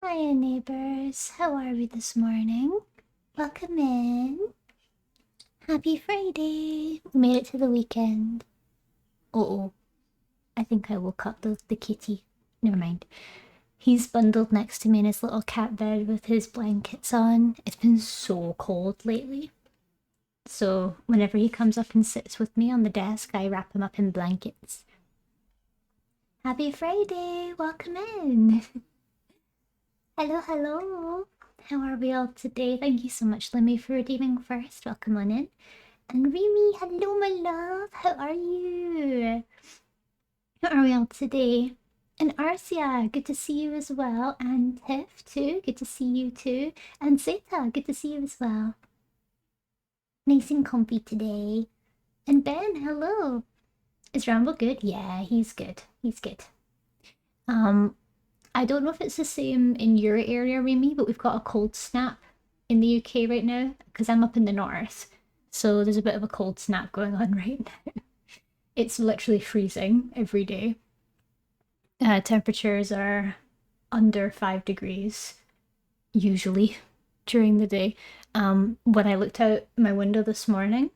Hiya, neighbors. How are we this morning? Welcome in. Happy Friday. We made it to the weekend. Oh, I think I woke up the kitty. Never mind. He's bundled next to me in his little cat bed with his blankets on. It's been so cold lately. So whenever he comes up and sits with me on the desk, I wrap him up in blankets. Happy Friday. Welcome in. Hello, hello. How are we all today? Thank you so much, Lemmy, for redeeming first. Welcome on in. And Remy, hello, my love. How are you? How are we all today? And Arcia, good to see you as well. And Tiff, too. Good to see you, too. And Zeta, good to see you as well. Nice and comfy today. And Ben, hello. Is Rambo good? Yeah, he's good. He's good. I don't know if it's the same in your area, Remy, but we've got a cold snap in the UK right now because I'm up in the north. So there's a bit of a cold snap going on right now. It's literally freezing every day. Temperatures are under 5 degrees usually during the day. When I looked out my window this morning,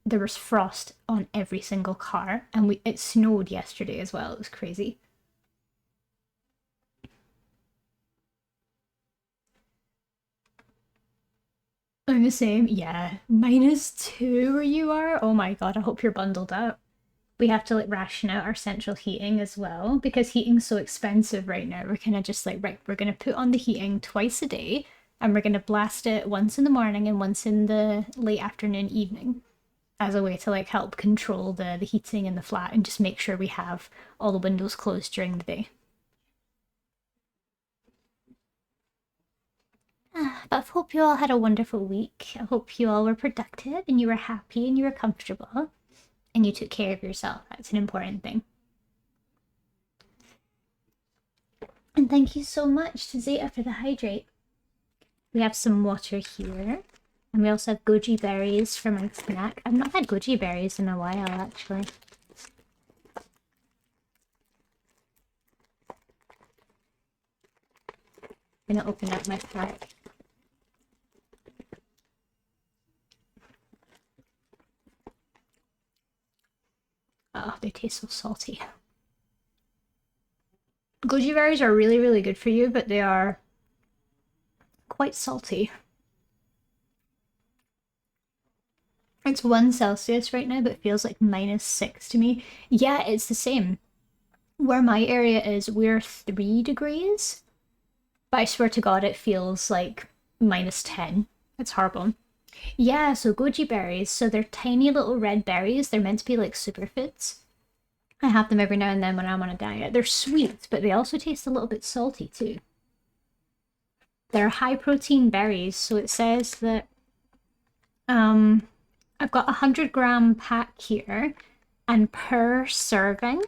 there was frost on every single car, and it snowed yesterday as well. It was crazy. I'm the same. Yeah. -2 where you are? Oh my god, I hope you're bundled up. We have to like ration out our central heating as well because heating's so expensive right now. We're kind of just like, right, we're going to put on the heating twice a day and we're going to blast it once in the morning and once in the late afternoon, evening as a way to like help control the heating in the flat and just make sure we have all the windows closed during the day. But I hope you all had a wonderful week. I hope you all were productive and you were happy and you were comfortable and you took care of yourself. That's an important thing. And thank you so much to Zeta for the hydrate. We have some water here. And we also have goji berries for my snack. I've not had goji berries in a while, actually. I'm gonna open up my pack. Oh, they taste so salty. Goji berries are really, really good for you, but they are quite salty. It's 1 Celsius right now, but it feels like -6 to me. Yeah, it's the same. Where my area is, we're 3 degrees. But I swear to God, it feels like -10. It's horrible. Yeah, so goji berries, so they're tiny little red berries. They're meant to be like superfoods. I have them every now and then when I'm on a diet. They're sweet, but they also taste a little bit salty too. They're high protein berries, so it says that I've got 100-gram pack here, and per serving,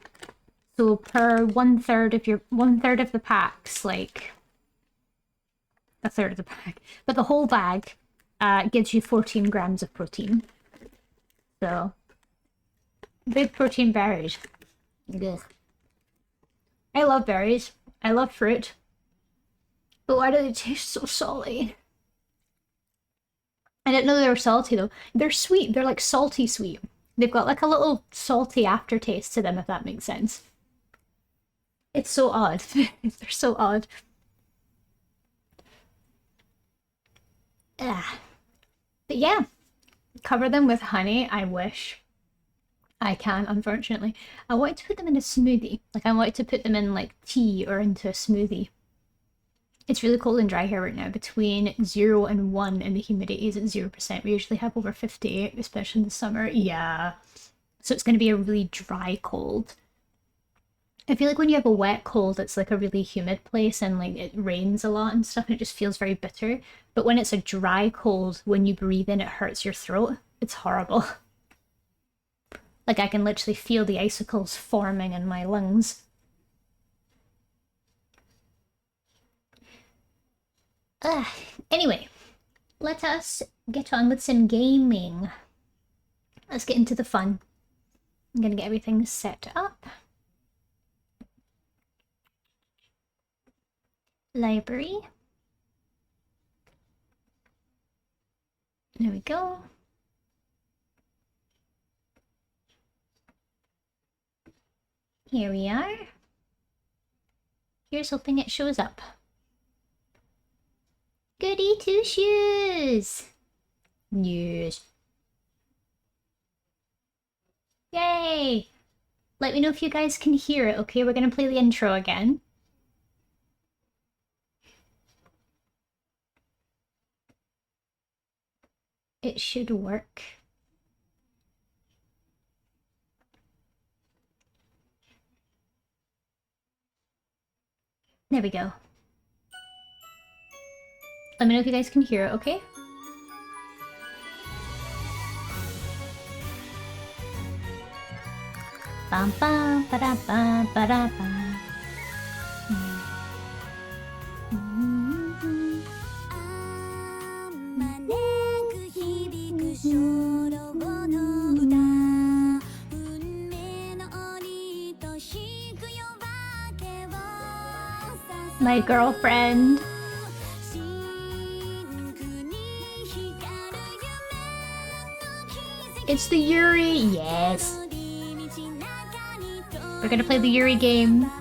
so per 1/3 of the packs, like a third of the pack, but the whole bag gives you 14 grams of protein. So big protein berries. Ugh. I love berries. I love fruit. But why do they taste so salty? I didn't know they were salty though. They're sweet. They're like salty sweet. They've got like a little salty aftertaste to them, if that makes sense. It's so odd. They're so odd. Ah. But yeah, cover them with honey. I wish. I can, unfortunately. I wanted to put them in a smoothie. Like, I wanted to put them in, like, tea or into a smoothie. It's really cold and dry here right now. Between 0 and 1 and the humidity is at 0%. We usually have over 50, especially in the summer. Yeah. So it's going to be a really dry cold. I feel like when you have a wet cold, it's like a really humid place and like it rains a lot and stuff and it just feels very bitter. But when it's a dry cold, when you breathe in, it hurts your throat. It's horrible. Like I can literally feel the icicles forming in my lungs. Anyway, let us get on with some gaming. Let's get into the fun. I'm gonna get everything set up. Library. There we go. Here we are. Here's hoping it shows up. Goody two-shoes! Yes. Yay! Let me know if you guys can hear it, okay? We're gonna play the intro again. It should work. There we go. Let me know if you guys can hear it, okay? Bum bum ba da ba ba da ba. My girlfriend. It's the Yuri! Yes! We're gonna play the Yuri game.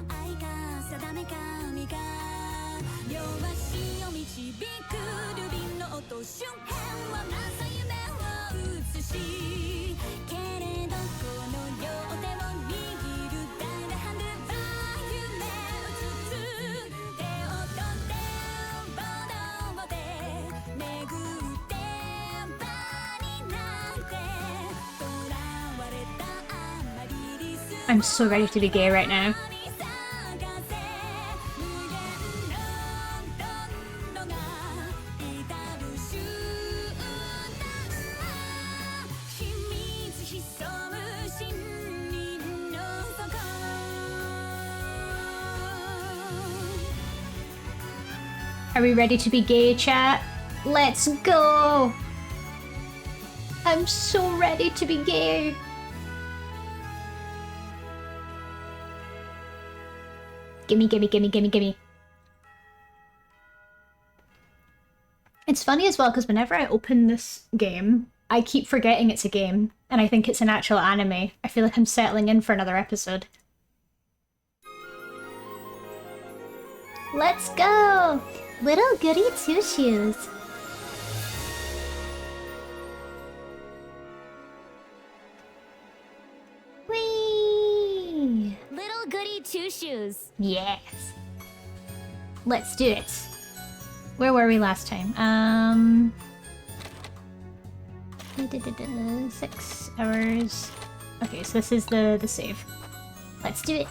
I'm so ready to be gay right now. Are we ready to be gay, chat? Let's go! I'm so ready to be gay! Gimme, gimme, gimme, gimme, gimme. It's funny as well, because whenever I open this game, I keep forgetting it's a game, and I think it's an actual anime. I feel like I'm settling in for another episode. Let's go! Little Goody two-shoes. Whee! Little Goody two-shoes. Yes. Let's do it. Where were we last time? 6 hours. Okay, so this is the save. Let's do it.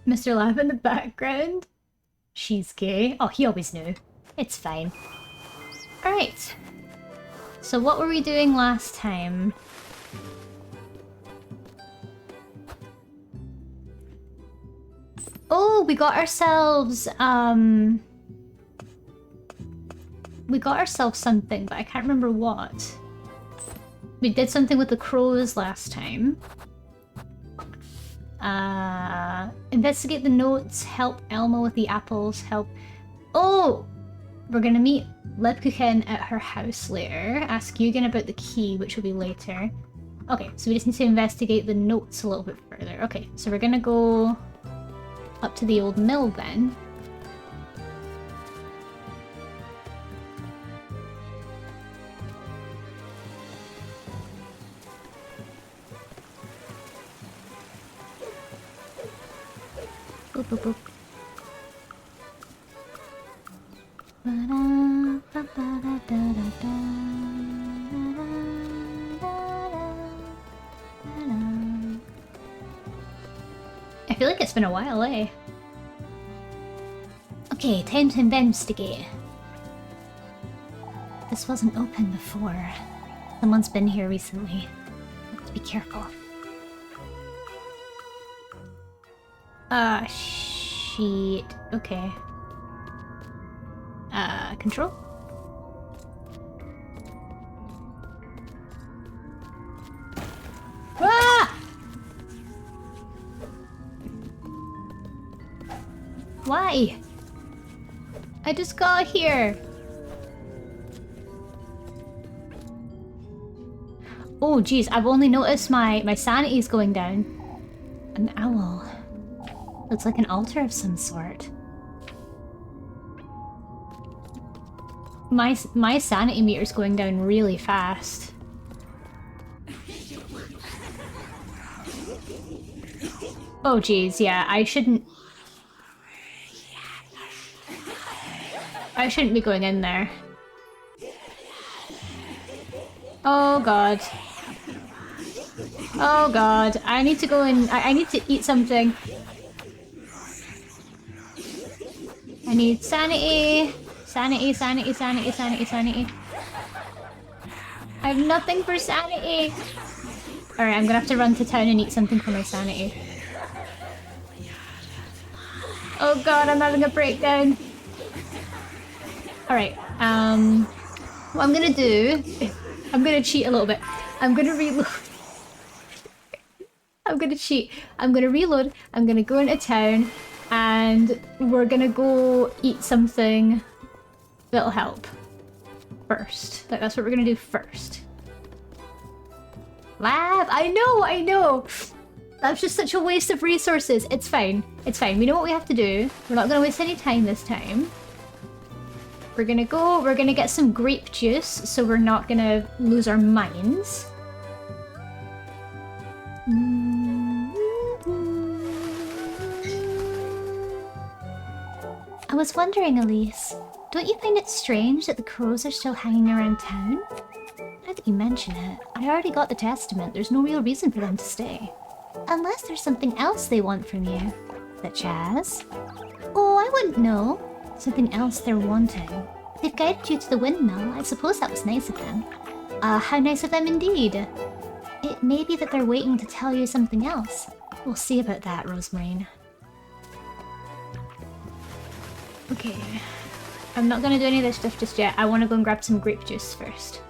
Mr. Laugh in the background. She's gay. Oh, he always knew. It's fine. Alright. So what were we doing last time? Oh, we got ourselves, we got ourselves something, but I can't remember what. We did something with the crows last time. Investigate the notes, help Elma with the apples, help... Oh! We're gonna meet Lebkuchen at her house later, ask Eugen about the key, which will be later. Okay, so we just need to investigate the notes a little bit further. Okay, so we're gonna go up to the old mill then. Boop, boop, boop. I feel like it's been a while, eh? Okay, time to investigate. This wasn't open before. Someone's been here recently. Let's be careful. Ah, shit. Okay. Control? Ah! Why? I just got here. Oh geez, I've only noticed my sanity's going down. An owl. Looks like an altar of some sort. My sanity meter's going down really fast. Oh geez, yeah, I shouldn't be going in there. Oh god. Oh god, I need to go in. I need to eat something. I need sanity. Sanity, sanity, sanity, sanity, sanity. I have nothing for sanity. Alright, I'm gonna have to run to town and eat something for my sanity. Oh god, I'm having a breakdown. Alright, what I'm gonna do... I'm gonna cheat a little bit. I'm gonna reload. I'm gonna cheat. I'm gonna reload. I'm gonna go into town. And we're gonna go eat something that'll help. First. Like, that's what we're gonna do first. Lab! I know! That's just such a waste of resources. It's fine. It's fine. We know what we have to do. We're not gonna waste any time this time. We're gonna get some grape juice, so we're not gonna lose our minds. I was wondering, Elise, don't you find it strange that the crows are still hanging around town? Now that you mention it, I already got the testament. There's no real reason for them to stay. Unless there's something else they want from you. Such as? Oh, I wouldn't know. Something else they're wanting. They've guided you to the windmill. I suppose that was nice of them. How nice of them indeed. It may be that they're waiting to tell you something else. We'll see about that, Rosemary. Okay. I'm not gonna do any of this stuff just yet. I want to go and grab some grape juice first.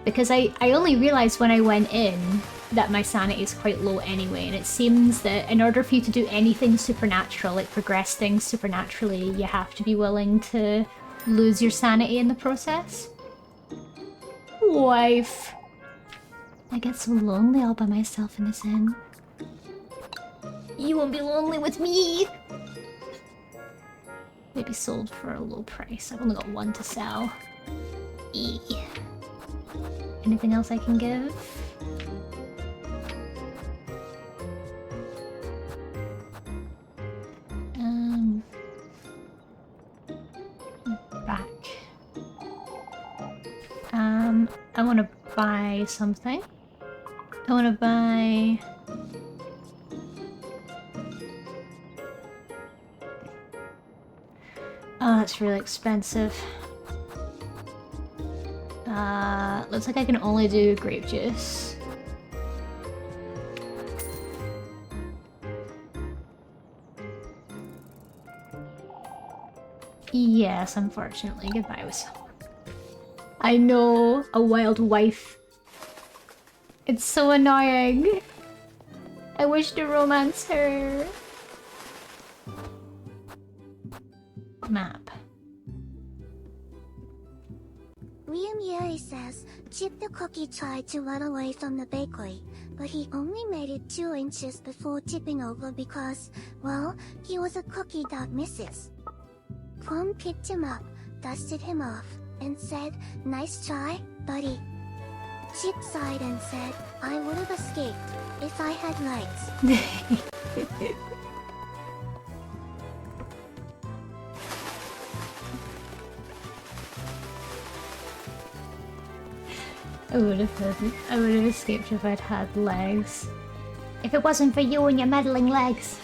Because I only realized when I went in that my sanity is quite low anyway, and it seems that in order for you to do anything supernatural, like progress things supernaturally, you have to be willing to lose your sanity in the process. Wife. I get so lonely all by myself in this inn. You won't be lonely with me! Maybe sold for a low price. I've only got one to sell. Eee. Anything else I can give? Back. I want to buy something. I want to buy... Oh, that's really expensive. Looks like I can only do grape juice. Yes, unfortunately. Goodbye with someone. I know, a wild wife. It's so annoying. I wish to romance her. Map. Liam Yeri says Chip the cookie tried to run away from the bakery, but he only made it 2 inches before tipping over because, well, he was a cookie that misses. Plum picked him up, dusted him off, and said, "Nice try, buddy." Chip sighed and said, "I would have escaped if I had legs." I would have escaped if I'd had legs. If it wasn't for you and your meddling legs.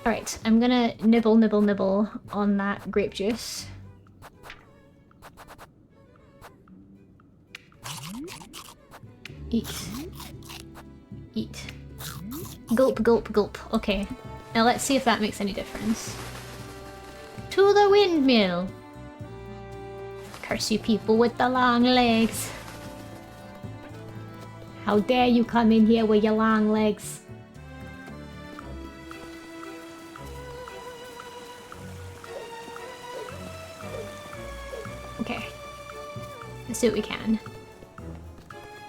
Alright, I'm gonna nibble, nibble, nibble on that grape juice. Eat. Eat. Gulp, gulp, gulp. Okay. Now let's see if that makes any difference. To the windmill! Curse you people with the long legs. How dare you come in here with your long legs. Okay. Let's do what we can.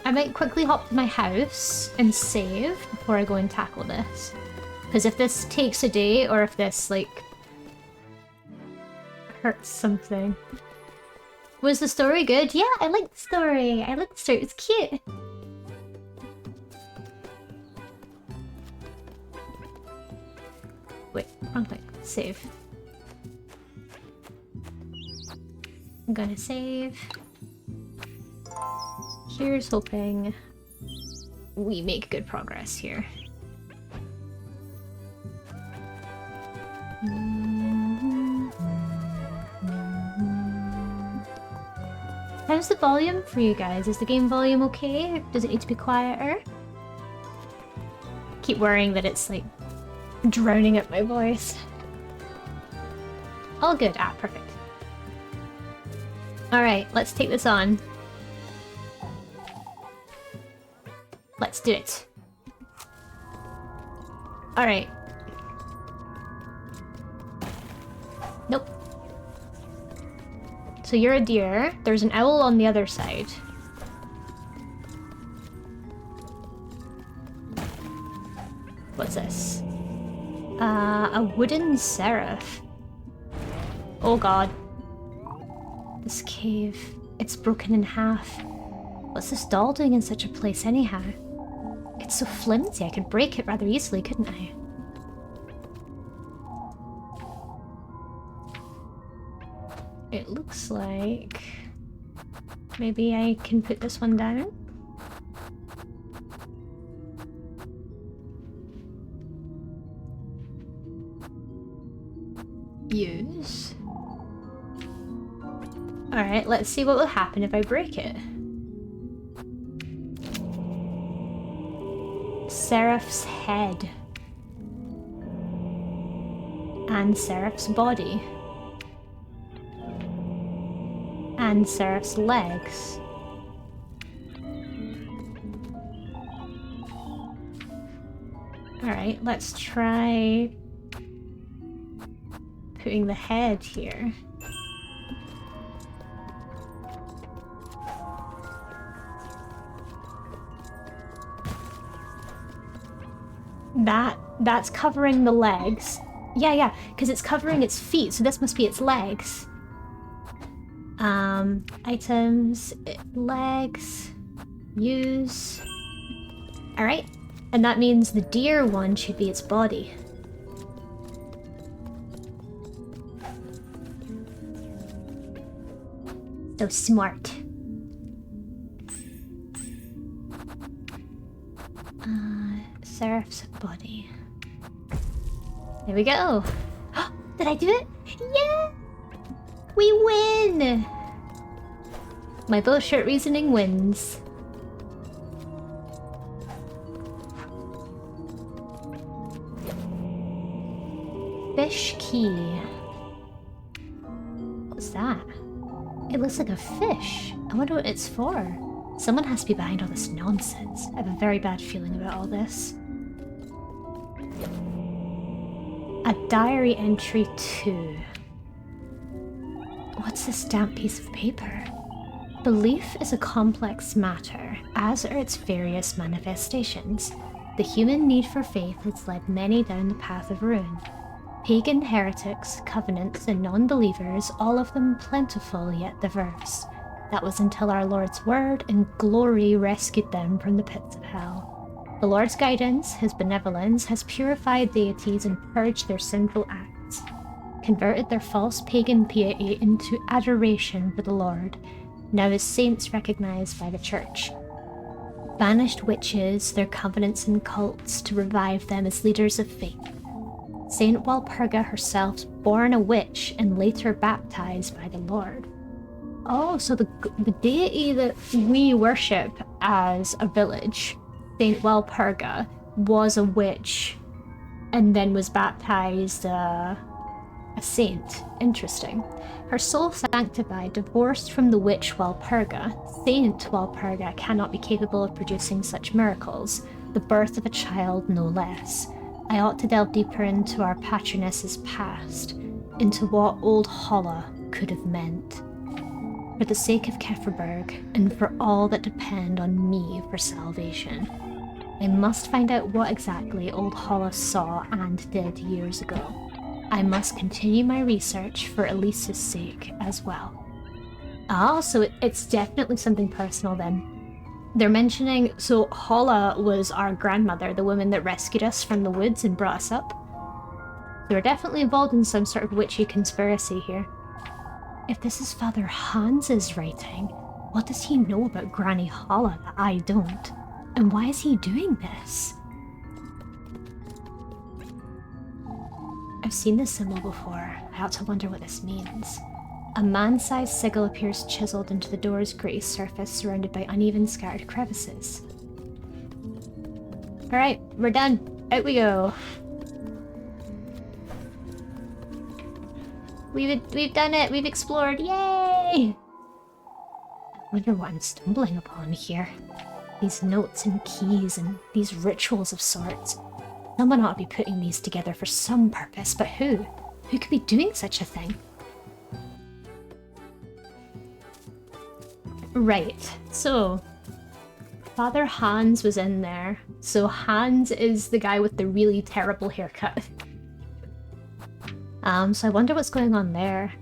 I might quickly hop to my house and save before I go and tackle this. Because if this takes a day, or if this, like, hurts something. Was the story good? Yeah, I like the story. I like the story. It's cute. Wait, wrong click. Save. I'm gonna save. Here's hoping we make good progress here. How's the volume for you guys? Is the game volume okay? Does it need to be quieter? Keep worrying that it's like drowning out my voice. All good. Ah, perfect. Alright, let's take this on. Let's do it. Alright. Nope. So you're a deer. There's an owl on the other side. What's this? A wooden seraph. Oh god. This cave. It's broken in half. What's this doll doing in such a place anyhow? It's so flimsy, I could break it rather easily, couldn't I? It looks like... maybe I can put this one down? Use. Alright, let's see what will happen if I break it. Seraph's head. And Seraph's body. And Seraph's legs. Alright, let's try putting the head here. That's covering the legs. Yeah, because it's covering its feet, so this must be its legs. Items, legs, use. Alright, and that means the deer one should be its body. So smart. Seraph's body. There we go. Did I do it? Yeah! We win! My bullshit reasoning wins. Fish key. What's that? It looks like a fish. I wonder what it's for. Someone has to be behind all this nonsense. I have a very bad feeling about all this. A diary entry 2. What's this damp piece of paper? Belief is a complex matter, as are its various manifestations. The human need for faith has led many down the path of ruin. Pagan heretics, covenants, and non-believers, all of them plentiful yet diverse. That was until our Lord's word and glory rescued them from the pits of hell. The Lord's guidance, his benevolence, has purified deities and purged their sinful acts, converted their false pagan piety into adoration for the Lord, now as saints recognized by the Church. Banished witches, their covenants and cults to revive them as leaders of faith. Saint Walpurga herself, born a witch and later baptized by the Lord. Oh, so the deity that we worship as a village, Saint Walpurga, was a witch and then was baptized a saint. Interesting. Her soul sanctified, divorced from the witch Walpurga, Saint Walpurga cannot be capable of producing such miracles, the birth of a child no less. I ought to delve deeper into our patroness's past, into what old Holla could have meant. For the sake of Kefferberg, and for all that depend on me for salvation, I must find out what exactly old Hollis saw and did years ago. I must continue my research for Elise's sake as well. Ah, so it's definitely something personal then. They're mentioning, so Holla was our grandmother, the woman that rescued us from the woods and brought us up. So we're definitely involved in some sort of witchy conspiracy here. If this is Father Hans's writing, what does he know about Granny Holla that I don't? And why is he doing this? I've seen this symbol before. I ought to wonder what this means. A man-sized sigil appears chiseled into the door's grey surface, surrounded by uneven, scattered crevices. Alright, we're done. Out we go. We've done it! We've explored! Yay! I wonder what I'm stumbling upon here. These notes and keys and these rituals of sorts. Someone ought to be putting these together for some purpose, but who? Who could be doing such a thing? Right, so Father Hans was in there. So Hans is the guy with the really terrible haircut. So I wonder what's going on there.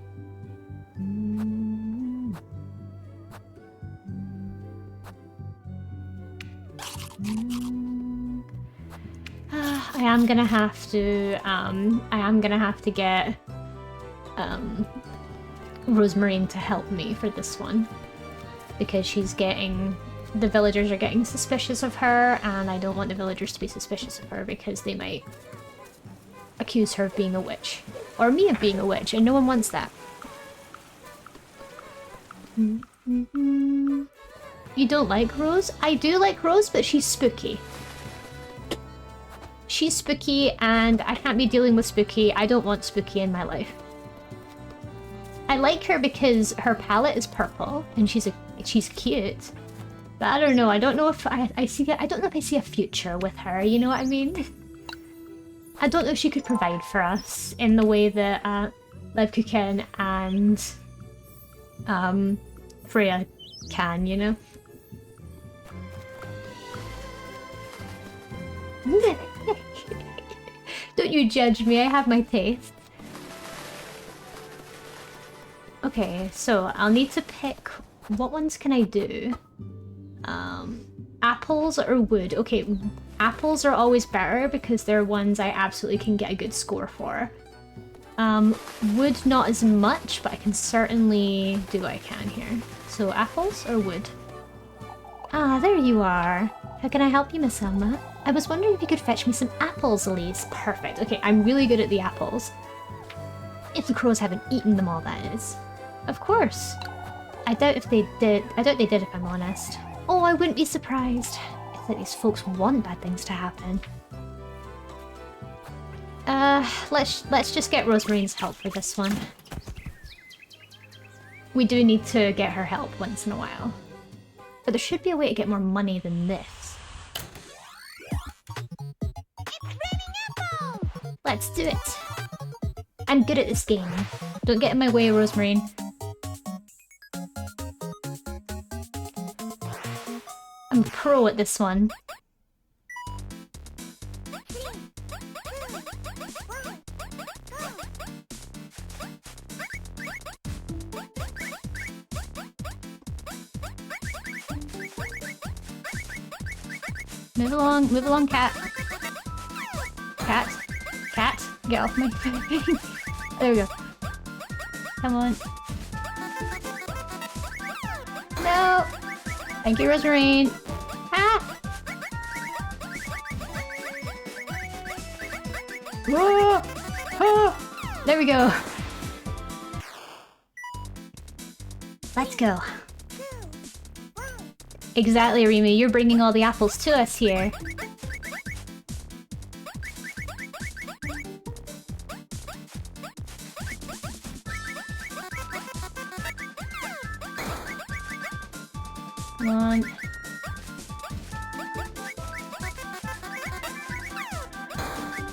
I am gonna have to get Rosemarine to help me for this one, because the villagers are getting suspicious of her, and I don't want the villagers to be suspicious of her because they might accuse her of being a witch. Or me of being a witch, and no one wants that. You don't like Rose? I do like Rose, but she's spooky. She's spooky, and I can't be dealing with spooky. I don't want spooky in my life. I like her because her palette is purple, and she's cute. But I don't know. I don't know if I see a future with her. You know what I mean? I don't know if she could provide for us in the way that Levkuken and Freya can, you know? Don't you judge me, I have my taste. Okay, so I'll need to pick... What ones can I do? Apples or wood? Okay, apples are always better because they're ones I absolutely can get a good score for. Wood not as much, but I can certainly do what I can here. So apples or wood? Ah, there you are. How can I help you, Miss Selma? I was wondering if you could fetch me some apples, Elise. Perfect. Okay, I'm really good at the apples. If the crows haven't eaten them all, that is. Of course. I doubt they did if I'm honest. Oh, I wouldn't be surprised. It's like these folks want bad things to happen. Let's just get Rosemarine's help for this one. We do need to get her help once in a while. But there should be a way to get more money than this. Let's do it! I'm good at this game. Don't get in my way, Rosemarine. I'm a pro at this one. Move along, cat. Cat, get off my thing. There we go. Come on. No! Thank you, Rosemarine. Ah! Whoa! Oh! There we go. Let's go. Exactly, Remy. You're bringing all the apples to us here. Come on.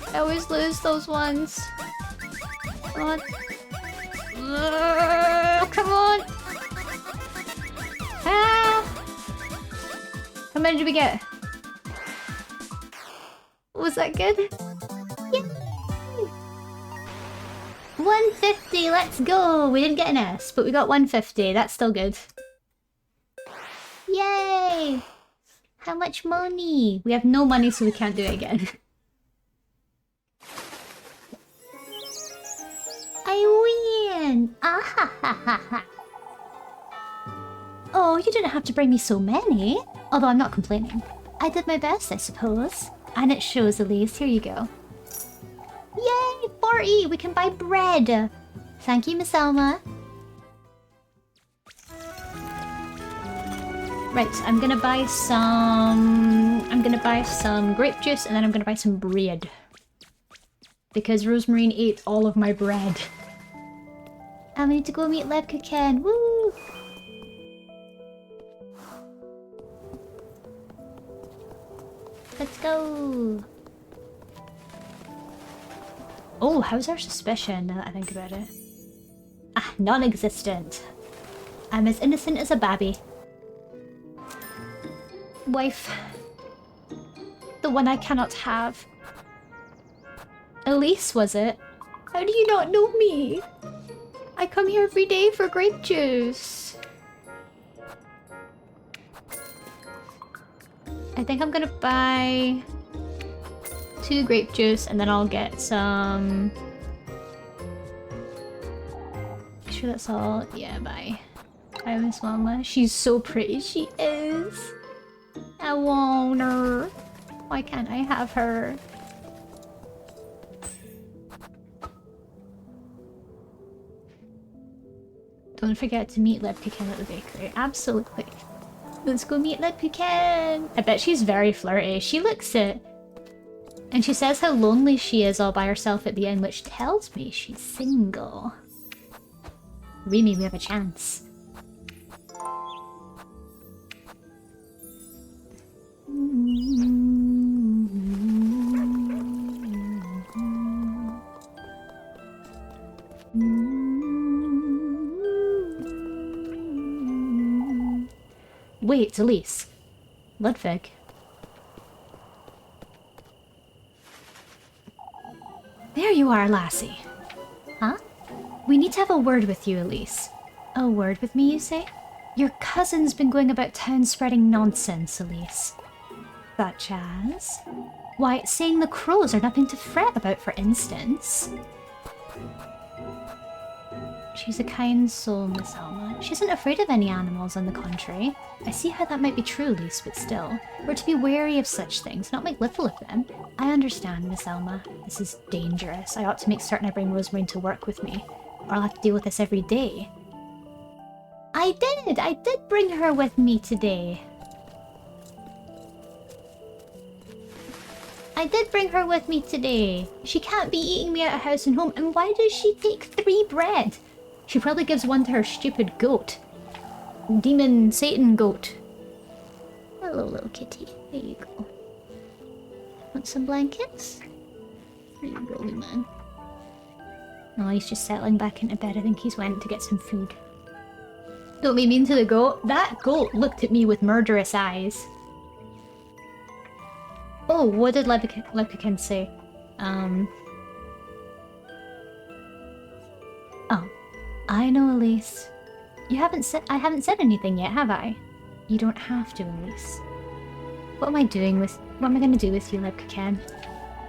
I always lose those ones. Come on. Come on! much did we get? Was that good? Yay! 150, let's go! We didn't get an S, but we got 150. That's still good. Yay! How much money? We have no money, so we can't do it again. I win! Ah ha ha ha ha! Oh, you didn't have to bring me so many. Although I'm not complaining. I did my best, I suppose. And it shows, Elise. Here you go. Yay! 40! We can buy bread! Thank you, Miss Elma. Right, I'm gonna buy some grape juice and then I'm gonna buy some bread. Because Rosemarine ate all of my bread. And we need to go meet Lebka Ken. Woo! Let's go! Oh, how's our suspicion now that I think about it? Ah, non-existent. I'm as innocent as a babby. Wife. The one I cannot have. Elise, was it? How do you not know me? I come here every day for grape juice. I think I'm gonna buy 2 grape juice and then I'll get some... Sure that's all. Yeah, bye. Bye, Miss Mama. She's so pretty. She is. I want her. Why can't I have her? Don't forget to meet Lebka Ken at the bakery. Absolutely. Let's go meet Lebka Ken. I bet she's very flirty. She looks it. And she says how lonely she is all by herself at the end, which tells me she's single. Remy, we have a chance. Wait, it's Elise. Ludwig. There you are, lassie. Huh? We need to have a word with you, Elise. A word with me, you say? Your cousin's been going about town spreading nonsense, Elise. Such as? Why, saying the crows are nothing to fret about, for instance. She's a kind soul, Miss Alma. She isn't afraid of any animals, on the contrary. I see how that might be true, Elise, but still. We're to be wary of such things, not make little of them. I understand, Miss Alma. This is dangerous. I ought to make certain I bring Rosemarine to work with me, or I'll have to deal with this every day. I did! I did bring her with me today. I did bring her with me today. She can't be eating me out of house and home, and why does she take 3 bread? She probably gives one to her stupid goat. Demon Satan goat. Hello, little kitty. There you go. Want some blankets? There you go, wee man. Oh, he's just settling back into bed. I think he's went to get some food. Don't be mean to the goat. That goat looked at me with murderous eyes. Oh, what did Lepican say? Oh, I know, Elise. I haven't said anything yet, have I? You don't have to, Elise. What am I gonna do with you, Lepican?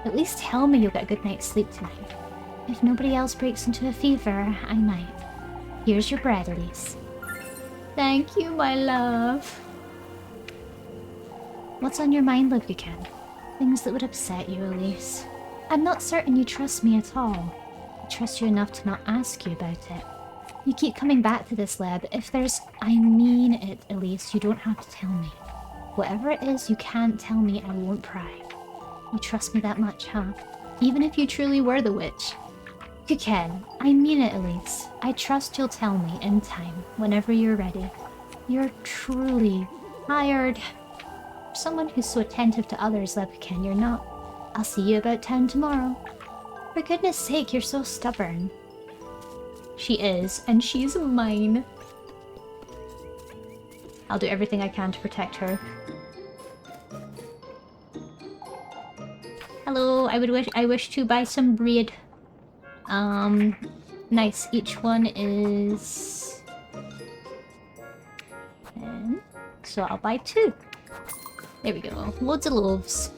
At least tell me you'll get a good night's sleep tonight. If nobody else breaks into a fever, I might. Here's your bread, Elise. Thank you, my love. What's on your mind, Lepican? Things that would upset you, Elise. I'm not certain you trust me at all. I trust you enough to not ask you about it. You keep coming back to this, Leb. If there's... I mean it, Elise. You don't have to tell me. Whatever it is you can't tell me, I won't pry. You trust me that much, huh? Even if you truly were the witch. You can. I mean it, Elise. I trust you'll tell me in time, whenever you're ready. You're truly tired. Someone who's so attentive to others, Lepican, you're not. I'll see you about town tomorrow. For goodness sake, you're so stubborn. She is, and she's mine. I'll do everything I can to protect her. Hello, I wish to buy some bread. Nice. Each one is 10. So I'll buy 2. There we go. Loads of loaves.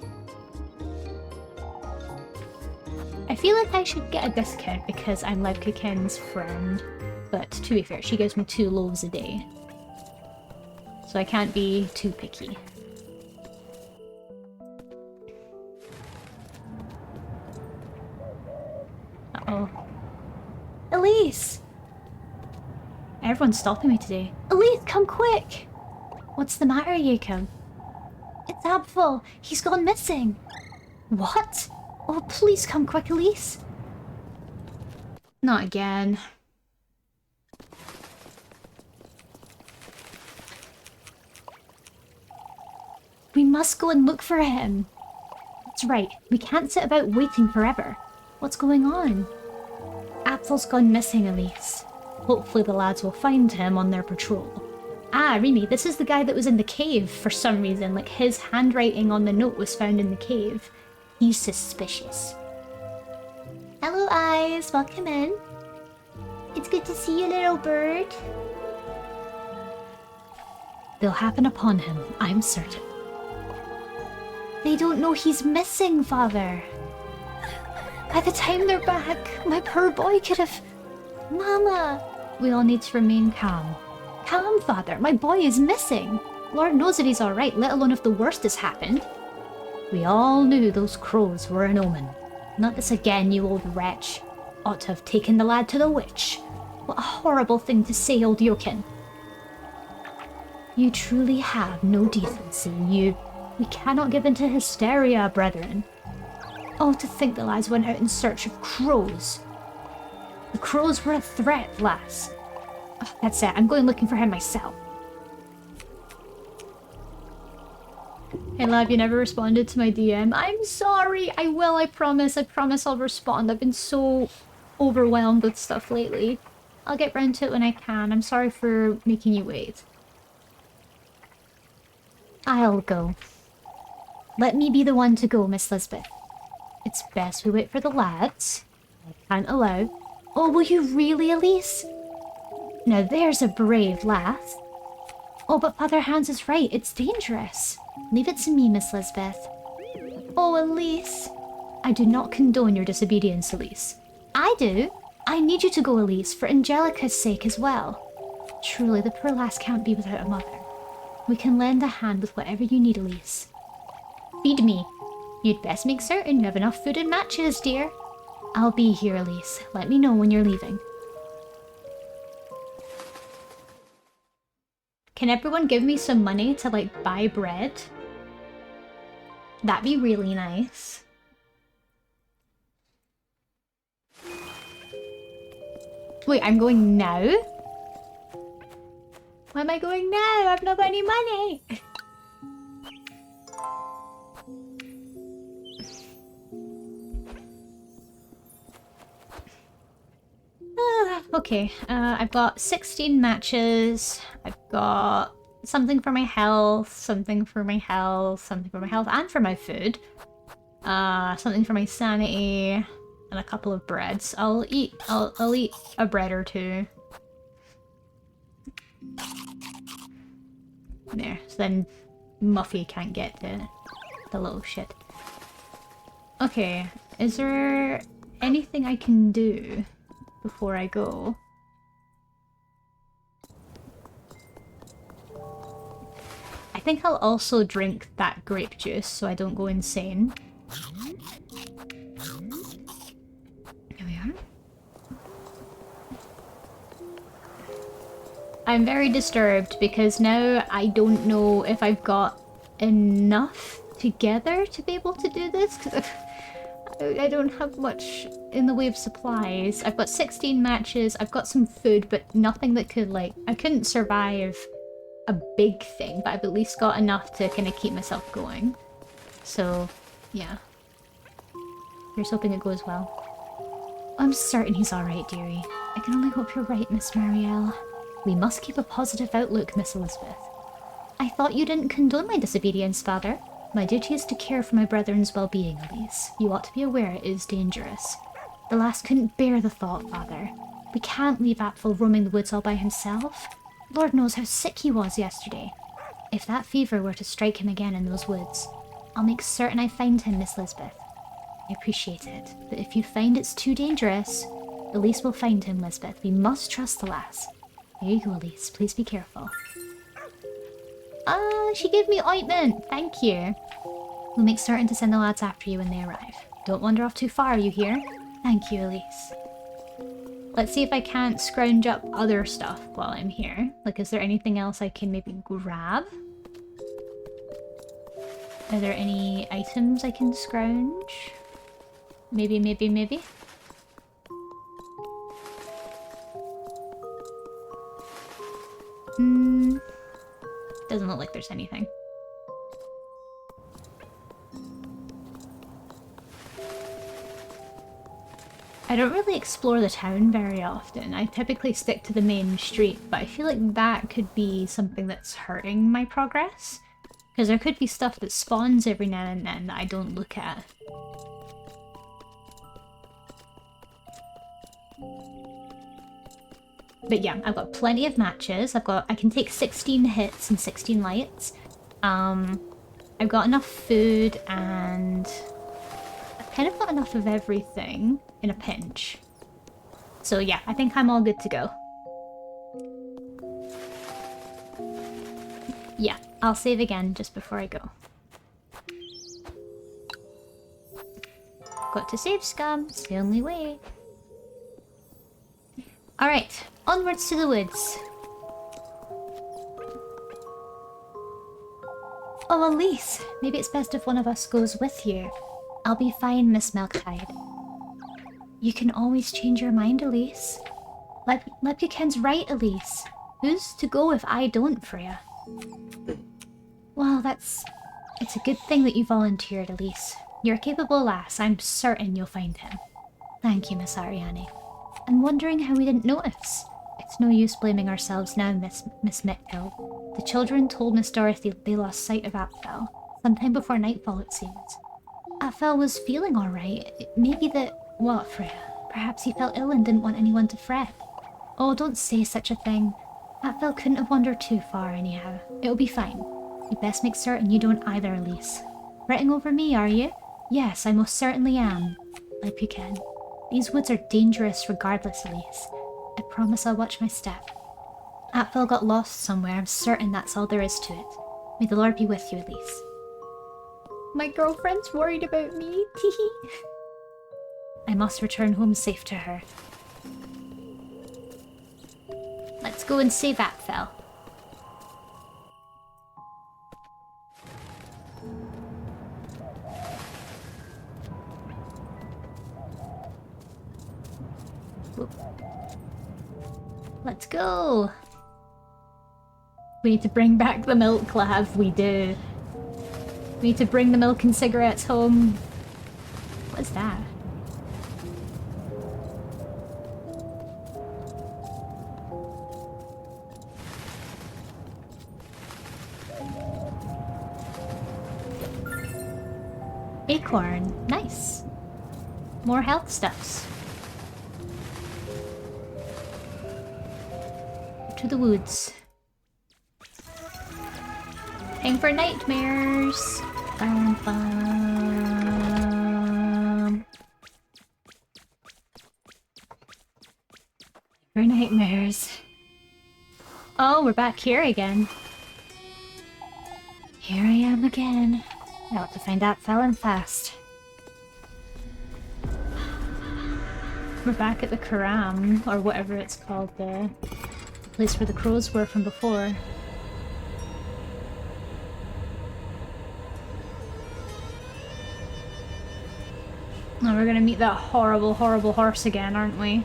I feel like I should get a discount because I'm Lebka Ken's friend. But to be fair, she gives me 2 loaves a day. So I can't be too picky. Uh-oh. Elise! Everyone's stopping me today. Elise, come quick! What's the matter, Jacob? It's Abful. He's gone missing. What? Oh, please come quick, Elise. Not again. We must go and look for him. That's right. We can't sit about waiting forever. What's going on? Apfel's gone missing, Elise. Hopefully the lads will find him on their patrol. Ah, Remy, this is the guy that was in the cave for some reason. Like, his handwriting on the note was found in the cave. He's suspicious. Hello, Eyes. Welcome in. It's good to see you, little bird. They'll happen upon him, I'm certain. They don't know he's missing, Father. By the time they're back, my poor boy could have... Mama! We all need to remain calm. Calm, Father. My boy is missing. Lord knows if he's alright, let alone if the worst has happened. We all knew those crows were an omen. Not this again, you old wretch. Ought to have taken the lad to the witch. What a horrible thing to say, old Jokin. You truly have no decency, you... We cannot give in to hysteria, brethren. Oh, to think the lads went out in search of crows. The crows were a threat, lass. Oh, that's it, I'm going looking for him myself. Hey lab, you never responded to my DM. I'm sorry, I will, I promise I'll respond. I've been so overwhelmed with stuff lately. I'll get round to it when I can. I'm sorry for making you wait. I'll go. Let me be the one to go, Miss Lisbeth. It's best we wait for the lads. I can't allow... Oh, will you really, Elise? Now there's a brave lass. Oh, but Father Hans is right. It's dangerous. Leave it to me, Miss Lisbeth. Oh, Elise. I do not condone your disobedience, Elise. I do. I need you to go, Elise, for Angelica's sake as well. Truly, the poor lass can't be without a mother. We can lend a hand with whatever you need, Elise. Feed me. You'd best make certain you have enough food and matches, dear. I'll be here, Elise. Let me know when you're leaving. Can everyone give me some money to, like, buy bread? That'd be really nice. Wait, I'm going now? Why am I going now? I've not got any money! Okay, I've got 16 matches. I've got something for my health, something for my health, something for my health, and for my food. Something for my sanity, and a couple of breads. I'll eat a bread or 2. There, so then Muffy can't get the little shit. Okay, is there anything I can do before I go? I think I'll also drink that grape juice so I don't go insane. Here we are. I'm very disturbed because now I don't know if I've got enough together to be able to do this, because I don't have much in the way of supplies. I've got 16 matches, I've got some food, but nothing that could, like... I couldn't survive a big thing, but I've at least got enough to kind of keep myself going. So, yeah. Here's hoping it goes well. I'm certain he's alright, dearie. I can only hope you're right, Miss Marielle. We must keep a positive outlook, Miss Elizabeth. I thought you didn't condone my disobedience, Father. My duty is to care for my brethren's well-being, Elise. You ought to be aware it is dangerous. The lass couldn't bear the thought, father. We can't leave Apfel roaming the woods all by himself. Lord knows how sick he was yesterday. If that fever were to strike him again in those woods, I'll make certain I find him, Miss Lisbeth. I appreciate it, but if you find it's too dangerous, Elise will find him, Lisbeth. We must trust the lass. Here you go, Elise. Please be careful. Ah, she gave me ointment. Thank you. We'll make certain to send the lads after you when they arrive. Don't wander off too far, you hear? Thank you, Elise. Let's see if I can't scrounge up other stuff while I'm here. Like, is there anything else I can maybe grab? Are there any items I can scrounge? Maybe. Doesn't look like there's anything. I don't really explore the town very often. I typically stick to the main street, but I feel like that could be something that's hurting my progress. Because there could be stuff that spawns every now and then that I don't look at. But yeah, I've got plenty of matches. I can take 16 hits and 16 lights. I've got enough food and I've kind of got enough of everything in a pinch. So yeah, I think I'm all good to go. Yeah, I'll save again just before I go. Got to save, scum. It's the only way. Alright, onwards to the woods. Oh, Elise, maybe it's best if one of us goes with you. I'll be fine, Miss Milktide. You can always change your mind, Elise. Lepuken's right, Elise. Who's to go if I don't, Freya? Well, it's a good thing that you volunteered, Elise. You're a capable lass. I'm certain you'll find him. Thank you, Miss Ariane. I'm wondering how we didn't notice. It's no use blaming ourselves now, Miss Mitkill. The children told Miss Dorothy they lost sight of Apfel, sometime before nightfall, it seems. Apfel was feeling alright. Maybe that... What, Freya? Perhaps he felt ill and didn't want anyone to fret. Oh, don't say such a thing. Apfel couldn't have wandered too far, anyhow. It'll be fine. You best make certain you don't either, Elise. Fretting over me, are you? Yes, I most certainly am. Like you can. These woods are dangerous regardless, Elise. I promise I'll watch my step. Apfel got lost somewhere. I'm certain that's all there is to it. May the Lord be with you, Elise. My girlfriend's worried about me. Teehee. I must return home safe to her. Let's go and save Apfel. Whoop. Let's go! We need to bring back the milk lab, we do. We need to bring the milk and cigarettes home. What's that? Acorn. Nice. More health stuffs. To the woods. Time for nightmares. Bum, bum. For nightmares. Oh, we're back here again. Here I am again. I ought to find Apfel and fast. We're back at the Karam, or whatever it's called, the place where the crows were from before. Oh, we're gonna meet that horrible, horrible horse again, aren't we?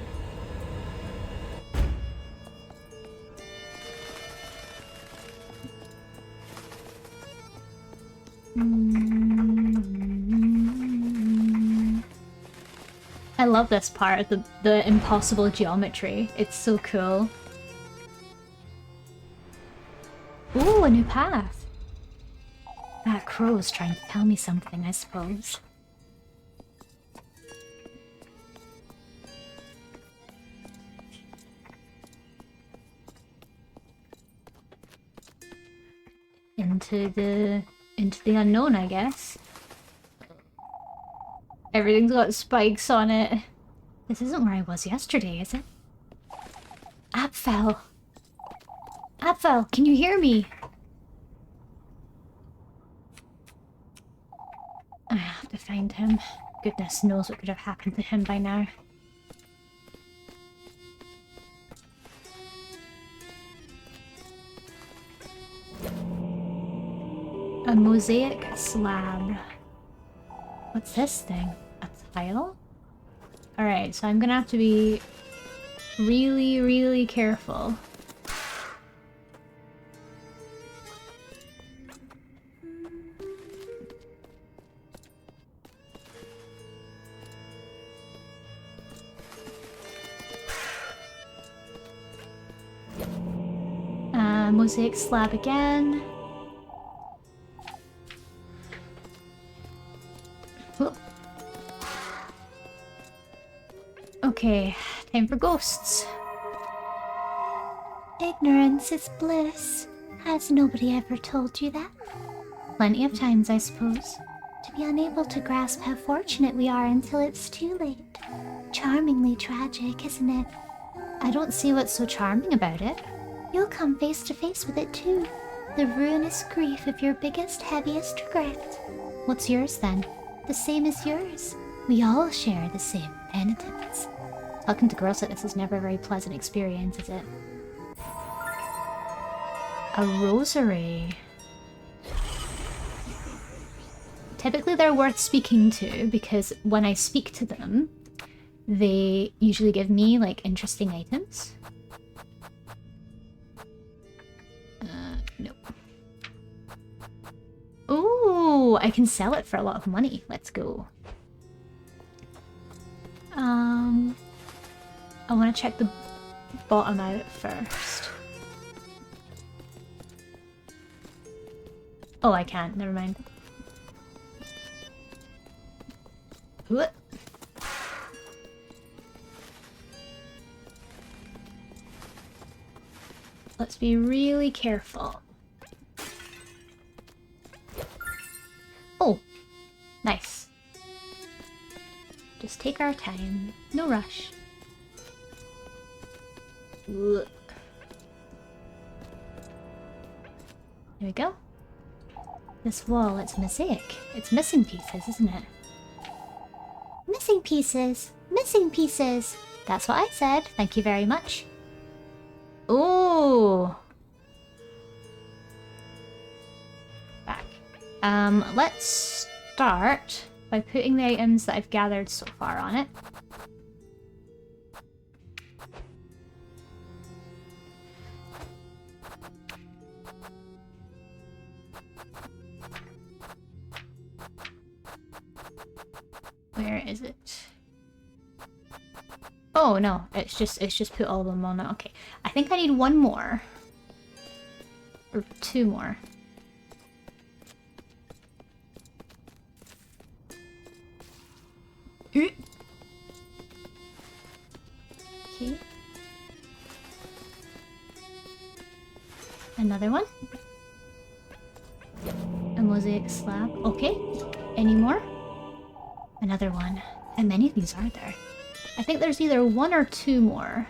I love this part, the impossible geometry. It's so cool. Ooh, a new path. That crow's trying to tell me something, I suppose. Into the unknown, I guess. Everything's got spikes on it. This isn't where I was yesterday, is it? Apfel! Apfel, can you hear me? I have to find him. Goodness knows what could have happened to him by now. A mosaic slab. What's this thing? A tile? Alright, so I'm gonna have to be really, really careful. Mosaic slab again. Whoop. Okay, time for ghosts. Ignorance is bliss. Has nobody ever told you that? Plenty of times, I suppose. To be unable to grasp how fortunate we are until it's too late. Charmingly tragic, isn't it? I don't see what's so charming about it. You'll come face to face with it too. The ruinous grief of your biggest, heaviest regret. What's yours then? The same as yours. We all share the same penitence. Talking to girls like this is never a very pleasant experience, is it? A rosary. Typically they're worth speaking to because when I speak to them, they usually give me like interesting items. Nope. Ooh, I can sell it for a lot of money. Let's go. I want to check the bottom out first. Oh, I can't. Never mind. What? Let's be really careful. Oh, nice. Just take our time. No rush. Ugh. There we go. This wall, it's mosaic. It's missing pieces, isn't it? Missing pieces. Missing pieces. That's what I said. Thank you very much. Ooh. Back. Let's start by putting the items that I've gathered so far on it. Where is it? Oh no, it's just put all of them on it. Okay. I think I need one more. Or two more. Okay. Another one. A mosaic slab. Okay. Any more? Another one. How many of these are there? I think there's either one or two more.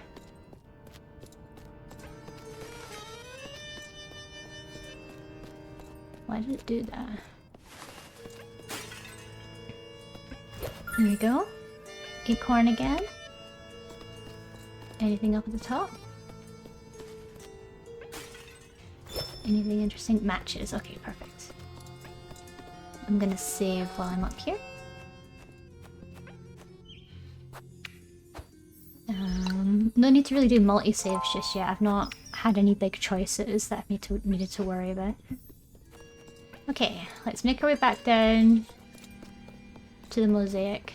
Why did it do that? There we go. Acorn again. Anything up at the top? Anything interesting? Matches. Okay, perfect. I'm gonna save while I'm up here. No need to really do multi-saves just yet. I've not had any big choices that I've needed to worry about. Okay, let's make our way back down to the mosaic.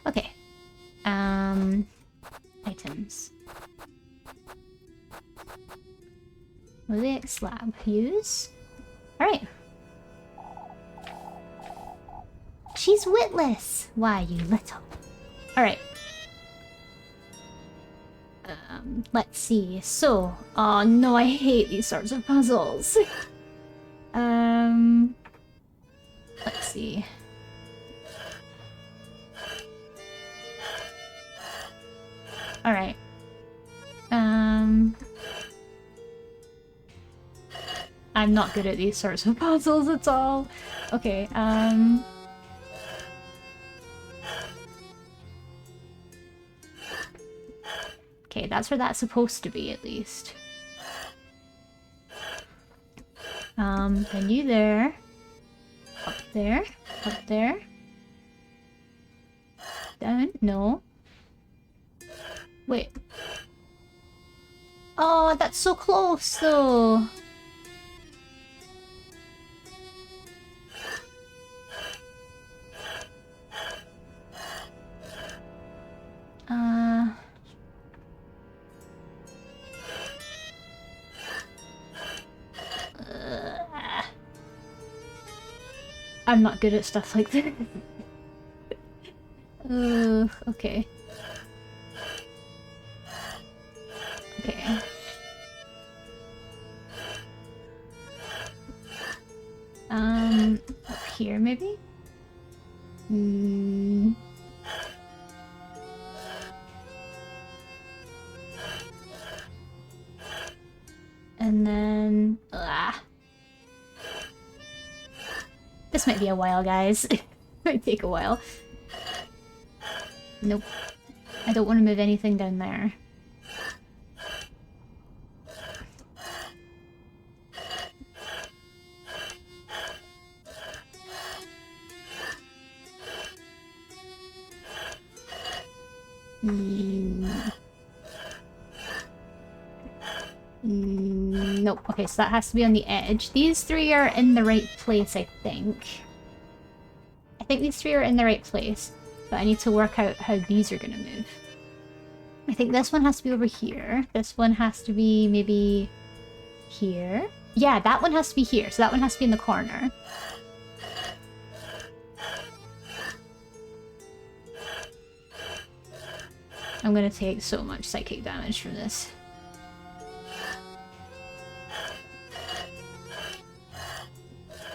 Okay. Items. Mosaic slab. Use. Alright. She's witless! Why, you little. Alright. Let's see. So, oh no, I hate these sorts of puzzles. Let's see. Alright. I'm not good at these sorts of puzzles at all. Okay, okay, that's where that's supposed to be, at least. Then you there. Up there. Up there. Down. No. Wait. Oh, that's so close, though. I'm not good at stuff like this. Okay. Okay. Up here maybe? And then... This might be a while, guys. Might take a while. Nope. I don't want to move anything down there. Nope. Okay, so that has to be on the edge. These three are in the right place, I think. I think these three are in the right place, but I need to work out how these are gonna move. I think this one has to be over here. This one has to be maybe here. Yeah, that one has to be here, so that one has to be in the corner. I'm gonna take so much psychic damage from this.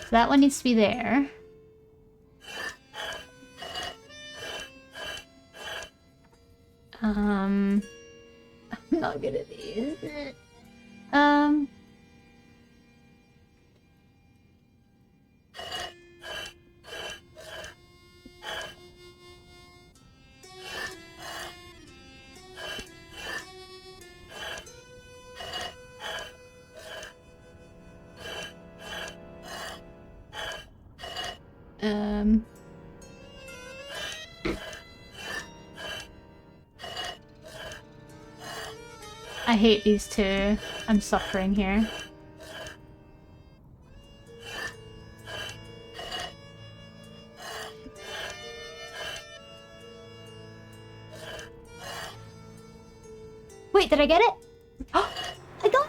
So that one needs to be there. I'm not good at these. I hate these two. I'm suffering here. Wait, did I get it? Oh, I got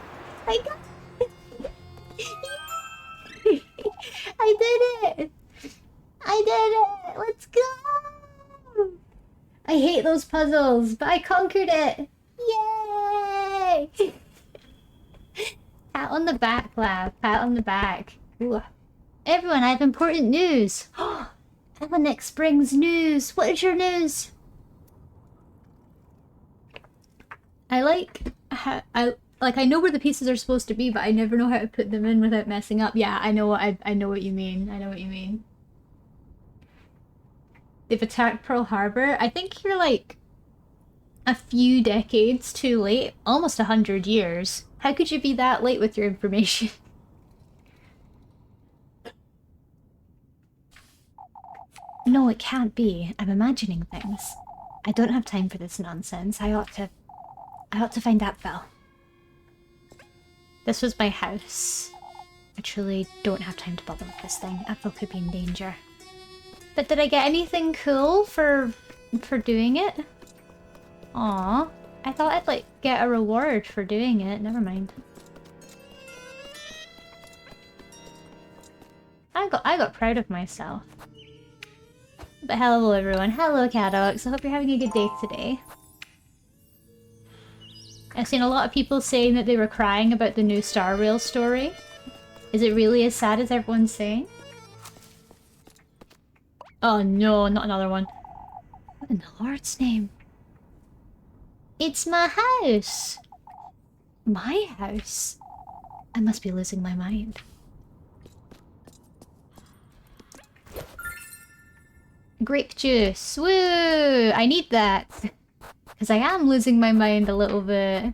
it! I did it! I did it! Let's go! I hate those puzzles, but I conquered it! Yay! Pat on the back, lab. Pat on the back. Ooh. Everyone, I have important news! Evanix brings news! What is your news? I know where the pieces are supposed to be, but I never know how to put them in without messing up. Yeah, I know what you mean. I know what you mean. They've attacked Pearl Harbor. I think you're like a few decades too late. Almost 100 years. How could you be that late with your information? No, it can't be. I'm imagining things. I don't have time for this nonsense. I ought to find Apfel. This was my house. I truly don't have time to bother with this thing. Apfel could be in danger. But did I get anything cool for doing it? Aw, I thought I'd like get a reward for doing it. Never mind. I got proud of myself. But hello everyone. Hello Cadox. I hope you're having a good day today. I've seen a lot of people saying that they were crying about the new Star Rail story. Is it really as sad as everyone's saying? Oh no, not another one. What in the Lord's name? It's my house! My house? I must be losing my mind. Grape juice! Woo! I need that! Because I am losing my mind a little bit.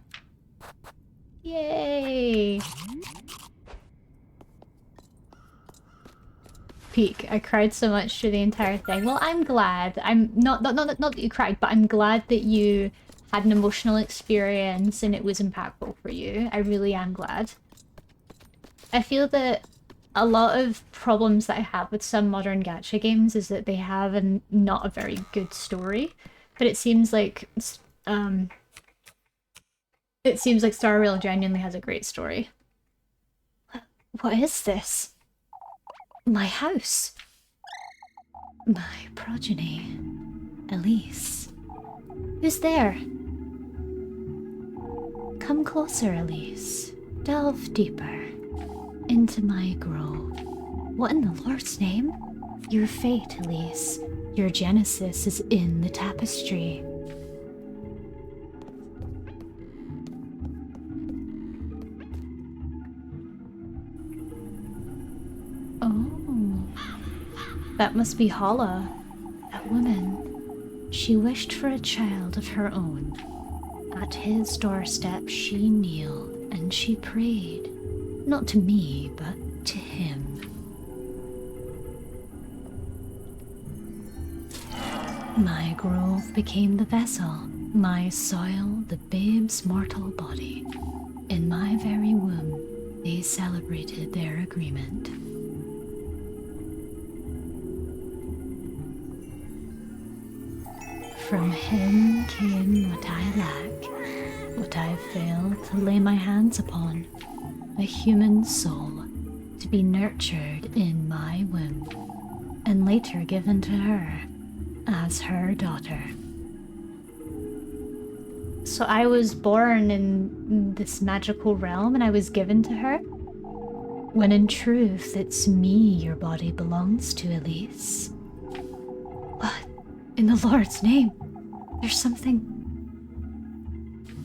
Yay! Peak. I cried so much through the entire thing. Well, I'm glad. I'm not that you cried, but I'm glad that you had an emotional experience and it was impactful for you. I really am glad. I feel that a lot of problems that I have with some modern gacha games is that they have not a very good story. But it seems like Star Rail genuinely has a great story. What is this? My house. My progeny. Elise. Who's there? Come closer, Elise. Delve deeper. Into my grove. What in the Lord's name? Your fate, Elise. Your genesis is in the tapestry. Oh. That must be Hala. That woman. She wished for a child of her own. At his doorstep she kneeled and she prayed. Not to me, but to him. My grove became the vessel, my soil the babe's mortal body. In my very womb, they celebrated their agreement. From him came what I lack, what I failed to lay my hands upon, a human soul, to be nurtured in my womb, and later given to her as her daughter. So I was born in this magical realm and I was given to her? When in truth, it's me your body belongs to, Elise. What? In the Lord's name? There's something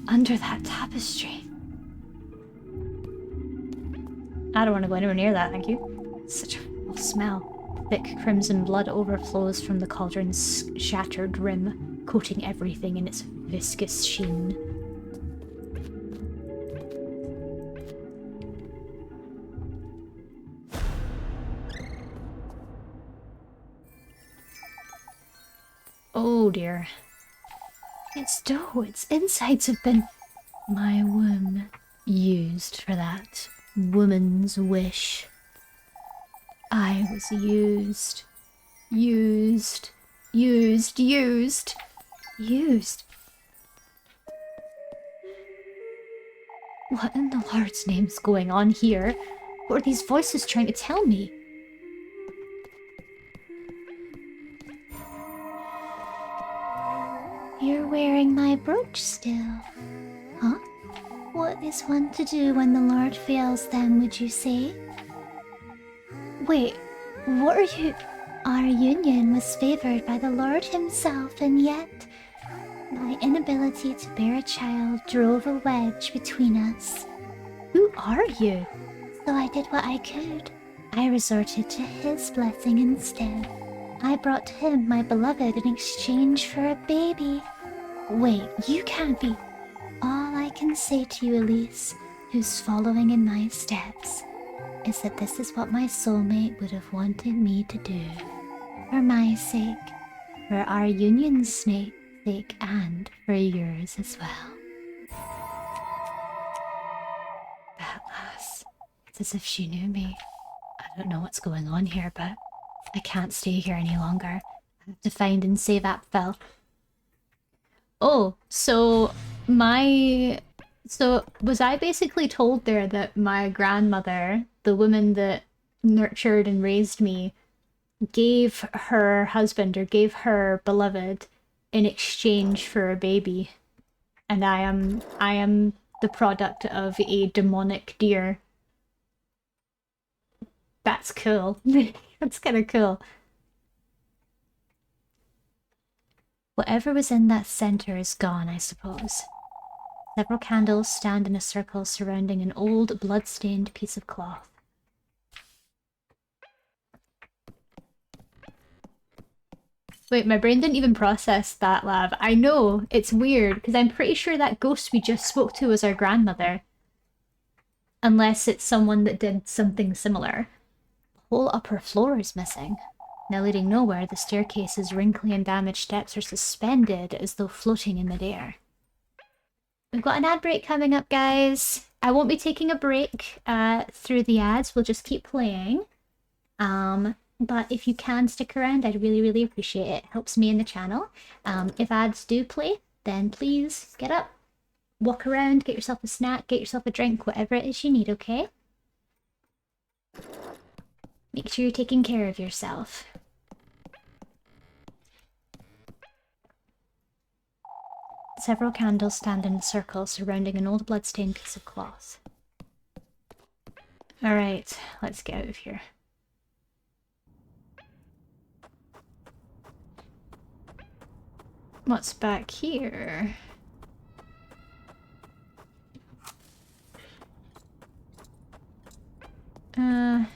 under that tapestry. I don't want to go anywhere near that, thank you. Such a foul smell. Thick crimson blood overflows from the cauldron's shattered rim, coating everything in its viscous sheen. Oh dear. Its dough, its insides have been... My womb used for that woman's wish. I was used. Used. What in the Lord's name's going on here? What are these voices trying to tell me? You're wearing my brooch still. Huh? What is one to do when the Lord fails them, would you say? Wait, what are you... Our union was favored by the Lord himself, and yet... my inability to bear a child drove a wedge between us. Who are you? So I did what I could. I resorted to his blessing instead. I brought him my beloved in exchange for a baby. Wait, you can't be... All I can say to you, Elise, who's following in my steps, is that this is what my soulmate would have wanted me to do. For my sake, for our union's sake, and for yours as well. That lass, it's as if she knew me. I don't know what's going on here, but I can't stay here any longer. I have to find and save Apfel. Oh, so was I basically told there that my grandmother, the woman that nurtured and raised me gave her husband or gave her beloved in exchange for a baby. And I am the product of a demonic deer. That's cool. That's kind of cool. Whatever was in that center is gone, I suppose. Several candles stand in a circle surrounding an old, blood-stained piece of cloth. Wait, my brain didn't even process that, Lav. I know, it's weird, because I'm pretty sure that ghost we just spoke to was our grandmother. Unless it's someone that did something similar. The whole upper floor is missing. Now leading nowhere, the staircase's wrinkly and damaged steps are suspended as though floating in midair. We've got an ad break coming up, guys. I won't be taking a break through the ads. We'll just keep playing. But if you can stick around, I'd really, really appreciate it. It helps me in the channel. If ads do play, then please get up, walk around, get yourself a snack, get yourself a drink, whatever it is you need, okay? Make sure you're taking care of yourself. Several candles stand in a circle surrounding an old blood-stained piece of cloth. Alright, let's get out of here. What's back here?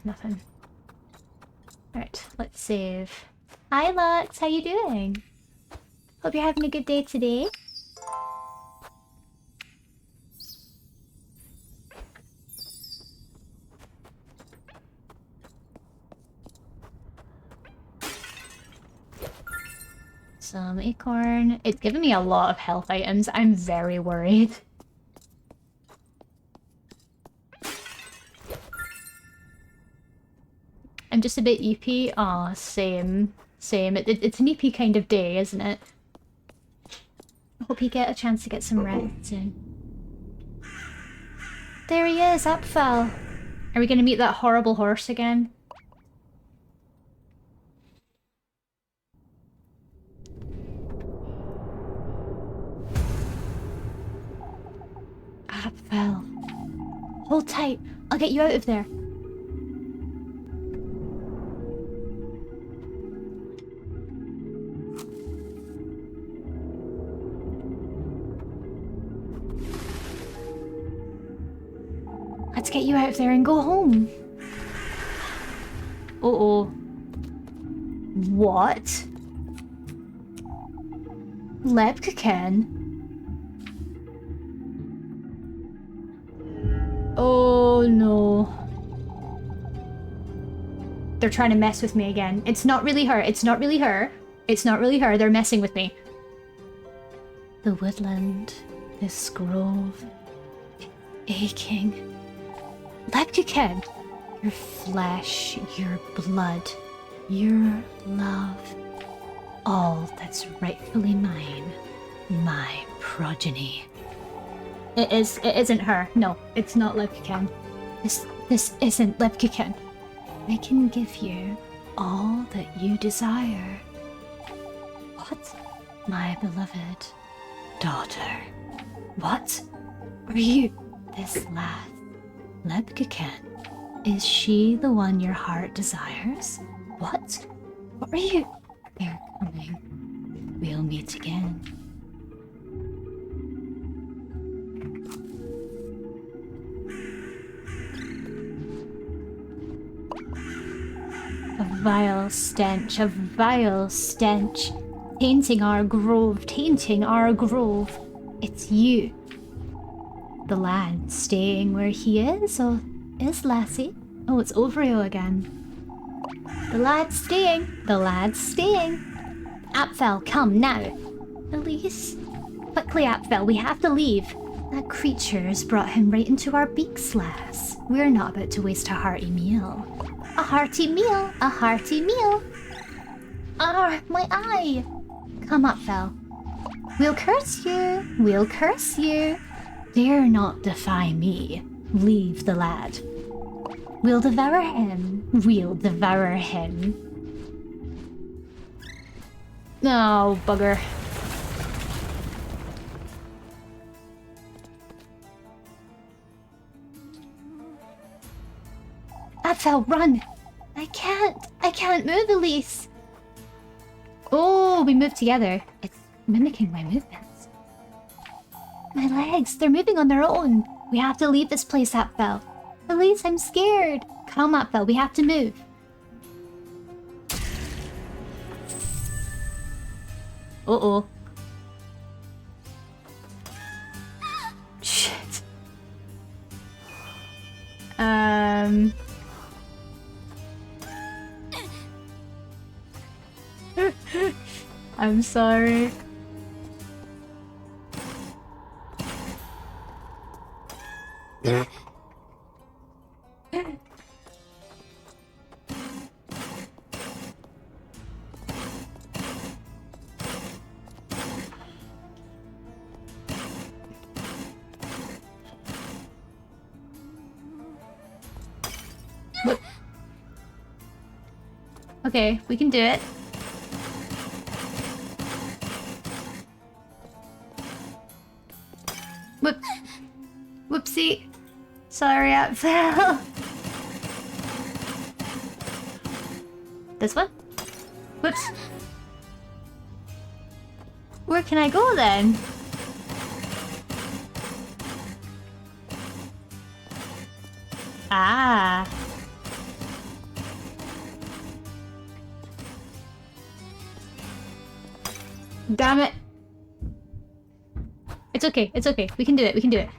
Nothing. Alright, let's save. Hi Lux, how you doing? Hope you're having a good day today. Some acorn. It's given me a lot of health items. I'm very worried. I'm just a bit eepy. Aw, same. Same. It's an eepy kind of day, isn't it? I hope you get a chance to get some rest soon. There he is, Upfell. Are we gonna meet that horrible horse again? Upfell. Hold tight. I'll get you out of there. Let's get you out of there and go home. Uh-oh. What? Lepkaken? Oh no. They're trying to mess with me again. It's not really her. It's not really her. It's not really her. They're messing with me. The woodland, this grove, aching. Lepkaken, your flesh, your blood, your love, all that's rightfully mine, my progeny. It isn't her. No, it's not Lepkaken. This isn't Lepkaken. I can give you all that you desire. What? My beloved daughter. What? Are you this lad? Lepkaken. Is she the one your heart desires? What? What are you? They're coming. We'll meet again. A vile stench, a vile stench. Tainting our grove, tainting our grove. It's you. The lad staying where he is, or is Lassie? Oh, it's Overio again. The lad's staying, the lad's staying. Apfel, come now. Elise? Quickly, Apfel, we have to leave. That creature has brought him right into our beaks, lass. We're not about to waste a hearty meal. A hearty meal, a hearty meal. Ah, my eye. Come, Apfel. We'll curse you, we'll curse you. Dare not defy me. Leave the lad. We'll devour him. We'll devour him. No, bugger. Apfel, run! I can't move, Elise! Oh, we moved together. It's mimicking my movements. My legs, they're moving on their own. We have to leave this place, Apfel. Elise, I'm scared. Come, Apfel, we have to move. Uh-oh. Shit. I'm sorry. Okay, we can do it. Whoop. Whoopsie. Sorry, Apfel. This one? Whoops. Where can I go then? Ah. Damn it. It's okay, it's okay. We can do it, we can do it.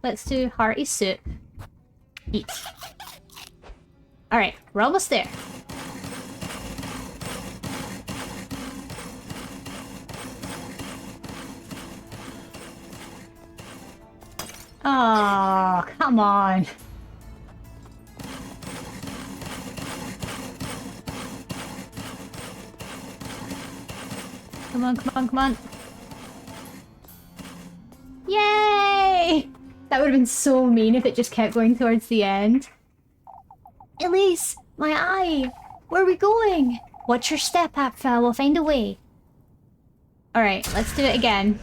Let's do hearty soup. Eat. Alright, we're almost there. Oh, come on. Come on, come on, come on. Yay! That would have been so mean if it just kept going towards the end. Elise, my eye! Where are we going? Watch your step, Apfel. We'll find a way. Alright, let's do it again.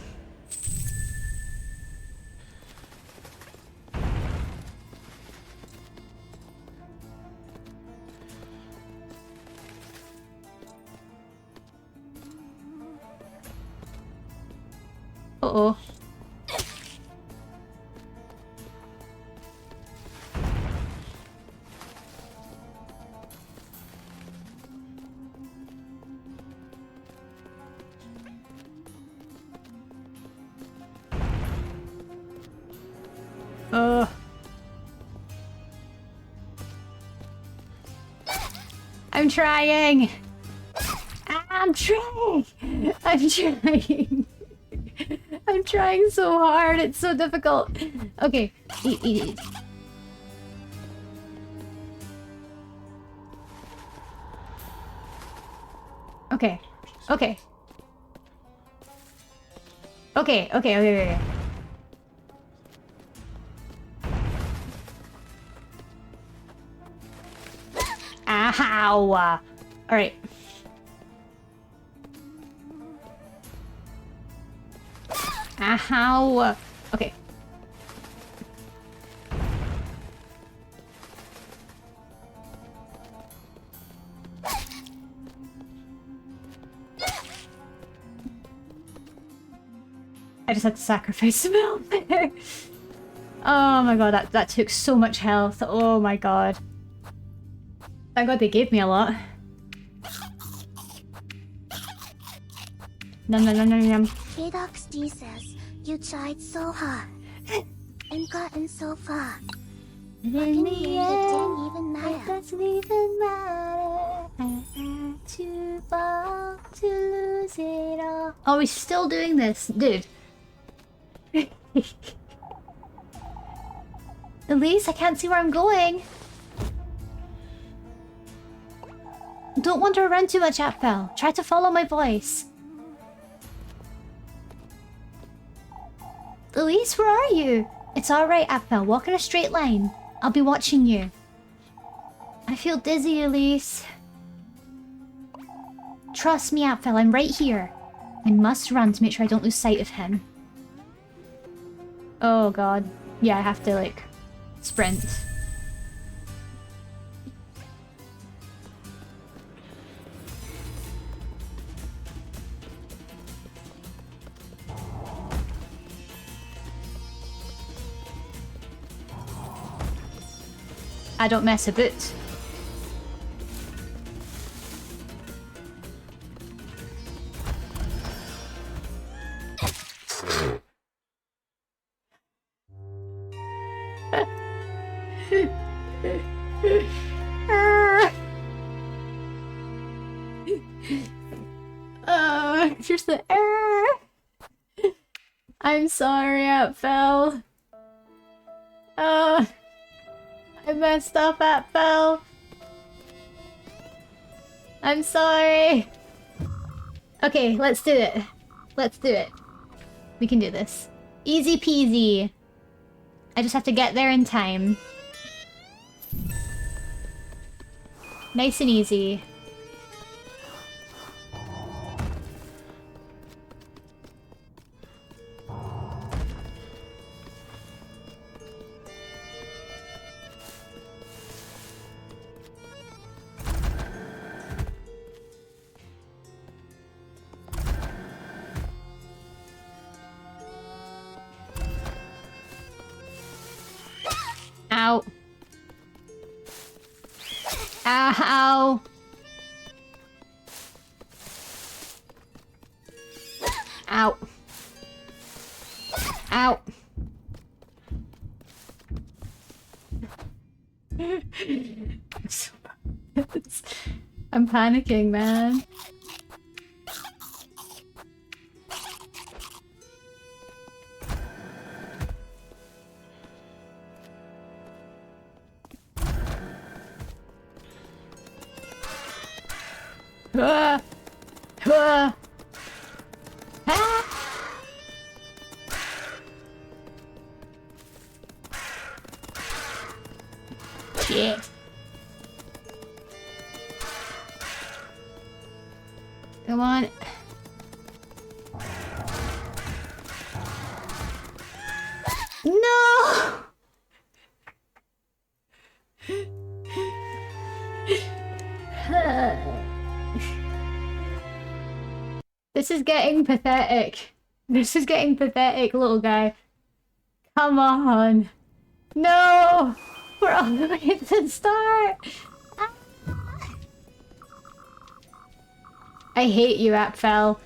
Uh-oh. I'm trying! I'm trying! I'm trying! I'm trying so hard, it's so difficult. Okay, eat. Okay. Ow! Alright. Ow! Okay. I just had to sacrifice some health there. Oh my god, that took so much health. Oh my god. Thank god they gave me a lot. Nom. Kidox Jesus, you tried so hard and gotten so far. In In the the end, it didn't end, even it matter. doesn't even matter. I had to fall to lose it all. Oh, we're still doing this, dude. Elise, I can't see where I'm going. Don't wander around too much, Apfel. Try to follow my voice. Elise, where are you? It's alright, Apfel. Walk in a straight line. I'll be watching you. I feel dizzy, Elise. Trust me, Apfel, I'm right here. I must run to make sure I don't lose sight of him. Oh god. Yeah, I have to, like, sprint. I don't mess about. Just the I'm sorry, Apfel. I messed up, Apfel. I'm sorry. Okay, let's do it. Let's do it. We can do this. Easy peasy. I just have to get there in time. Nice and easy. Ow. Ow. Ow. Ow. I'm panicking, man. Ah. Ah. Ah. Shit. Come on. No! This is getting pathetic. This is getting pathetic, little guy. Come on. No! We're on the way to the start! Ah. I hate you, Apfel.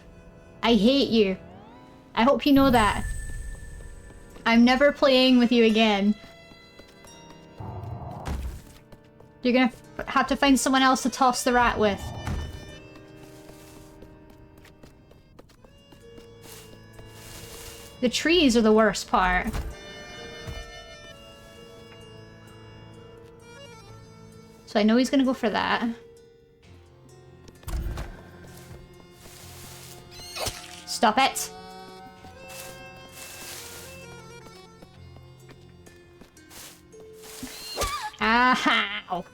I hate you. I hope you know that. I'm never playing with you again. You're gonna have to find someone else to toss the rat with. The trees are the worst part. So I know he's gonna go for that. Stop it! Ow!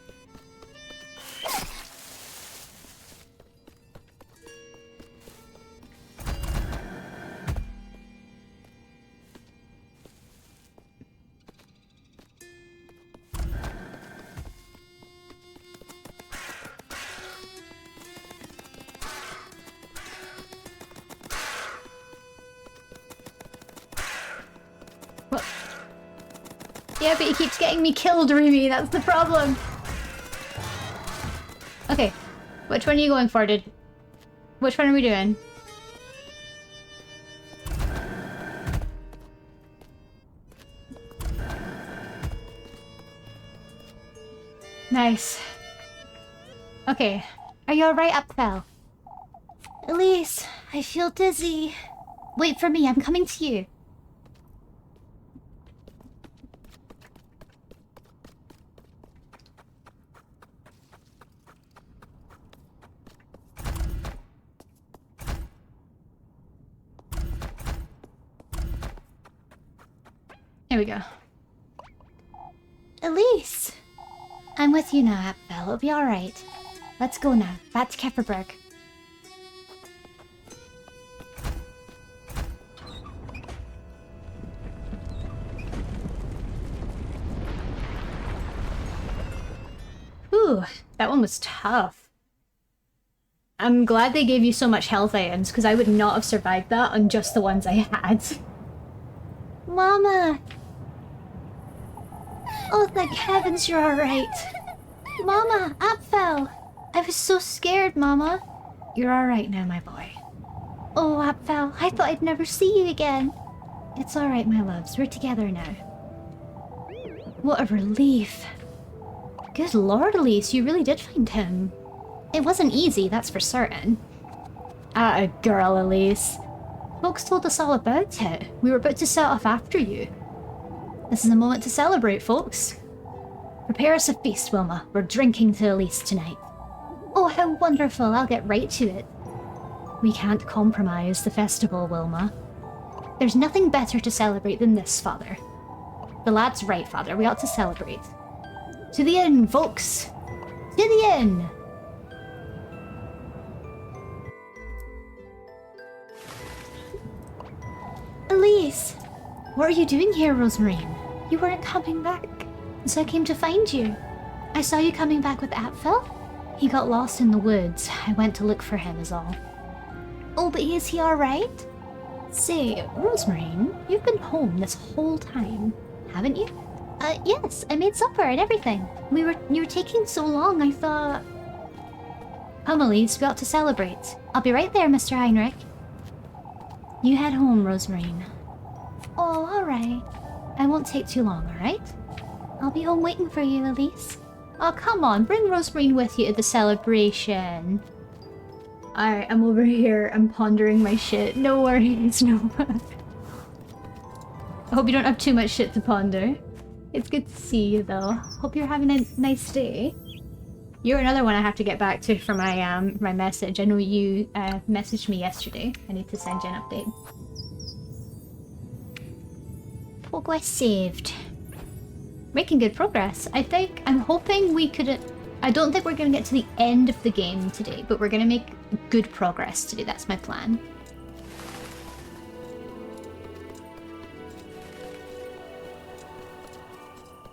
Yeah, but he keeps getting me killed, Remy. That's the problem. Okay. Which one are you going for, dude? Which one are we doing? Nice. Okay. Are you alright, Apfel? Elise, I feel dizzy. Wait for me, I'm coming to you. Here we go. Elise! I'm with you now, Apfel. It'll be alright. Let's go now. Back to Kefferberg. Whew, that one was tough. I'm glad they gave you so much health items, because I would not have survived that on just the ones I had. Mama! Oh, thank heavens you're alright. Mama, Apfel! I was so scared, Mama. You're alright now, my boy. Oh, Apfel, I thought I'd never see you again. It's alright, my loves. We're together now. What a relief. Good lord, Elise, you really did find him. It wasn't easy, that's for certain. A girl, Elise. Folks told us all about it. We were about to set off after you. This is a moment to celebrate, folks. Prepare us a feast, Wilma. We're drinking to Elise tonight. Oh, how wonderful. I'll get right to it. We can't compromise the festival, Wilma. There's nothing better to celebrate than this, Father. The lad's right, Father. We ought to celebrate. To the inn, folks! To the inn! Elise! What are you doing here, Rosemarine? You weren't coming back, so I came to find you. I saw you coming back with Apfel. He got lost in the woods. I went to look for him is all. Oh, but is he alright? Say, Rosemarine, you've been home this whole time, haven't you? Yes, I made supper and everything. You were taking so long, I thought... Come, Elise, we ought to celebrate. I'll be right there, Mr. Heinrich. You head home, Rosemarine. Oh, alright. I won't take too long, alright? I'll be home waiting for you, Elise. Oh, come on, bring Rosemarine with you to the celebration. Alright, I'm over here, I'm pondering my shit. No worries, no. I hope you don't have too much shit to ponder. It's good to see you, though. Hope you're having a nice day. You're another one I have to get back to for my my message. I know you messaged me yesterday. I need to send you an update. Progress saved. Making good progress. I'm hoping we could... I don't think we're going to get to the end of the game today, but we're going to make good progress today. That's my plan.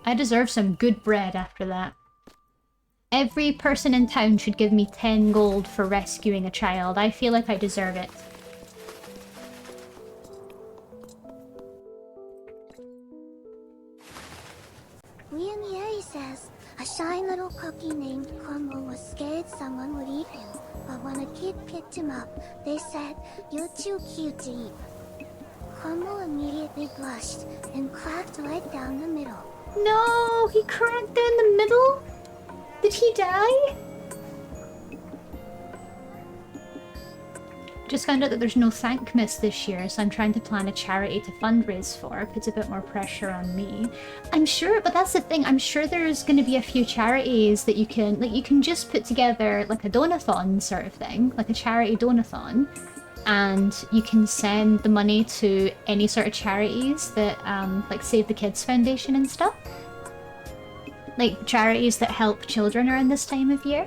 I deserve some good bread after that. Every person in town should give me 10 gold for rescuing a child. I feel like I deserve it. William Yeri says a shy little cookie named Como was scared someone would eat him, but when a kid picked him up, they said, "You're too cute to eat." Como immediately blushed and cracked right down the middle. No, he cracked down the middle? Did he die? Just found out that there's no Thankmas this year, so I'm trying to plan a charity to fundraise for. Puts a bit more pressure on me. I'm sure, but that's the thing, I'm sure there's going to be a few charities that you can, like, you can just put together, like, a donathon sort of thing, like a charity donathon, and you can send the money to any sort of charities that, like, Save the Kids Foundation and stuff. Like, charities that help children around this time of year.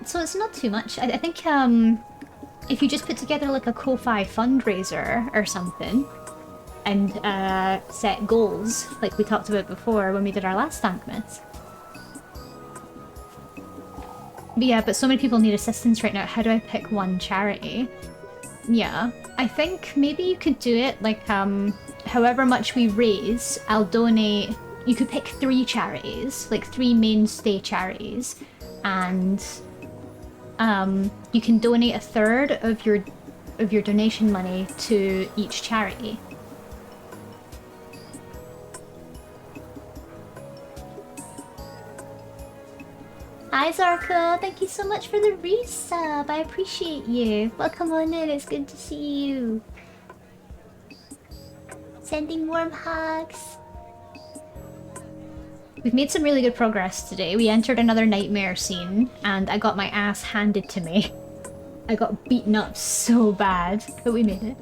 So it's not too much. I think if you just put together like a Ko-Fi fundraiser or something and set goals, like we talked about before when we did our last Thankmas. But yeah, but so many people need assistance right now. How do I pick one charity? Yeah, I think maybe you could do it like however much we raise, I'll donate. You could pick 3 charities, like 3 mainstay charities, and you can donate a third of your donation money to each charity. Hi Zarko, thank you so much for the resub. I appreciate you. Welcome on in, it's good to see you. Sending warm hugs. We've made some really good progress today. We entered another nightmare scene, and I got my ass handed to me. I got beaten up so bad, but we made it.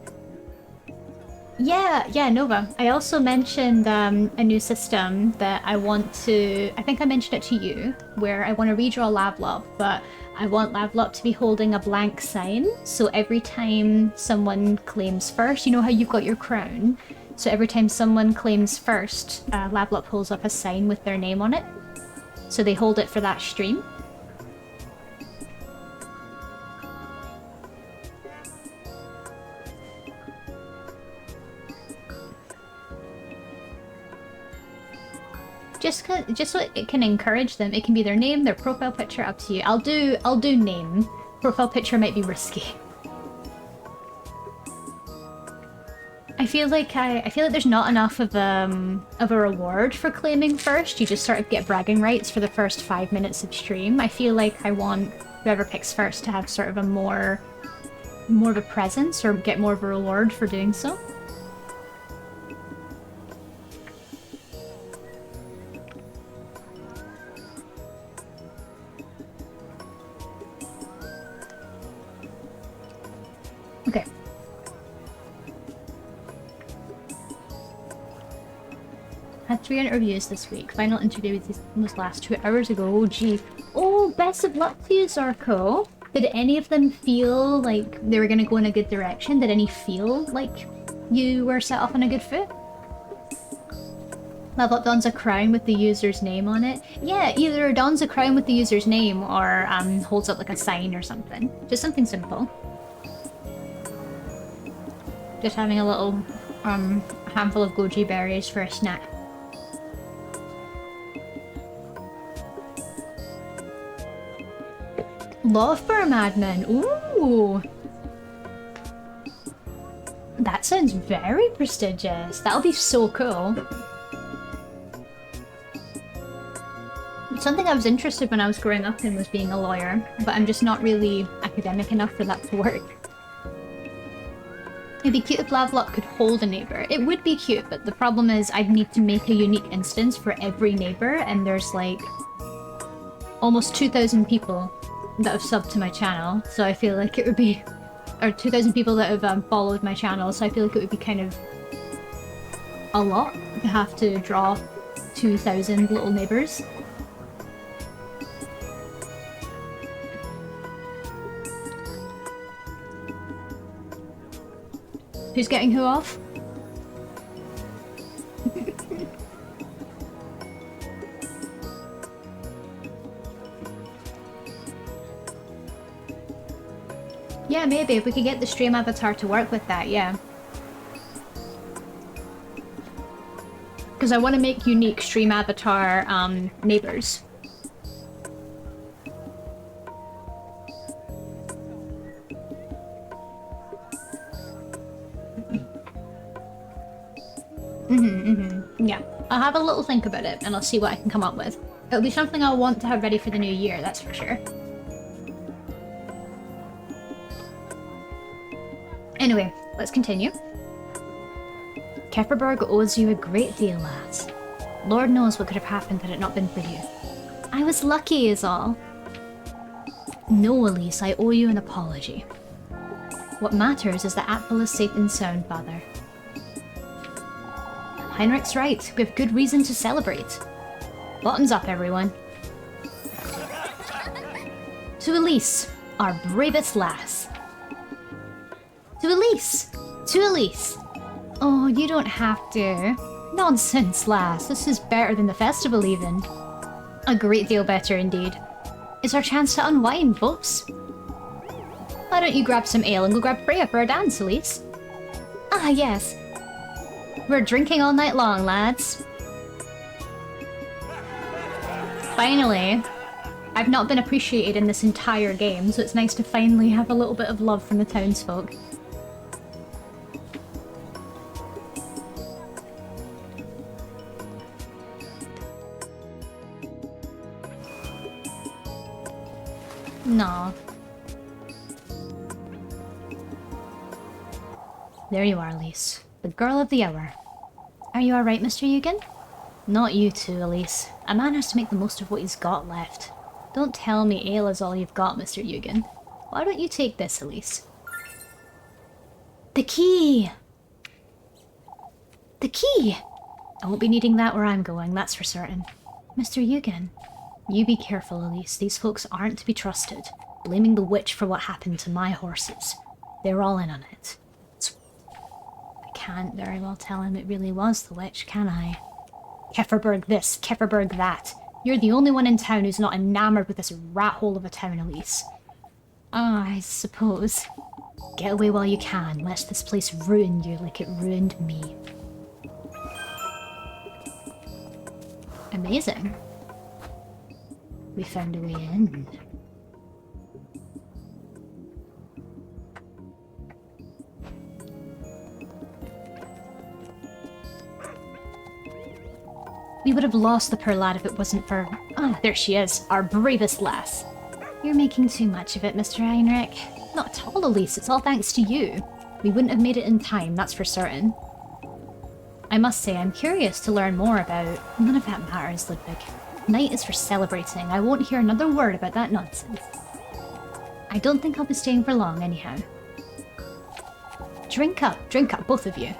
Yeah, Nova. I also mentioned a new system that I want to... I think I mentioned it to you, where I want to redraw Lavlop, but I want Lavlop to be holding a blank sign, so every time someone claims first, you know how you've got your crown? So every time someone claims first, Lavlop holds up a sign with their name on it. So they hold it for that stream. Just so it can encourage them. It can be their name, their profile picture, up to you. I'll do name. Profile picture might be risky. I feel like there's not enough of a reward for claiming first. You just sort of get bragging rights for the first 5 minutes of stream. I feel like I want whoever picks first to have sort of a more of a presence or get more of a reward for doing so. Okay. Had 3 interviews this week. Final interview was last 2 hours ago. Oh, gee. Oh, best of luck to you, Zarko. Did any of them feel like they were going to go in a good direction? Did any feel like you were set off on a good foot? Level dons a crown with the user's name on it. Yeah, either dons a crown with the user's name or holds up like a sign or something. Just something simple. Just having a little handful of goji berries for a snack. Law firm admin. Ooh. That sounds very prestigious. That'll be so cool. Something I was interested when I was growing up in was being a lawyer, but I'm just not really academic enough for that to work. It'd be cute if Lavlop could hold a neighbor. It would be cute, but the problem is I'd need to make a unique instance for every neighbor, and there's like almost 2,000 people that have subbed to my channel, so I feel like it would be... or 2,000 people that have followed my channel, so I feel like it would be kind of a lot to have to draw 2,000 little neighbors. Who's getting who off? Yeah, maybe. If we could get the stream avatar to work with that, yeah. Because I want to make unique stream avatar neighbors. Yeah. I'll have a little think about it and I'll see what I can come up with. It'll be something I'll want to have ready for the new year, that's for sure. Anyway, let's continue. Kefferberg owes you a great deal, lads. Lord knows what could have happened had it not been for you. I was lucky is all. No, Elise, I owe you an apology. What matters is that Apple is safe and sound, father. Heinrich's right. We have good reason to celebrate. Bottoms up, everyone. To Elise, our bravest lass. To Elise! To Elise! Oh, you don't have to. Nonsense, lass. This is better than the festival, even. A great deal better, indeed. It's our chance to unwind, folks. Why don't you grab some ale and go grab Freya for a dance, Elise? Ah, yes. We're drinking all night long, lads. Finally. I've not been appreciated in this entire game, so it's nice to finally have a little bit of love from the townsfolk. No. There you are, Elise. The girl of the hour. Are you alright, Mr. Eugen? Not you too, Elise. A man has to make the most of what he's got left. Don't tell me ale is all you've got, Mr. Eugen. Why don't you take this, Elise? The key! The key! I won't be needing that where I'm going, that's for certain. Mr. Eugen, you be careful, Elise. These folks aren't to be trusted. Blaming the witch for what happened to my horses. They're all in on it. I can't very well tell him it really was the witch, can I? Kefferberg this, Kefferberg that. You're the only one in town who's not enamored with this rat hole of a town, Elise. I suppose. Get away while you can, lest this place ruin you like it ruined me. Amazing. We found a way in. We would have lost the poor lad if it wasn't for... Ah, there she is, our bravest lass. You're making too much of it, Mr. Heinrich. Not at all, Elise, it's all thanks to you. We wouldn't have made it in time, that's for certain. I must say, I'm curious to learn more about... None of that matters, Ludwig. Night is for celebrating. I won't hear another word about that nonsense. I don't think I'll be staying for long, anyhow. Drink up, both of you.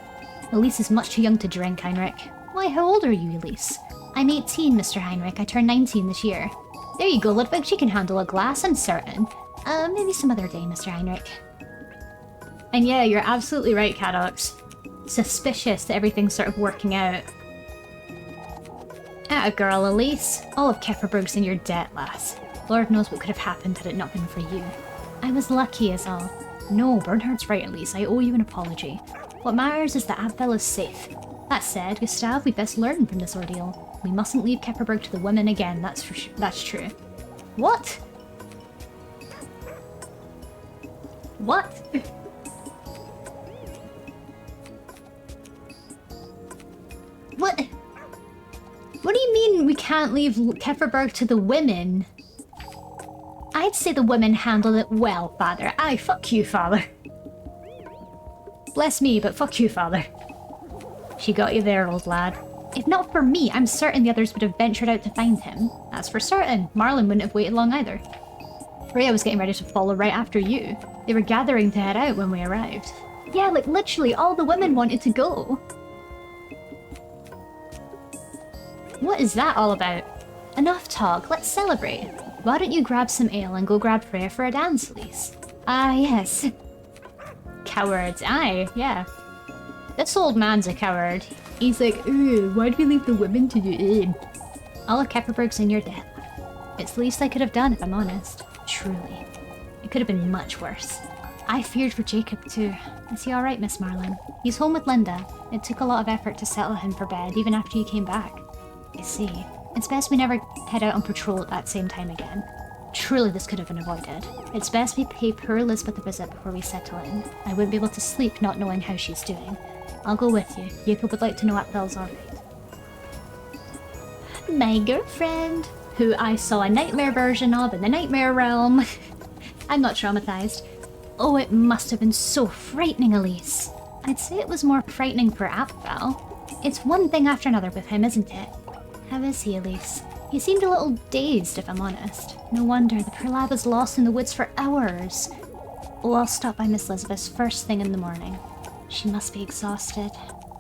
Elise is much too young to drink, Heinrich. Why, how old are you, Elise? I'm 18, Mr. Heinrich. I turn 19 this year. There you go, Ludwig. She can handle a glass, I'm certain. Maybe some other day, Mr. Heinrich. And yeah, you're absolutely right, Cadox. Suspicious that everything's sort of working out. Atta girl, Elise. All of Kefferberg's in your debt, lass. Lord knows what could have happened had it not been for you. I was lucky as all. No, Bernhard's right, Elise. I owe you an apology. What matters is that Abfell is safe. That said, Gustav, we best learn from this ordeal. We mustn't leave Kefferberg to the women again, that's true. What? What? What? What do you mean we can't leave Kefferberg to the women? I'd say the women handled it well, father. Aye, fuck you, father. Bless me, but fuck you, father. She got you there, old lad. If not for me, I'm certain the others would have ventured out to find him. That's for certain. Marlin wouldn't have waited long either. Freya was getting ready to follow right after you. They were gathering to head out when we arrived. Yeah, like literally all the women wanted to go. What is that all about? Enough talk, let's celebrate. Why don't you grab some ale and go grab Freya for a dance, Elise? Ah, yes. Cowards, aye, yeah. This old man's a coward. He's like, why'd we leave the women to do it? All of Kefferberg's in your debt. It's the least I could have done, if I'm honest. Truly. It could have been much worse. I feared for Jacob, too. Is he alright, Miss Marlin? He's home with Linda. It took a lot of effort to settle him for bed, even after you came back. I see. It's best we never head out on patrol at that same time again. Truly, this could have been avoided. It's best we pay poor Elizabeth a visit before we settle in. I wouldn't be able to sleep not knowing how she's doing. I'll go with you. Jacob would like to know Abfell's alright. My girlfriend, who I saw a nightmare version of in the Nightmare Realm. I'm not traumatized. Oh, it must have been so frightening, Elise. I'd say it was more frightening for Abfell. It's one thing after another with him, isn't it? How is he, Elise? He seemed a little dazed, if I'm honest. No wonder, the poor lad was lost in the woods for hours. Oh, I'll stop by Miss Elizabeth's first thing in the morning. She must be exhausted.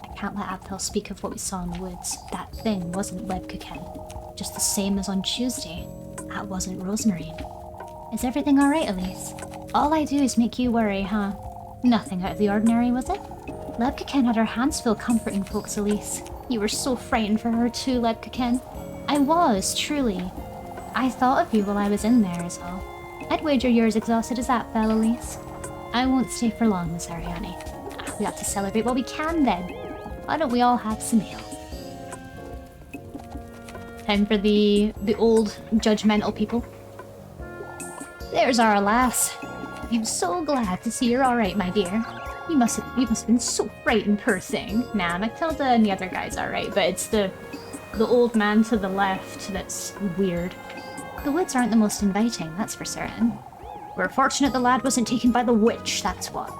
I can't let Abfell speak of what we saw in the woods. That thing wasn't Lebkuchen. Just the same as on Tuesday. That wasn't Rosemary. Is everything alright, Elise? All I do is make you worry, huh? Nothing out of the ordinary, was it? Lebkuchen had her hands full comforting folks, Elise. You were so frightened for her too, Lebkuchen. I was, truly. I thought of you while I was in there is all. I'd wager you're as exhausted as Abfell, Elise. I won't stay for long, Miss Ariane. We have to celebrate while we can then. Why don't we all have some ale? Time for the old judgmental people. There's our lass. I'm so glad to see you're alright, my dear. You must have been so frightened, poor thing. Nah, Matilda and the other guy's alright, but it's the old man to the left that's weird. The woods aren't the most inviting, that's for certain. We're fortunate the lad wasn't taken by the witch, that's what.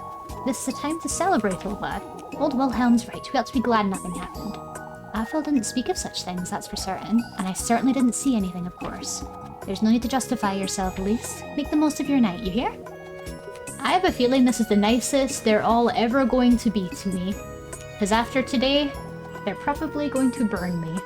This is a time to celebrate, old lad. Old Wilhelm's right, we ought to be glad nothing happened. Abfell didn't speak of such things, that's for certain, and I certainly didn't see anything, of course. There's no need to justify yourself, Elise. Make the most of your night, you hear? I have a feeling this is the nicest they're all ever going to be to me. Because after today, they're probably going to burn me.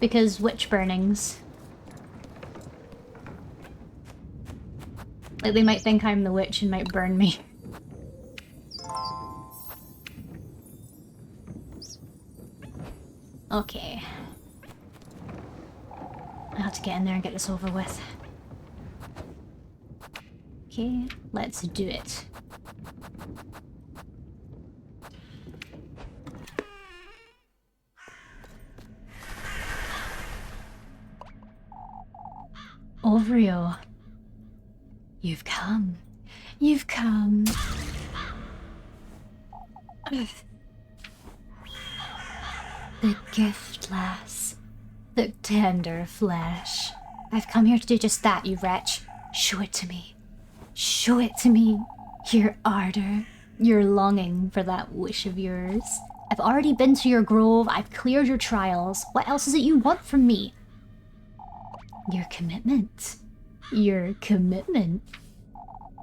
Because witch burnings. Like, they might think I'm the witch and might burn me. Okay. I have to get in there and get this over with. Okay, let's do it. Oreo, you've come. You've come. The giftless, the tender flesh. I've come here to do just that, you wretch. Show it to me. Show it to me. Your ardor, your longing for that wish of yours. I've already been to your grove, I've cleared your trials. What else is it you want from me? Your commitment. Your commitment.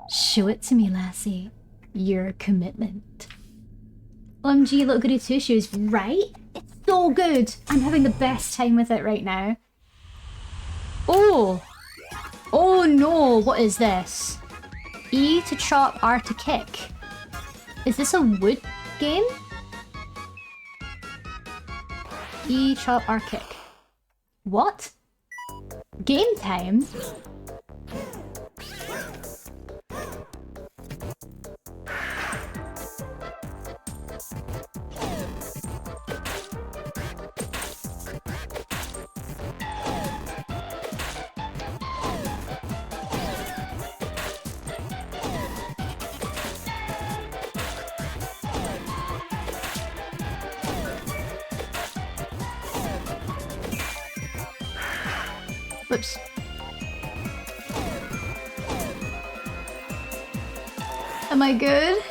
Show it to me, lassie. Your commitment. OMG, look, Goody Two Shoes, right? It's so good. I'm having the best time with it right now. Oh! Oh no, what is this? E to chop, R to kick. Is this a wood game? E, chop, R, kick. What? Game time? Whoops. Am I good?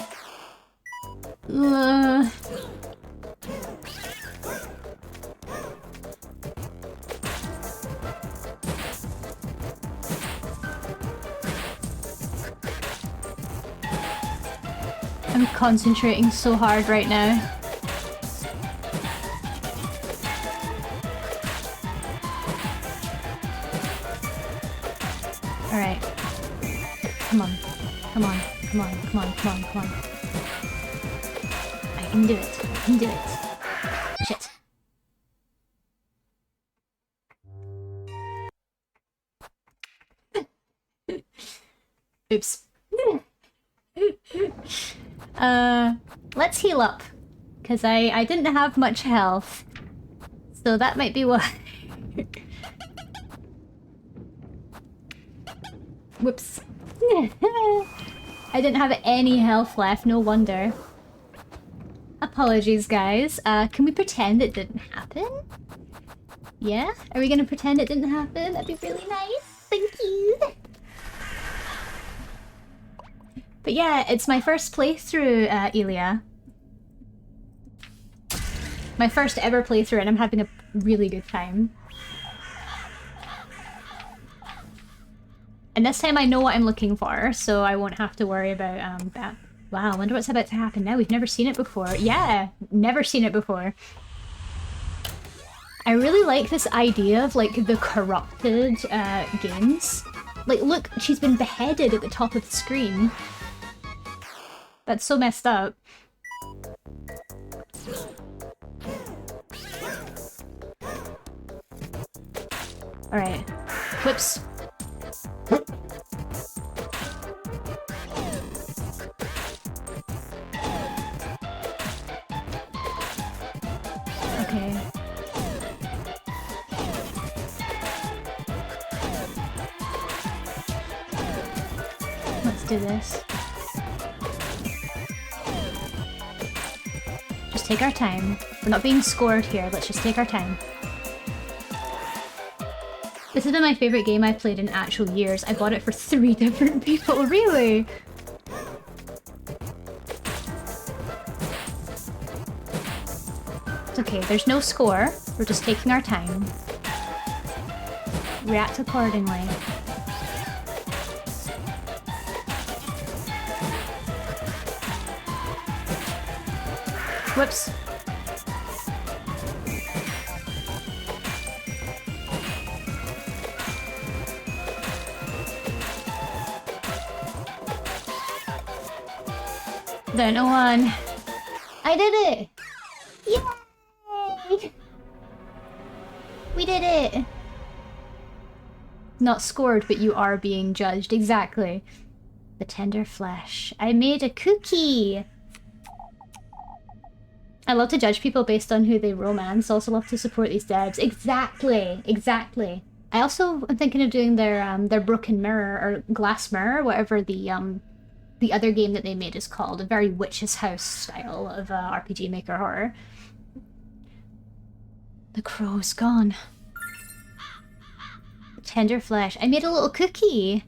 I'm concentrating so hard right now. Alright. Come on. Come on. Come on. Come on. Come on. Come on. I can do it. I can do it. Shit. Oops. Let's heal up. Because I didn't have much health. So that might be why. Whoops. I didn't have any health left, no wonder. Apologies, guys. Can we pretend it didn't happen? Yeah? Are we gonna pretend it didn't happen? That'd be really nice. Thank you. But yeah, it's my first playthrough, Elia. My first ever playthrough, and I'm having a really good time. And this time I know what I'm looking for, so I won't have to worry about that. Wow, I wonder what's about to happen now. We've never seen it before. Yeah, never seen it before. I really like this idea of, like, the corrupted games. Like, look, she's been beheaded at the top of the screen. That's so messed up. Alright. Whoops. Okay. Let's do this. Just take our time. We're not being scored here, let's just take our time. This has been my favorite game I've played in actual years. I bought it for 3 different people, really? It's okay, there's no score. We're just taking our time. React accordingly. Whoops. Then on. I did it! Yay! We did it! Not scored, but you are being judged. Exactly. The tender flesh. I made a cookie! I love to judge people based on who they romance. Also love to support these devs. Exactly! Exactly. I also am thinking of doing their Broken Mirror, or Glass Mirror, whatever the other game that they made is called. A very Witch's House style of RPG Maker horror. The crow's gone. Tender flesh. I made a little cookie.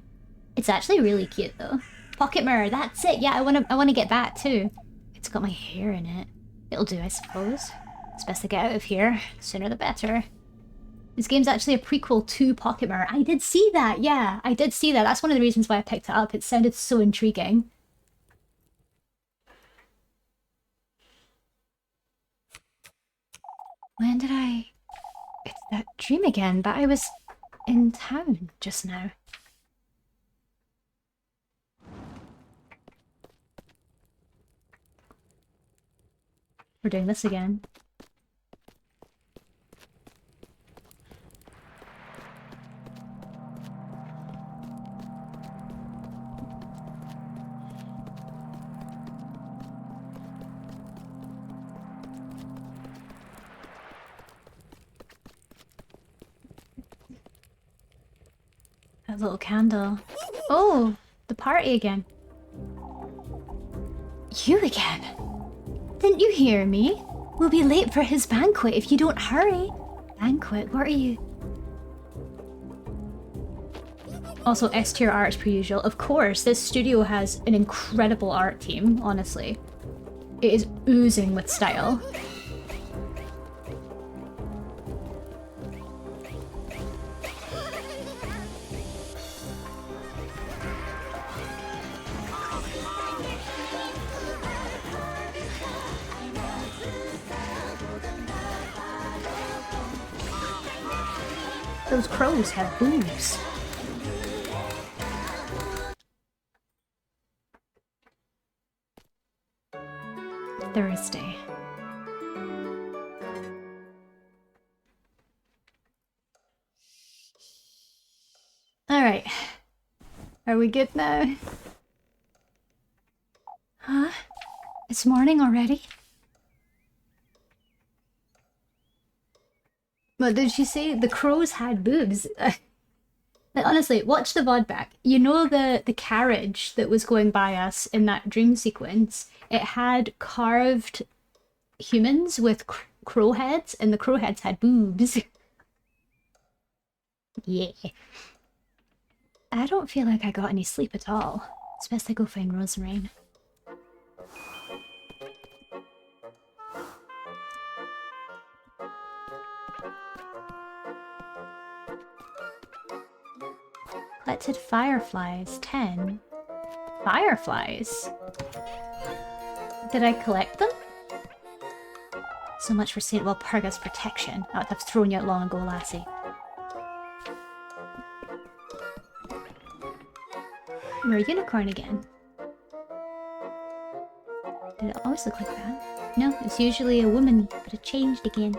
It's actually really cute though. Pocket mirror, that's it. Yeah, I wanna get that too. It's got my hair in it. It'll do, I suppose. It's best to get out of here. The sooner the better. This game's actually a prequel to Pocket Mirror. I did see that, yeah. I did see that. That's one of the reasons why I picked it up. It sounded so intriguing. When did I... It's that dream again, but I was in town just now. We're doing this again. That little candle. Oh, the party again. You again? Didn't you hear me? We'll be late for his banquet if you don't hurry. Banquet? What are you? Also, S tier art as per usual. Of course, this studio has an incredible art team, honestly. It is oozing with style. Those crows have boobs. Thursday. Alright. Are we good now? Huh? It's morning already? What did she say? The crows had boobs. Like, honestly, watch the VOD back. You know the carriage that was going by us in that dream sequence? It had carved humans with crow heads, and the crow heads had boobs. Yeah. I don't feel like I got any sleep at all. It's best I go find Rosemary. Collected fireflies, 10. Fireflies? Did I collect them? So much for St. Walpurga's protection. I would have thrown you out long ago, lassie. We're a unicorn again. Did it always look like that? No, it's usually a woman, but it changed again.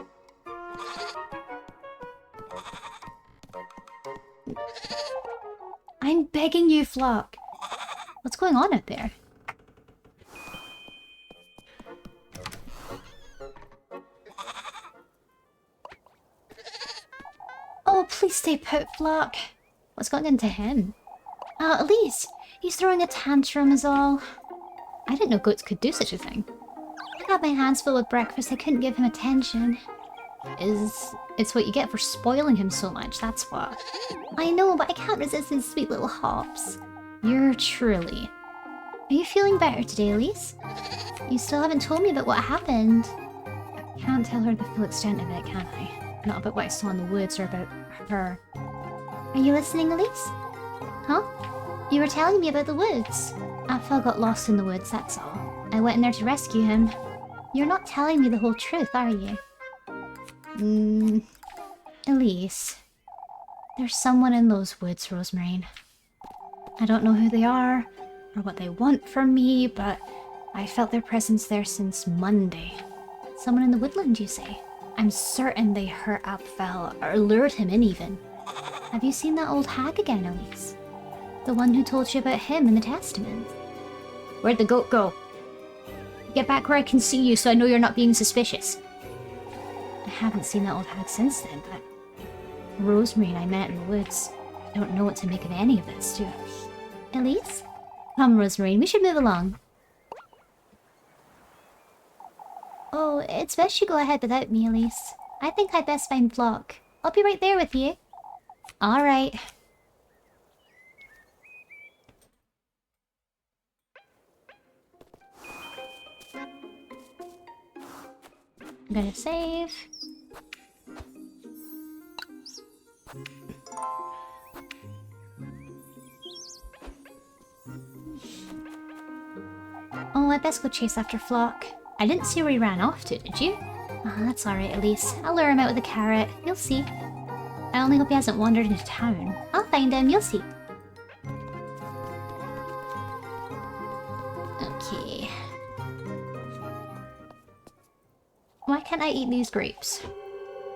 I'm begging you, Flock! What's going on out there? Oh, please stay put, Flock! What's gotten into him? Elise! He's throwing a tantrum is all. I didn't know goats could do such a thing. I had my hands full with breakfast, I couldn't give him attention. It's what you get for spoiling him so much, that's what. I know, but I can't resist his sweet little hops. You're truly. Are you feeling better today, Elise? You still haven't told me about what happened. Can't tell her the full extent of it, can I? Not about what I saw in the woods or about her. Are you listening, Elise? Huh? You were telling me about the woods. Apfel got lost in the woods, that's all. I went in there to rescue him. You're not telling me the whole truth, are you? Elise. There's someone in those woods, Rosemarine. I don't know who they are, or what they want from me, but I felt their presence there since Monday. Someone in the woodland, you say? I'm certain they hurt Apfel, or lured him in even. Have you seen that old hag again, Elise? The one who told you about him in the Testament? Where'd the goat go? Get back where I can see you so I know you're not being suspicious. I haven't seen that old hag since then, but... Rosemarine I met in the woods. I don't know what to make of any of this, do I? Elise? Come, Rosemarine, we should move along. Oh, it's best you go ahead without me, Elise. I think I'd best find Flock. I'll be right there with you. Alright. I'm gonna save. Oh, I best go chase after Flock. I didn't see where he ran off to, did you? Ah, that's alright, Elise. I'll lure him out with a carrot. You'll see. I only hope he hasn't wandered into town. I'll find him, you'll see. Okay. Why can't I eat these grapes?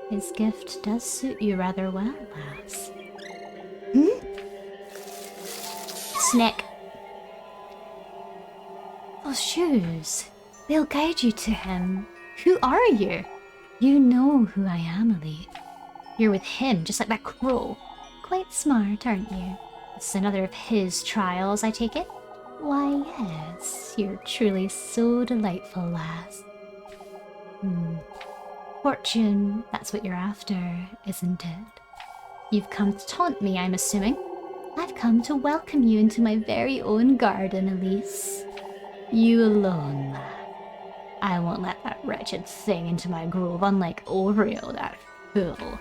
His gift does suit you rather well, lass. Snake. Those shoes. They'll guide you to him. Who are you? You know who I am, Elite. You're with him, just like that crow. Quite smart, aren't you? It's another of his trials, I take it? Why, yes. You're truly so delightful, lass. Fortune, that's what you're after, isn't it? You've come to taunt me, I'm assuming. I've come to welcome you into my very own garden, Elise. You alone, lad. I won't let that wretched thing into my grove, unlike Oreo, that fool.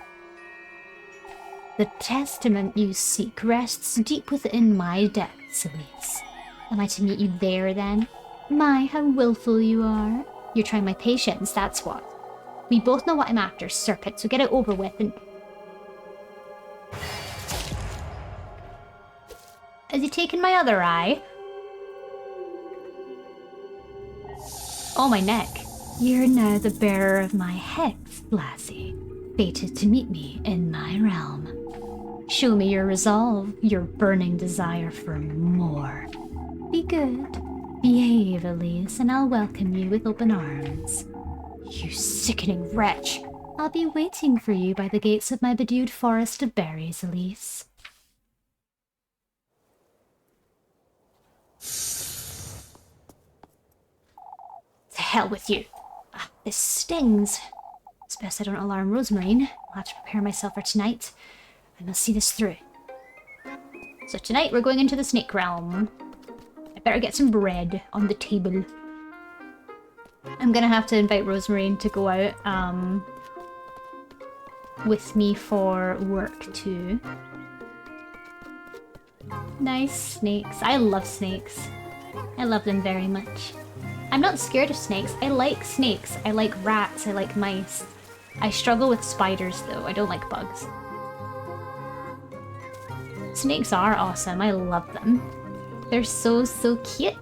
The testament you seek rests deep within my depths, Elise. Am I to meet you there, then? My, how willful you are. You're trying my patience, that's what. We both know what I'm after, Serpent, so get it over with and... Has he taken my other eye? Oh, my neck. You're now the bearer of my hex, lassie. Fated to meet me in my realm. Show me your resolve, your burning desire for more. Be good. Behave, Elise, and I'll welcome you with open arms. You sickening wretch! I'll be waiting for you by the gates of my bedewed forest of berries, Elise. To hell with you! Ah, this stings. It's best I don't alarm Rosemarine. I'll have to prepare myself for tonight. I must see this through. So tonight we're going into the snake realm. I better get some bread on the table. I'm gonna have to invite Rosemarine to go out with me for work too. Nice snakes. I love snakes. I love them very much. I'm not scared of snakes. I like snakes. I like rats. I like mice. I struggle with spiders though. I don't like bugs. Snakes are awesome. I love them. They're so cute.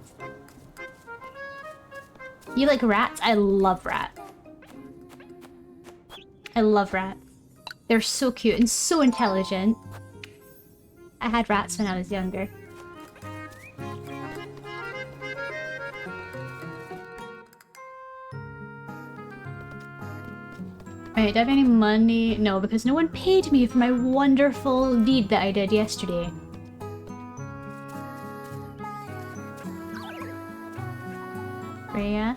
You like rats? I love rats. I love rats. They're so cute and so intelligent. I had rats when I was younger. Right, do I have any money? No, because no one paid me for my wonderful deed that I did yesterday. Freya?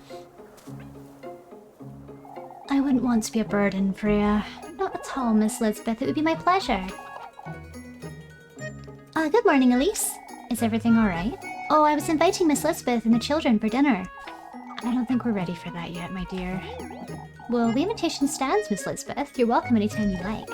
I wouldn't want to be a burden, Freya. Not at all, Miss Lisbeth. It would be my pleasure. Good morning, Elise. Is everything alright? Oh, I was inviting Miss Lisbeth and the children for dinner. I don't think we're ready for that yet, my dear. Well, the invitation stands, Miss Lisbeth. You're welcome anytime you like.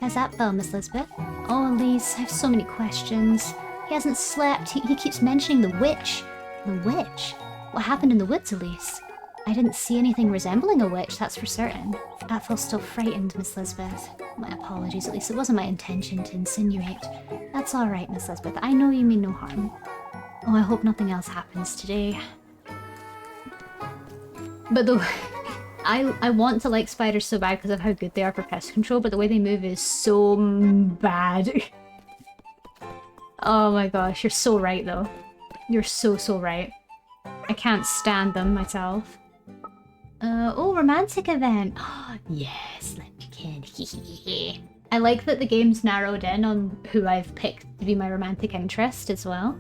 How's that fell, Miss Lisbeth? Oh, Elise, I have so many questions. He hasn't slept. He keeps mentioning the witch. The witch? What happened in the woods, Elise? I didn't see anything resembling a witch, that's for certain. Athel's still frightened, Miss Lisbeth. My apologies, Elise. It wasn't my intention to insinuate. That's all right, Miss Lisbeth. I know you mean no harm. Oh, I hope nothing else happens today. But the... I want to like spiders so bad because of how good they are for pest control, but the way they move is so bad. Oh my gosh, you're so right though. You're so right. I can't stand them myself. Oh, romantic event. Oh, yes, let me kid. I like that the game's narrowed in on who I've picked to be my romantic interest as well.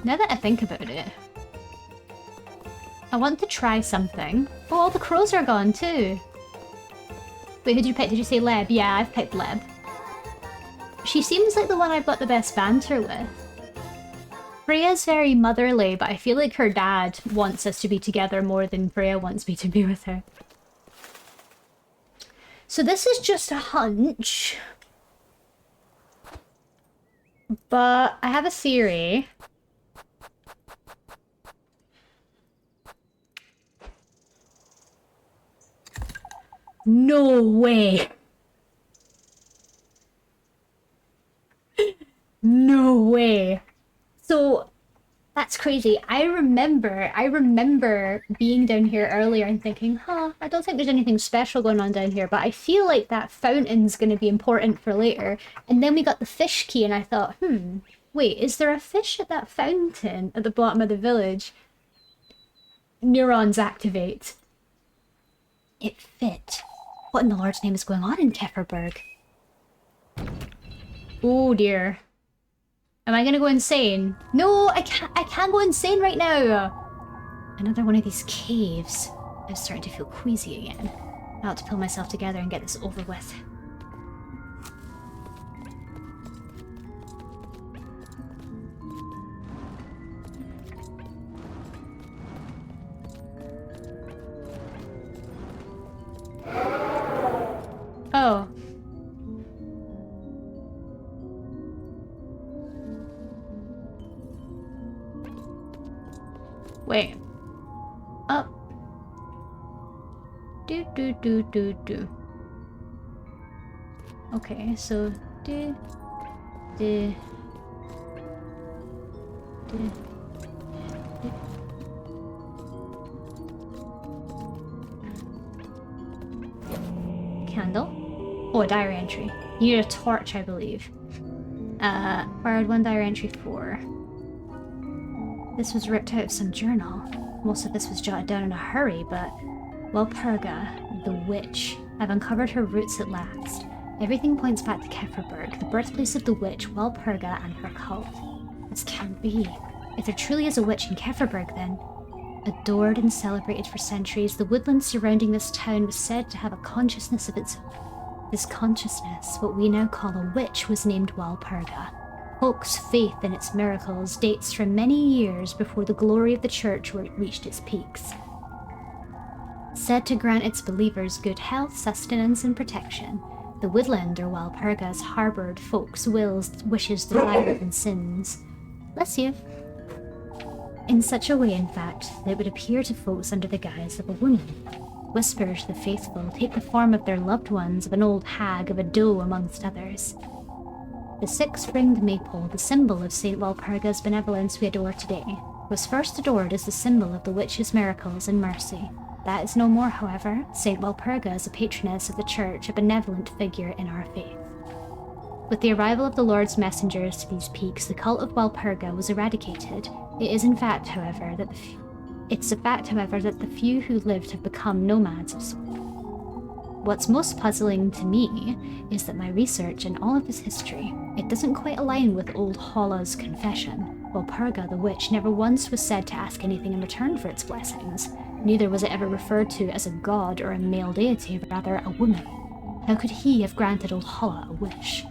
Now that I think about it, I want to try something. Oh, all the crows are gone too. Wait, who did you pick? Did you say Leb? Yeah, I've picked Leb. She seems like the one I've got the best banter with. Freya's very motherly, but I feel like her dad wants us to be together more than Freya wants me to be with her. So this is just a hunch. But I have a theory. No way. No way. So that's crazy. I remember being down here earlier and thinking, huh, I don't think there's anything special going on down here, but I feel like that fountain's going to be important for later. And then we got the fish key and I thought, wait, is there a fish at that fountain at the bottom of the village? Neurons activate. It fit. What in the Lord's name is going on in Kefferberg? Oh dear. Am I gonna go insane? No, I can't go insane right now! Another one of these caves. I'm starting to feel queasy again. I ought to pull myself together and get this over with. Oh. Wait. Up. Do. Okay, so do. Candle. Oh, a diary entry. You need a torch, I believe. Borrowed 1 diary entry 4. This was ripped out of some journal. Most of this was jotted down in a hurry, but... Walpurga, the witch. I've uncovered her roots at last. Everything points back to Kefferberg, the birthplace of the witch, Walpurga, and her cult. This can't be. If there truly is a witch in Kefferberg, then... Adored and celebrated for centuries, the woodland surrounding this town was said to have a consciousness of its own. This consciousness, what we now call a witch, was named Walpurga. Folks' faith in its miracles dates from many years before the glory of the church reached its peaks. Said to grant its believers good health, sustenance, and protection, the woodland or Walpurgas harboured folks' wishes, desires, and sins. Bless you. In such a way, in fact, that it would appear to folks under the guise of a woman. Whispers the faithful take the form of their loved ones, of an old hag, of a doe, amongst others. The 6-ringed maple, the symbol of St. Walpurga's benevolence we adore today, was first adored as the symbol of the witch's miracles and mercy. That is no more, however. St. Walpurga is a patroness of the church, a benevolent figure in our faith. With the arrival of the Lord's messengers to these peaks, the cult of Walpurga was eradicated. It is in fact, however, that the few who lived have become nomads of soul. What's most puzzling to me is that my research and all of his history, it doesn't quite align with old Holla's confession. Walpurga, the witch, never once was said to ask anything in return for its blessings. Neither was it ever referred to as a god or a male deity, but rather a woman. How could he have granted old Holla a wish?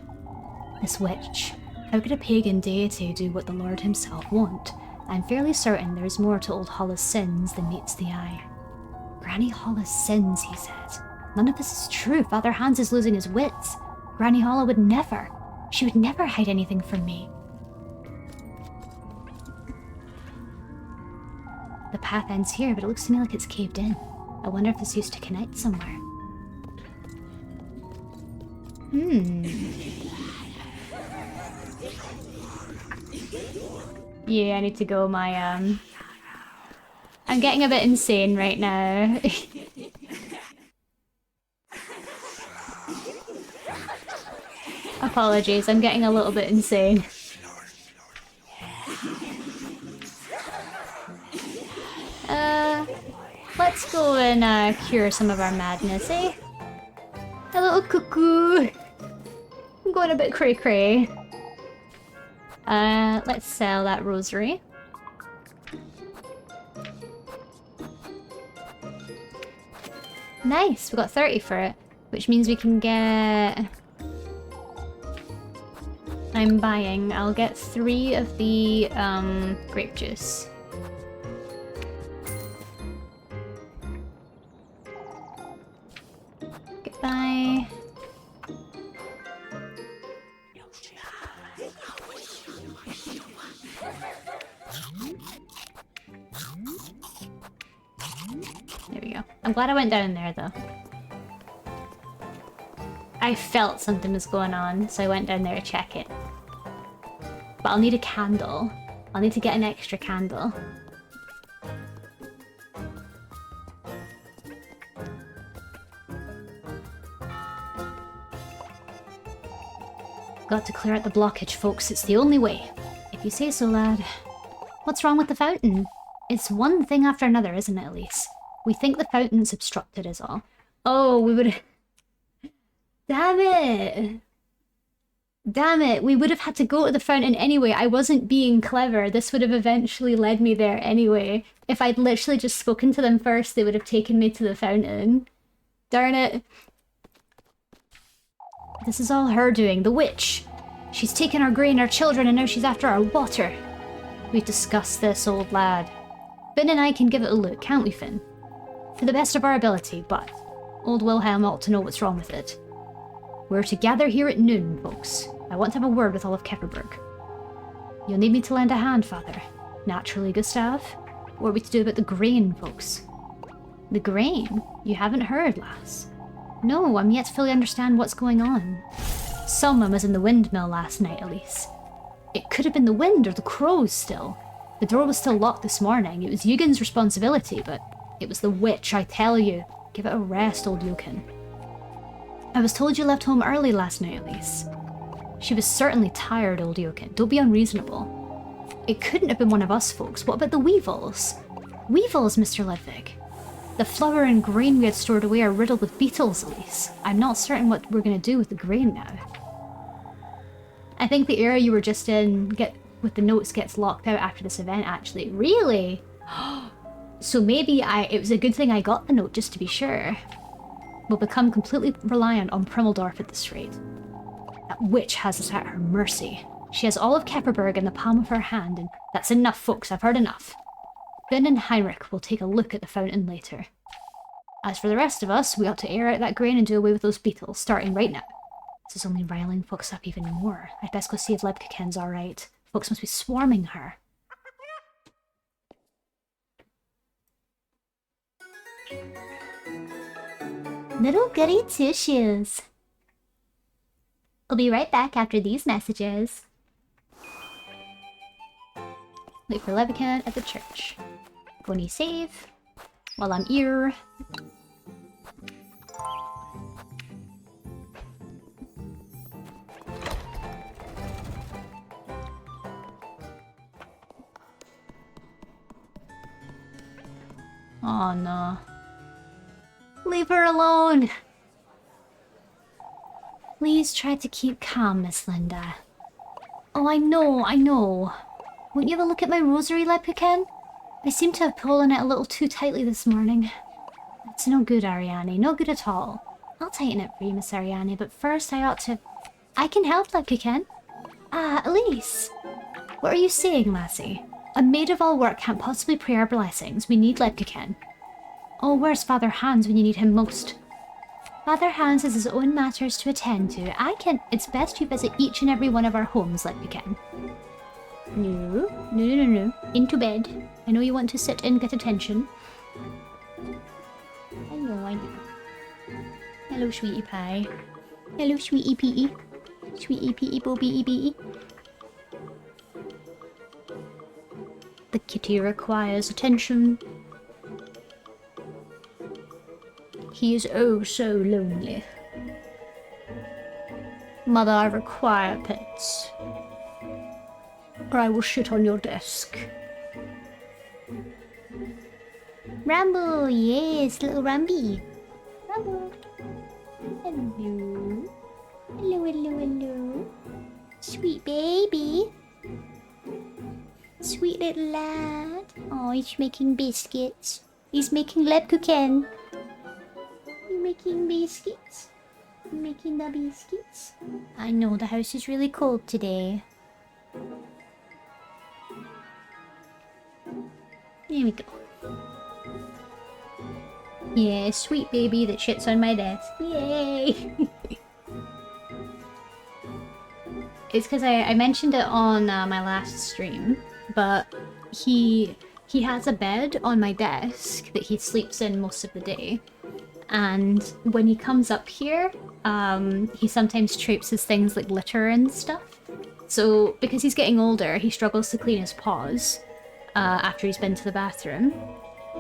This witch. How could a pagan deity do what the Lord himself won't? I'm fairly certain there is more to old Holla's sins than meets the eye. Granny Holla's sins, he said. None of this is true. Father Hans is losing his wits. Granny Holla would never. She would never hide anything from me. The path ends here, but it looks to me like it's caved in. I wonder if this used to connect somewhere. Yeah, I need to go my, I'm getting a bit insane right now. Apologies, I'm getting a little bit insane. Let's go and cure some of our madness, eh? A little cuckoo. I'm going a bit cray-cray. Let's sell that rosary. Nice, we got 30 for it, which means we can get... I'm buying. I'll get 3 of the grape juice. Goodbye. There we go. I'm glad I went down there though. I felt something was going on, so I went down there to check it. But I'll need a candle. I'll need to get an extra candle. Got to clear out the blockage, folks. It's the only way. If you say so, lad. What's wrong with the fountain? It's one thing after another, isn't it, Elise? We think the fountain's obstructed is all. Oh, we would... Damn it! Damn it, we would have had to go to the fountain anyway. I wasn't being clever. This would have eventually led me there anyway. If I'd literally just spoken to them first, they would have taken me to the fountain. Darn it. This is all her doing, the witch. She's taken our grain, our children, and now she's after our water. We've discussed this, old lad. Finn and I can give it a look, can't we, Finn? To the best of our ability, but old Wilhelm ought to know what's wrong with it. We're to gather here at noon, folks. I want to have a word with all of Kepperberg. You'll need me to lend a hand, Father. Naturally, Gustav. What are we to do about the grain, folks? The grain? You haven't heard, lass. No, I'm yet to fully understand what's going on. Someone was in the windmill last night, Elise. It could have been the wind or the crows still. The door was still locked this morning. It was Eugen's responsibility, but it was the witch, I tell you. Give it a rest, old Eugen. I was told you left home early last night, Elise. She was certainly tired, old Eugen. Don't be unreasonable. It couldn't have been one of us folks. What about the weevils? Weevils, Mr. Ludwig. The flour and grain we had stored away are riddled with beetles, Elise. I'm not certain what we're going to do with the grain now. I think the area you were just in with the notes gets locked out after this event, actually. Really? So maybe it was a good thing I got the note, just to be sure. We'll become completely reliant on Primmeldorf at this rate. That witch has us at her mercy. She has all of Kepperberg in the palm of her hand, and that's enough, folks. I've heard enough. Finn and Heinrich will take a look at the fountain later. As for the rest of us, we ought to air out that grain and do away with those beetles, starting right now. This is only riling folks up even more. I'd best go see if Lebkeken's alright. Folks must be swarming her. Little goody two-shoes. I'll be right back after these messages. Wait for Lebkeken at the church. Go and save while I'm here. Oh no. Leave her alone! Please try to keep calm, Miss Linda. Oh, I know. Won't you have a look at my rosary, Lebkeken? I seem to have pulled on it a little too tightly this morning. It's no good, Ariane. No good at all. I'll tighten it for you, Miss Ariane, but first I ought to... I can help, Lebkeken. Ah, Elise! What are you saying, lassie? A maid of all work can't possibly pray our blessings. We need Ledkiken. Oh, where's Father Hans when you need him most? Father Hans has his own matters to attend to. It's best you visit each and every one of our homes, Ledkiken. No. Into bed. I know you want to sit and get attention. I know. Hello, sweetie pie. Hello, sweetie pea. Sweetie pea, bobby bee. The kitty requires attention. He is oh so lonely. Mother, I require pets. Or I will shit on your desk. Rambo, yes, little Rambi. Rambo. Hello. Hello. Sweet baby. Sweet little lad. Oh, he's making biscuits. He's making Lebkuchen. You making biscuits? You making the biscuits? I know the house is really cold today. There we go. Yeah, sweet baby that shits on my desk. Yay! It's because I mentioned it on my last stream, but he has a bed on my desk that he sleeps in most of the day. And when he comes up here, he sometimes traipses things like litter and stuff. So because he's getting older, he struggles to clean his paws after he's been to the bathroom.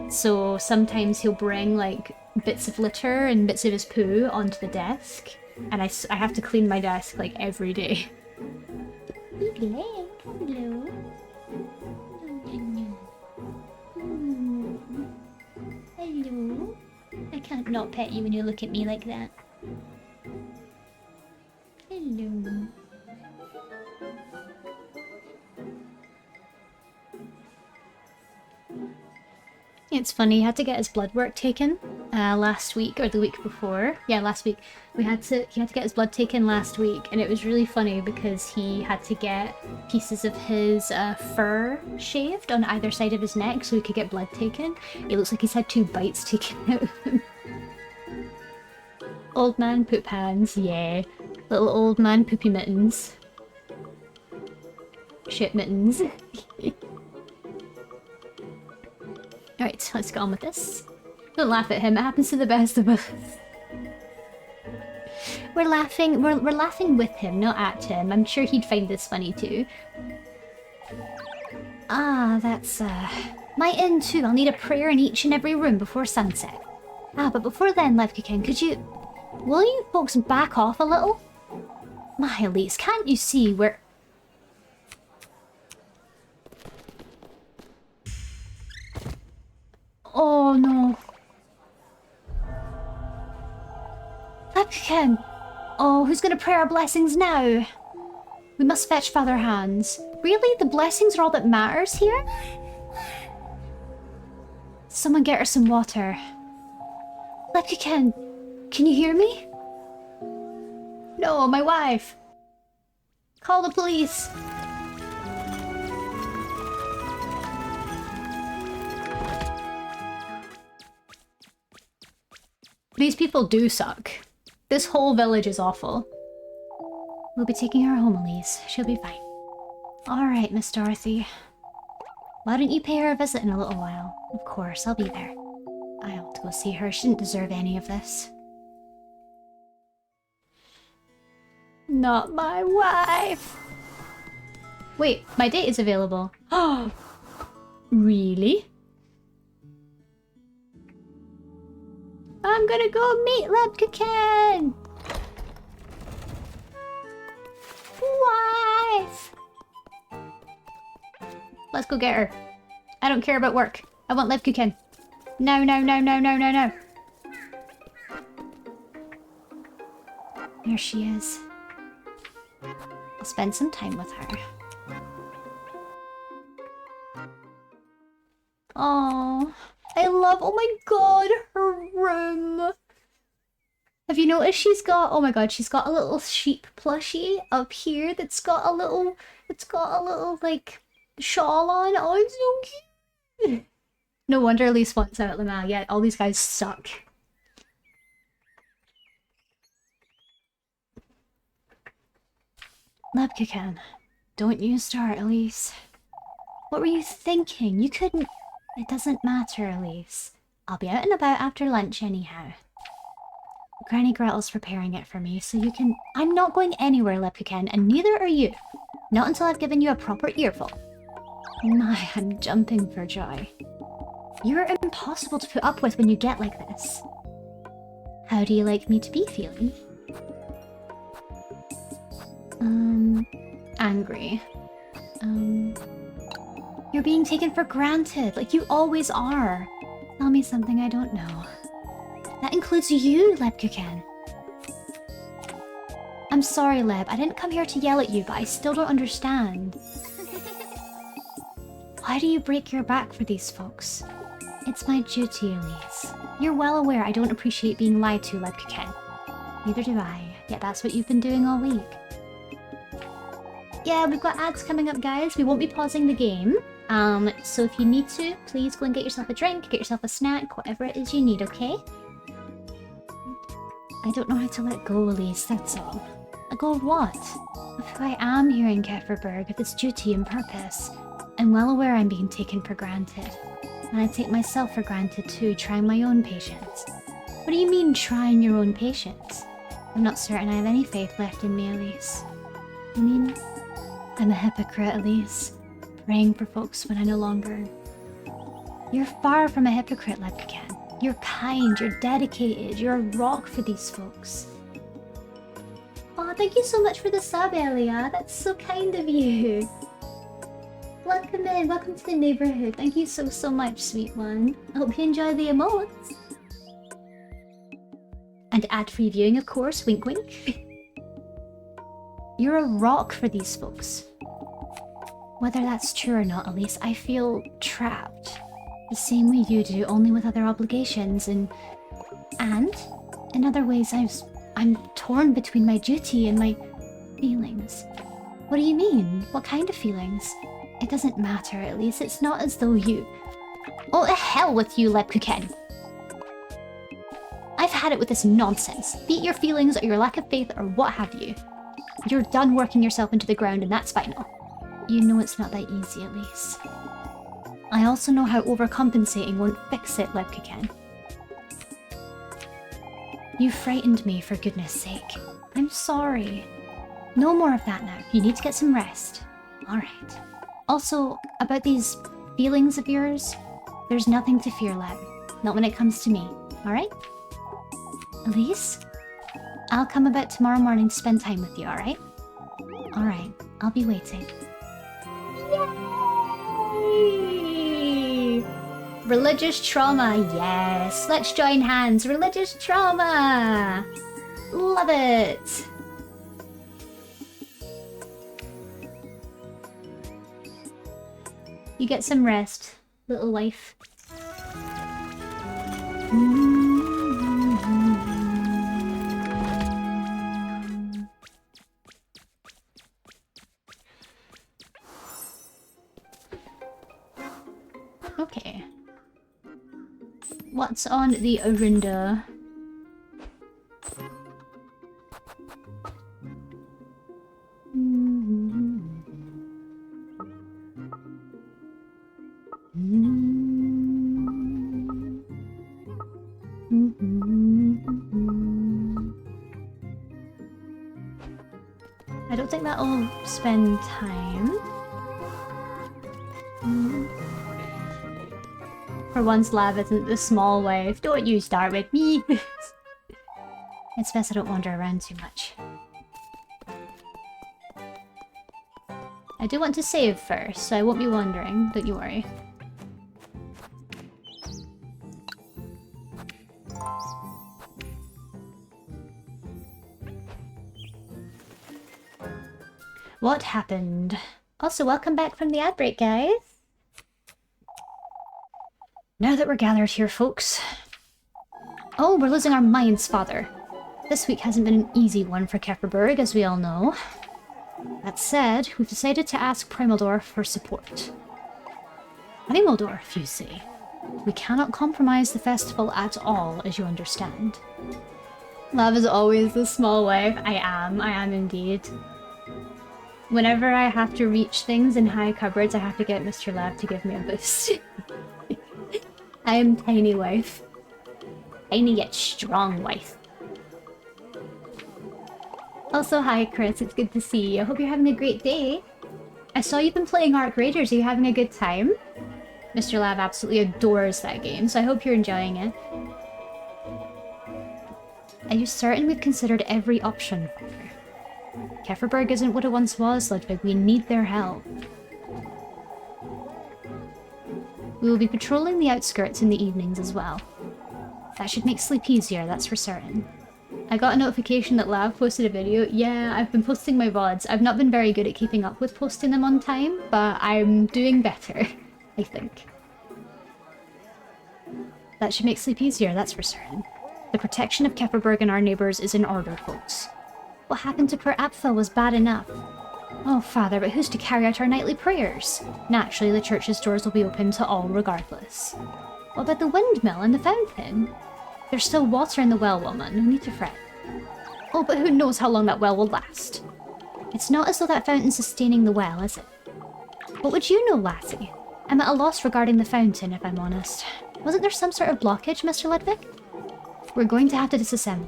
So sometimes he'll bring like bits of litter and bits of his poo onto the desk, and I have to clean my desk like every day. Big leg, hello. Hello. I can't not pet you when you look at me like that. Hello. It's funny, he had to get his blood work taken last week, or the week before. Yeah, last week. He had to get his blood taken last week, and it was really funny because he had to get pieces of his fur shaved on either side of his neck so he could get blood taken. It looks like he's had 2 bites taken out of him. Old man poop hands, yeah. Little old man poopy mittens. Shit mittens. Alright, let's get on with this. Don't laugh at him, it happens to the best of us. We're laughing with him, not at him. I'm sure he'd find this funny too. Ah, that's my inn too. I'll need a prayer in each and every room before sunset. Ah, but before then, Levkikin, will you folks back off a little? My Elise, can't you see where... Oh no. Levkikin! Oh, who's gonna pray our blessings now? We must fetch Father Hans. Really? The blessings are all that matters here? Someone get her some water. Levkikin, can you hear me? No, my wife. Call the police. These people do suck. This whole village is awful. We'll be taking her home, Elise. She'll be fine. Alright, Miss Dorothy. Why don't you pay her a visit in a little while? Of course, I'll be there. I ought to go see her. She didn't deserve any of this. Not my wife. Wait, my date is available. Oh, really? I'm gonna go meet Lebkikin! Wife! Let's go get her. I don't care about work. I want Lebkikin. No, no, no, no, no, no, no. There she is. I'll spend some time with her. Oh, oh my god, her room. Have you noticed she's got, oh my god, she's got a little sheep plushie up here that's got a little, like, shawl on. Oh, it's so cute. No wonder Elise wants out Lamal. Yeah, all these guys suck. Lepkakan, don't you start, Elise. What were you thinking? You couldn't... It doesn't matter, Elise. I'll be out and about after lunch anyhow. Granny Gretel's preparing it for me, so you can... I'm not going anywhere, Lepkakan, and neither are you. Not until I've given you a proper earful. My, I'm jumping for joy. You're impossible to put up with when you get like this. How do you like me to be feeling? Angry. You're being taken for granted, like you always are. Tell me something I don't know. That includes you, Lepkakan. I'm sorry, Leb. I didn't come here to yell at you, but I still don't understand. Why do you break your back for these folks? It's my duty, Elise. You're well aware I don't appreciate being lied to, Lepkakan. Neither do I, yet that's what you've been doing all week. Yeah, we've got ads coming up, guys. We won't be pausing the game. So if you need to, please go and get yourself a drink, get yourself a snack, whatever it is you need, okay? I don't know how to let go, Elise, that's all. Let go of what? Of who I am here in Kefferberg, of its duty and purpose. I'm well aware I'm being taken for granted. And I take myself for granted too, trying my own patience. What do you mean, trying your own patience? I'm not certain I have any faith left in me, Elise. You mean... I'm a hypocrite, Elise. Praying for folks when I no longer... You're far from a hypocrite, Lepkakan. You're kind, you're dedicated, you're a rock for these folks. Oh, thank you so much for the sub, Elia. That's so kind of you. Welcome in, welcome to the neighborhood. Thank you so much, sweet one. I hope you enjoy the emotes. And ad-free viewing, of course, wink wink. You're a rock for these folks. Whether that's true or not, Elise, I feel trapped. The same way you do, only with other obligations, and in other ways I'm torn between my duty and my feelings. What do you mean? What kind of feelings? It doesn't matter, at least. It's not as though you... Oh, the hell with you, Lepkakan. I've had it with this nonsense. Be it your feelings or your lack of faith or what have you. You're done working yourself into the ground and that's final. You know it's not that easy, at least. I also know how overcompensating won't fix it, Lepkakan. You frightened me, for goodness sake. I'm sorry. No more of that now. You need to get some rest. Alright. Also, about these feelings of yours, there's nothing to fear, Leb. Not when it comes to me. Alright? Elise? I'll come about tomorrow morning to spend time with you, alright? Alright. I'll be waiting. Yay! Religious trauma, yes! Let's join hands! Religious trauma! Love it! You get some rest, little wife. Okay. What's on the agenda? I don't think that'll spend time. For once, Lav isn't the small wife. Don't you start with me. It's best I don't wander around too much. I do want to save first, so I won't be wandering. Don't you worry. What happened? Also, welcome back from the ad break, guys. Now that we're gathered here, folks. Oh, we're losing our minds, father. This week hasn't been an easy one for Kefferberg, as we all know. That said, we've decided to ask Primaldorf for support. Primaldorf, you see. We cannot compromise the festival at all, as you understand. Love is always the small wife. I am indeed. Whenever I have to reach things in high cupboards, I have to get Mr. Lav to give me a boost. I am tiny wife. Tiny yet strong wife. Also, hi Chris, it's good to see you. I hope you're having a great day. I saw you've been playing Arc Raiders. Are you having a good time? Mr. Lav absolutely adores that game, so I hope you're enjoying it. Are you certain we've considered every option, Father? Kefferberg isn't what it once was, Ludwig. We need their help. We will be patrolling the outskirts in the evenings as well. That should make sleep easier, that's for certain. I got a notification that Lav posted a video. Yeah, I've been posting my VODs. I've not been very good at keeping up with posting them on time, but I'm doing better, I think. That should make sleep easier, that's for certain. The protection of Kefferberg and our neighbours is in order, folks. What happened to poor Apfel was bad enough. Oh, Father, but who's to carry out our nightly prayers? Naturally, the church's doors will be open to all regardless. What about the windmill and the fountain? There's still water in the well, woman. No need to fret. Oh, but who knows how long that well will last? It's not as though that fountain's sustaining the well, is it? What would you know, lassie? I'm at a loss regarding the fountain, if I'm honest. Wasn't there some sort of blockage, Mr. Ludwig? We're going to have to disassemble.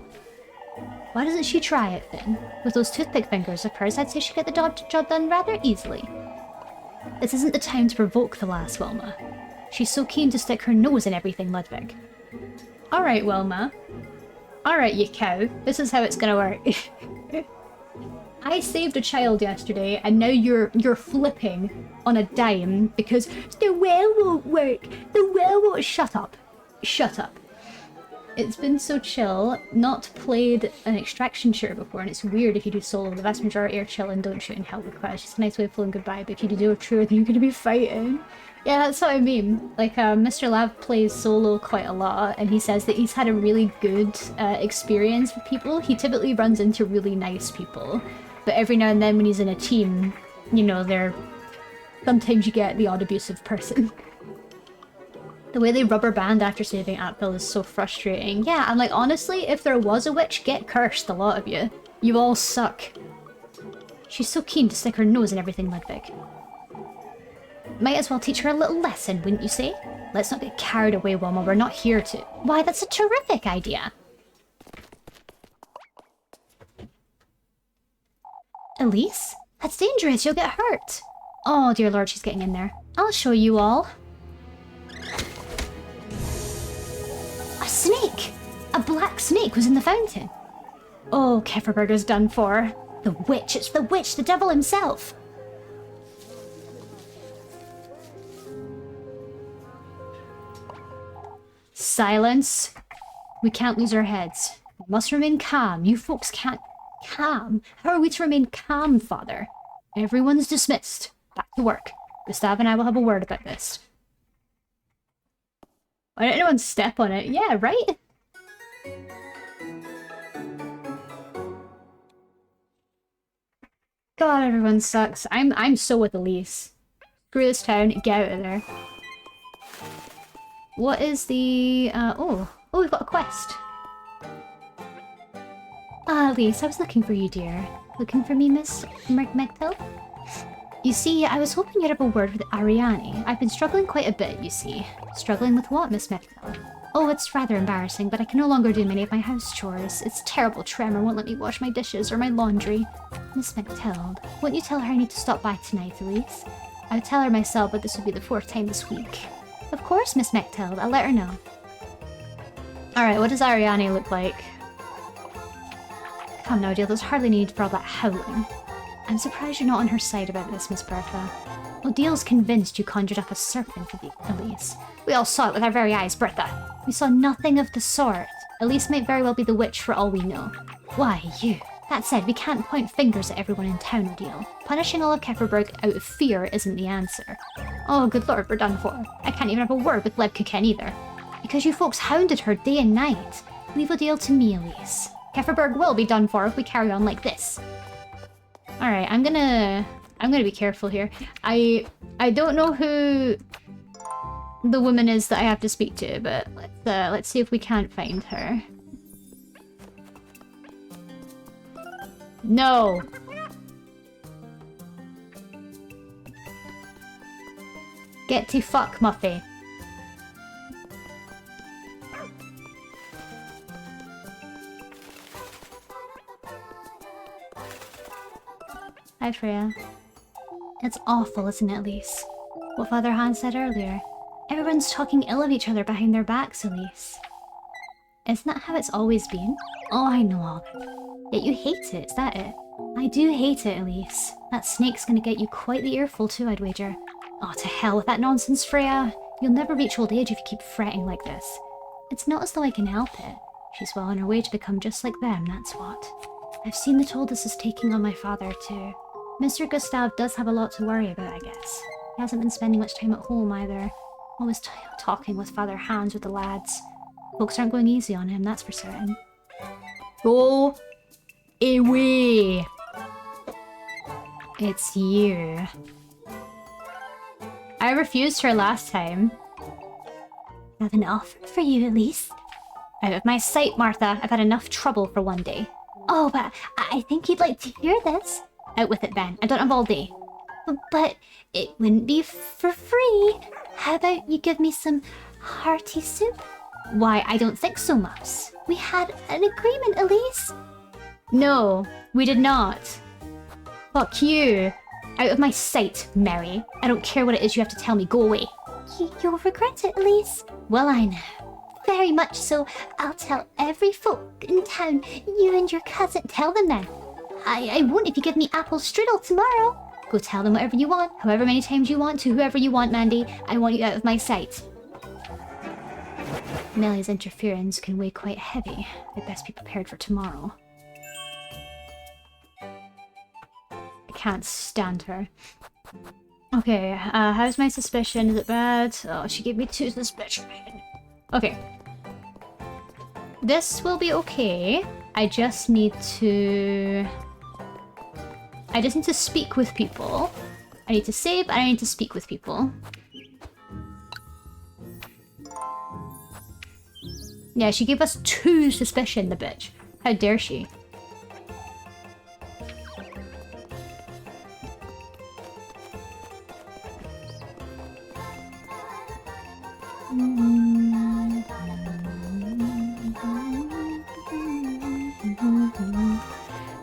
Why doesn't she try it, then? With those toothpick fingers of hers, I'd say she'd get the job done rather easily. This isn't the time to provoke the lass, Wilma. She's so keen to stick her nose in everything, Ludwig. Alright, Wilma. Alright, you cow. This is how it's gonna work. I saved a child yesterday, and now you're flipping on a dime because the well won't work. The well won't... Shut up. Shut up. It's been so chill, not played an extraction shooter before, and it's weird if you do solo. The vast majority are chill and don't shoot and help request. It's just a nice way of feeling goodbye, but if you do a true, then you're gonna be fighting. Yeah, that's what I mean. Like, Mr. Lav plays solo quite a lot, and he says that he's had a really good experience with people. He typically runs into really nice people, but every now and then when he's in a team, you know, sometimes you get the odd abusive person. The way they rubber band after saving Apfel is so frustrating. Yeah, and like, honestly, if there was a witch, get cursed, a lot of you. You all suck. She's so keen to stick her nose in everything, Ludwig. Might as well teach her a little lesson, wouldn't you say? Let's not get carried away, Wilma. We're not here to... Why, that's a terrific idea! Elise? That's dangerous, you'll get hurt! Oh, dear lord, she's getting in there. I'll show you all. A snake! A black snake was in the fountain. Oh, Kefferberger's done for. The witch, it's the witch, the devil himself! Silence. We can't lose our heads. We must remain calm. You folks can't... Calm? How are we to remain calm, Father? Everyone's dismissed. Back to work. Gustav and I will have a word about this. Why didn't anyone step on it? Yeah, right? God, everyone sucks. I'm so with Elise. Screw this town. Get out of there. What is the... Oh, we've got a quest. Ah, Elise, I was looking for you, dear. Looking for me, Miss Megtel? You see, I was hoping you'd have a word with Ariane. I've been struggling quite a bit, you see. Struggling with what, Miss Megtel? Oh, it's rather embarrassing, but I can no longer do many of my house chores. It's terrible tremor won't let me wash my dishes or my laundry. Miss Megtel, won't you tell her I need to stop by tonight, Elise? I would tell her myself, but this would be the 4th time this week. Of course, Miss Megtel. I'll let her know. Alright, what does Ariane look like? Come now, dear. There's hardly need for all that howling. I'm surprised you're not on her side about this, Miss Bertha. Odil's convinced you conjured up a serpent, Elise. We all saw it with our very eyes, Bertha. We saw nothing of the sort. Elise might very well be the witch for all we know. Why, you... That said, we can't point fingers at everyone in town, Odile. Punishing all of Kefferberg out of fear isn't the answer. Oh, good lord, we're done for. I can't even have a word with Lebkuchen either. Because you folks hounded her day and night. Leave Odile to me, Elise. Kefferberg will be done for if we carry on like this. Alright, I'm gonna be careful here. I don't know who the woman is that I have to speak to, but let's see if we can't find her. No! Get to fuck, Muffy. Hi, Freya. It's awful, isn't it, Elise? What Father Hans said earlier. Everyone's talking ill of each other behind their backs, Elise. Isn't that how it's always been? Oh, I know all that. Yet you hate it, is that it? I do hate it, Elise. That snake's gonna get you quite the earful too, I'd wager. Oh, to hell with that nonsense, Freya. You'll never reach old age if you keep fretting like this. It's not as though I can help it. She's well on her way to become just like them, that's what. I've seen the toll this is taking on my father, too. Mr. Gustav does have a lot to worry about, I guess. He hasn't been spending much time at home either. Always talking with Father Hans with the lads. Folks aren't going easy on him, that's for certain. Go away! It's you. I refused her last time. I have an offer for you, Elise. Out of my sight, Martha. I've had enough trouble for one day. Oh, but I think you'd like to hear this. Out with it, Ben. I don't have all day. But it wouldn't be for free. How about you give me some hearty soup? Why, I don't think so, Mouse. We had an agreement, Elise. No, we did not. Fuck you. Out of my sight, Mary. I don't care what it is you have to tell me. Go away. You'll regret it, Elise. Well, I know. Very much so. I'll tell every folk in town. You and your cousin. Tell them then. I won't if you give me apple strudel tomorrow. Go tell them whatever you want, however many times you want, to whoever you want, Mandy. I want you out of my sight. Nellie's interference can weigh quite heavy. I'd best be prepared for tomorrow. I can't stand her. Okay, how's my suspicion? Is it bad? Oh, she gave me 2 suspicion. Okay. This will be okay. I just need to speak with people. I need to save, and I need to speak with people. Yeah, she gave us 2 suspicion, the bitch. How dare she?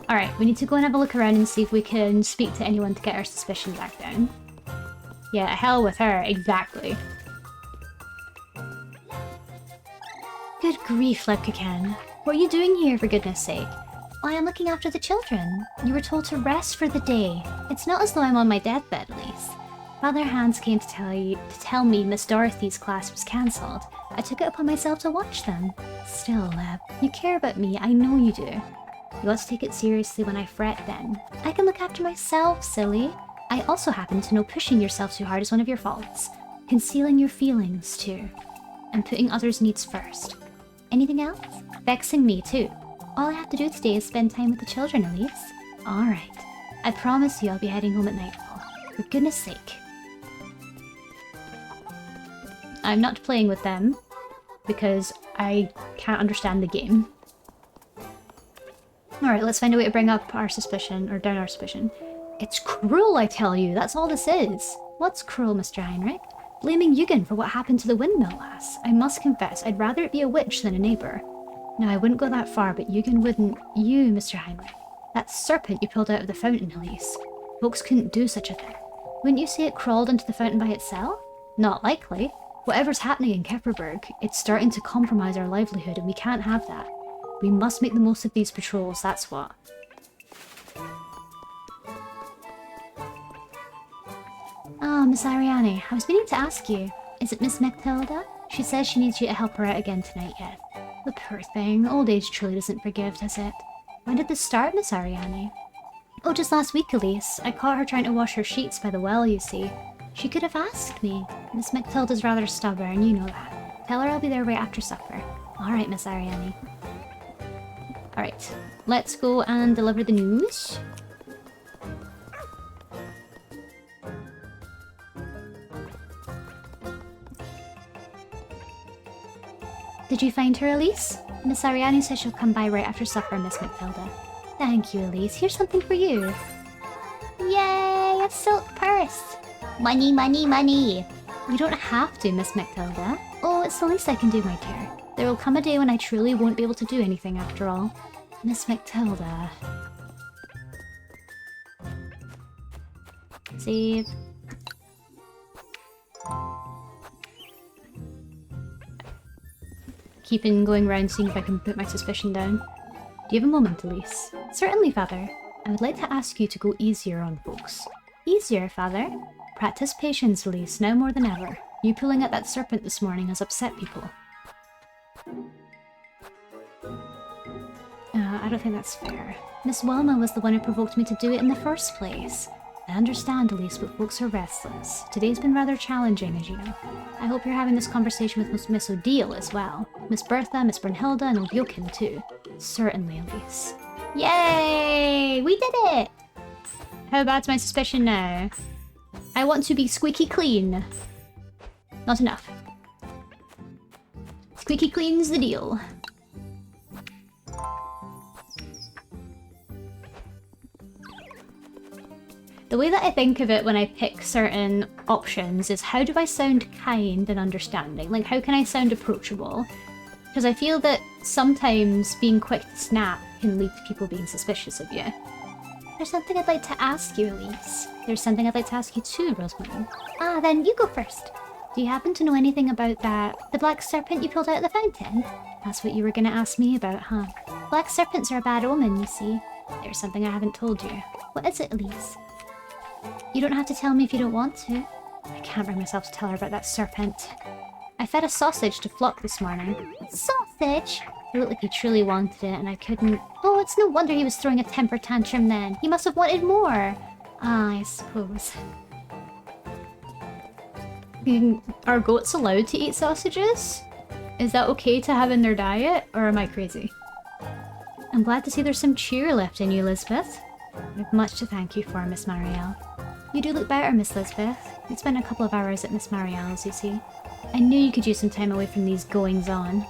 Alright, we need to go and have a look around and see if we can speak to anyone to get our suspicion back down. Yeah, hell with her, exactly. Good grief, Lepkaken. What are you doing here, for goodness sake? I am looking after the children. You were told to rest for the day. It's not as though I'm on my deathbed, Elise. Father Hans came to tell me Miss Dorothy's class was cancelled. I took it upon myself to watch them. Still, Lep, you care about me, I know you do. You ought to take it seriously when I fret then. I can look after myself, silly. I also happen to know pushing yourself too hard is one of your faults. Concealing your feelings, too. And putting others' needs first. Anything else? Vexing me, too. All I have to do today is spend time with the children, Elise. Alright. I promise you I'll be heading home at nightfall. For goodness sake. I'm not playing with them, because I can't understand the game. Alright, let's find a way to bring up our suspicion, or down our suspicion. It's cruel, I tell you, that's all this is. What's cruel, Mr. Heinrich? Blaming Eugen for what happened to the windmill lass. I must confess, I'd rather it be a witch than a neighbour. No, I wouldn't go that far, but Eugen wouldn't. You, Mr. Heinrich. That serpent you pulled out of the fountain, Elise. Folks couldn't do such a thing. Wouldn't you say it crawled into the fountain by itself? Not likely. Whatever's happening in Kefferberg, it's starting to compromise our livelihood, and we can't have that. We must make the most of these patrols, that's what. Oh, Miss Ariane, I was meaning to ask you. Is it Miss Matilda? She says she needs you to help her out again tonight, yes. The poor thing. Old age truly doesn't forgive, does it? When did this start, Miss Ariane? Oh, just last week, Elise. I caught her trying to wash her sheets by the well, you see. She could have asked me. Miss Matilda's rather stubborn, you know that. Tell her I'll be there right after supper. Alright, Miss Ariane. Alright, let's go and deliver the news. Did you find her, Elise? Miss Ariani says she'll come by right after supper, Miss Matilda. Thank you, Elise. Here's something for you. Yay! A silk purse! Money, money, money! You don't have to, Miss Matilda. Oh, it's the least I can do, my dear. There will come a day when I truly won't be able to do anything after all. Miss Matilda. Save. Keeping going round seeing if I can put my suspicion down. Do you have a moment, Elise? Certainly, Father. I would like to ask you to go easier on folks. Easier, Father? Practice patience, Elise, now more than ever. You pulling at that serpent this morning has upset people. I don't think that's fair. Miss Wilma was the one who provoked me to do it in the first place. I understand, Elise, but folks are restless. Today's been rather challenging, as you know. I hope you're having this conversation with Miss Odile as well. Miss Bertha, Miss Brunhilde, and Odilkin too. Certainly, Elise. Yay! We did it! How bad's my suspicion now? I want to be squeaky clean. Not enough. Squeaky clean's the deal. The way that I think of it when I pick certain options is how do I sound kind and understanding? Like, how can I sound approachable? Because I feel that sometimes being quick to snap can lead to people being suspicious of you. There's something I'd like to ask you, Elise. There's something I'd like to ask you too, Rosemary. Ah, then you go first. Do you happen to know anything about the black serpent you pulled out of the fountain? That's what you were gonna ask me about, huh? Black serpents are a bad omen, you see. There's something I haven't told you. What is it, Elise? You don't have to tell me if you don't want to. I can't bring myself to tell her about that serpent. I fed a sausage to Flock this morning. Sausage? It looked like he truly wanted it, and I couldn't... Oh, it's no wonder he was throwing a temper tantrum then. He must have wanted more. Ah, I suppose. Are goats allowed to eat sausages? Is that okay to have in their diet, or am I crazy? I'm glad to see there's some cheer left in you, Lisbeth. I have much to thank you for, Miss Marielle. You do look better, Miss Lisbeth. You spent a couple of hours at Miss Marielle's, you see. I knew you could use some time away from these goings-on.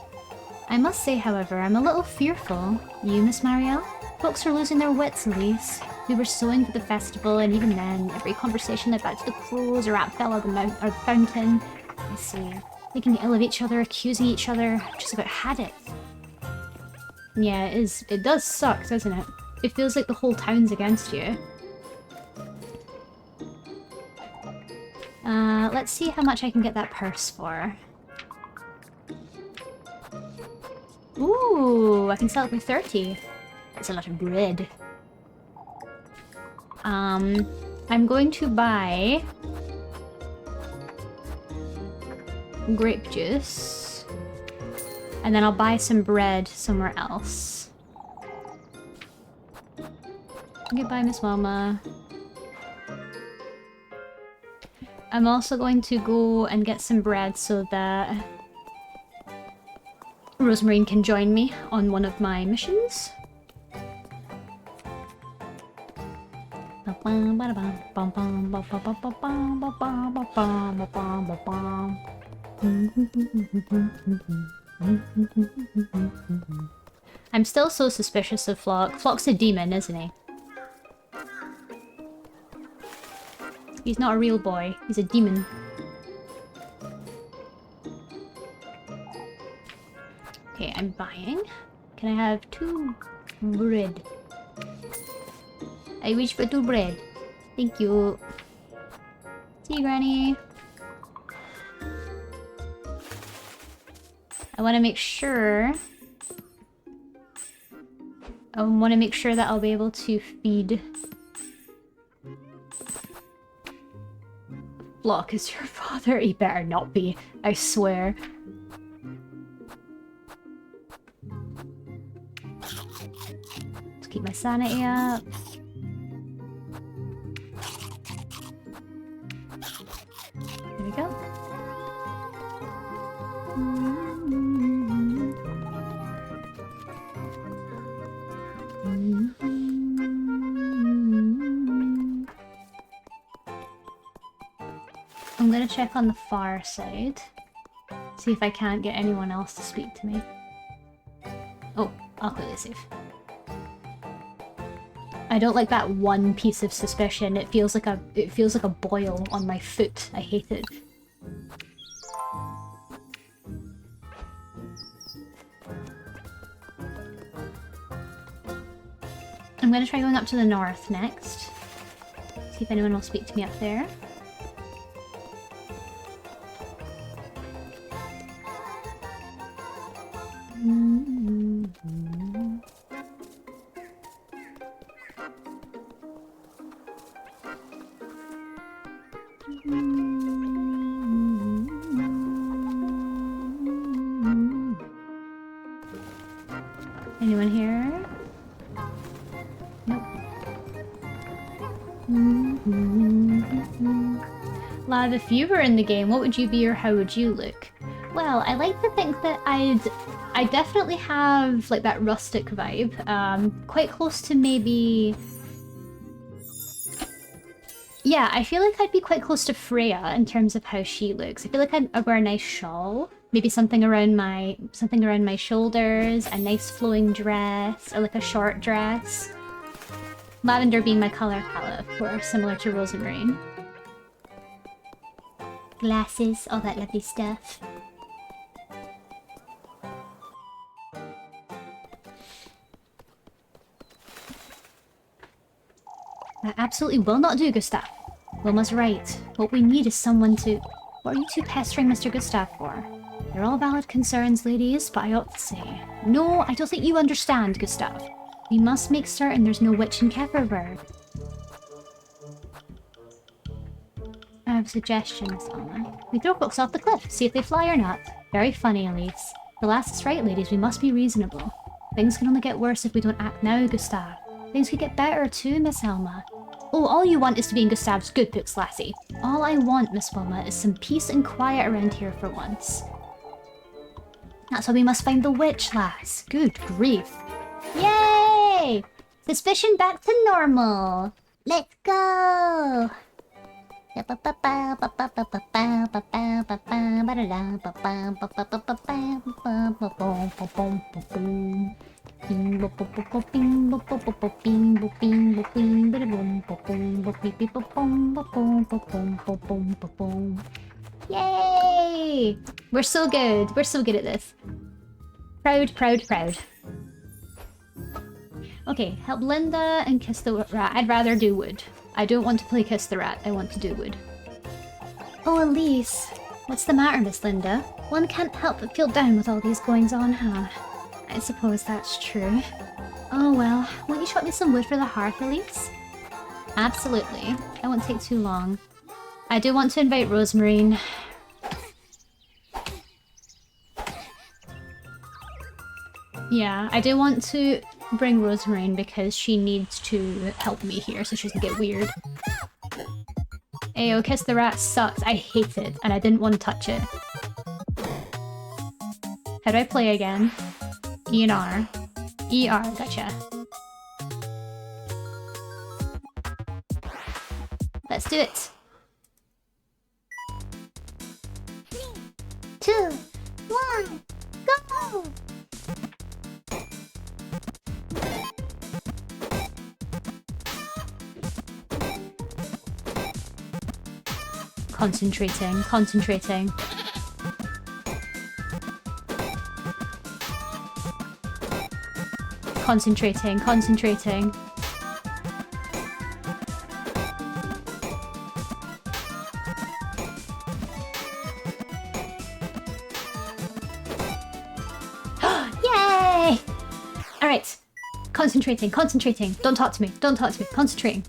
I must say, however, I'm a little fearful. You, Miss Marielle? Folks are losing their wits, Elise. We were sewing for the festival, and even then, every conversation led back to the crows or at fell or the fountain. I see. Thinking ill of each other, accusing each other. Just about had it. Yeah, it is. It does suck, doesn't it? It feels like the whole town's against you. Let's see how much I can get that purse for. Ooh, I can sell it for 30. That's a lot of bread. I'm going to buy grape juice. And then I'll buy some bread somewhere else. Goodbye, Miss Wilma. I'm also going to go and get some bread so that Rosemary can join me on one of my missions. I'm still so suspicious of Flock. Flock's a demon, isn't he? He's not a real boy. He's a demon. Okay, I'm buying. Can I have 2 bread? I wish for 2 bread. Thank you. See you, Granny. I want to make sure... I want to make sure that I'll be able to feed... Flock is your father? He better not be, I swear. Let's keep my sanity up. There we go. I'm gonna check on the far side. See if I can't get anyone else to speak to me. Oh, I'll quickly save. I don't like that one piece of suspicion. It feels like a boil on my foot. I hate it. I'm gonna try going up to the north next. See if anyone will speak to me up there. Anyone here? Nope. Lav, if you were in the game, what would you be or how would you look? Well, I like to think that I definitely have like that rustic vibe. Quite close to maybe... Yeah, I feel like I'd be quite close to Freya in terms of how she looks. I feel like I'd wear a nice shawl. Maybe something around my shoulders, a nice flowing dress, or like a short dress. Lavender being my color palette, of course, similar to Rose and Rain. Glasses, all that lovely stuff. That absolutely will not do, Gustav. Wilma's right. What we need is someone to... What are you two pestering Mr. Gustav for? They're all valid concerns, ladies, but I ought to say... No, I don't think you understand, Gustav. We must make certain there's no witch in Kefferberg. I have a suggestion, Miss Alma. We throw books off the cliff, see if they fly or not. Very funny, Elise. The lass is right, ladies, we must be reasonable. Things can only get worse if we don't act now, Gustav. Things could get better too, Miss Alma. Oh, all you want is to be in Gustav's good books, lassie. All I want, Miss Wilma, is some peace and quiet around here for once. That's why we must find the witch, lass. Good grief. Yay! Suspicion back to normal. Let's go! Yay! We're so good. We're so good at this. Proud, proud, proud. Okay, help Linda and kiss the rat. I'd rather do wood. I don't want to play kiss the rat. I want to do wood. Oh, Elise. What's the matter, Miss Linda? One can't help but feel down with all these goings on, huh? I suppose that's true. Oh well, won't you chop me some wood for the hearth, Elise? Absolutely. That won't take too long. I do want to invite Rosemarine. Yeah, I do want to bring Rosemarine because she needs to help me here so she doesn't get weird. Ayo, Kiss the Rat sucks. I hate it, and I didn't want to touch it. How do I play again? E and R. E-R, gotcha. Let's do it. 3, 2, 1, go! Concentrating, concentrating. Concentrating, concentrating. Yay! Alright. Concentrating, concentrating. Don't talk to me, don't talk to me. Concentrating.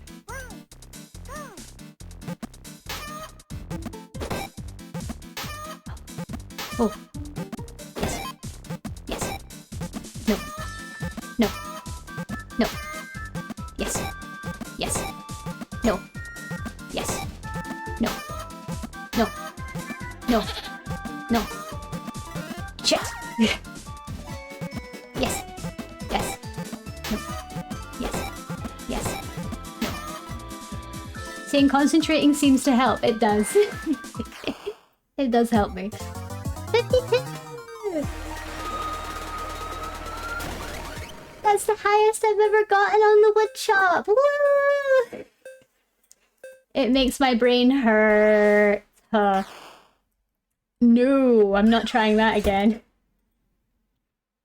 Oh. Yes. Yes. No. No. No. Yes. Yes. No. Yes. No. No. No. No. Shit. Yes. Yes. No. Yes. Yes. No. Saying concentrating seems to help. It does. It does help me. 52! That's the highest I've ever gotten on the wood chop! Woo! It makes my brain hurt. No, I'm not trying that again.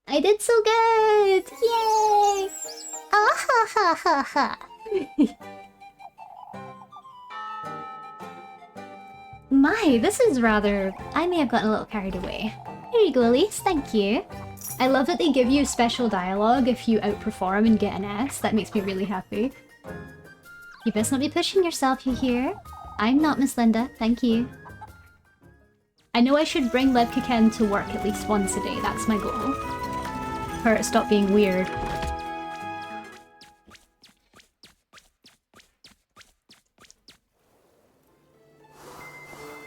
I did so good! Yay! Ah ha ha ha ha! My, this is rather... I may have gotten a little carried away. Here you go, Elise. Thank you. I love that they give you special dialogue if you outperform and get an S. That makes me really happy. You best not be pushing yourself, you hear? I'm not, Miss Linda. Thank you. I know I should bring Levkiken to work at least once a day. That's my goal. For it to stop being weird.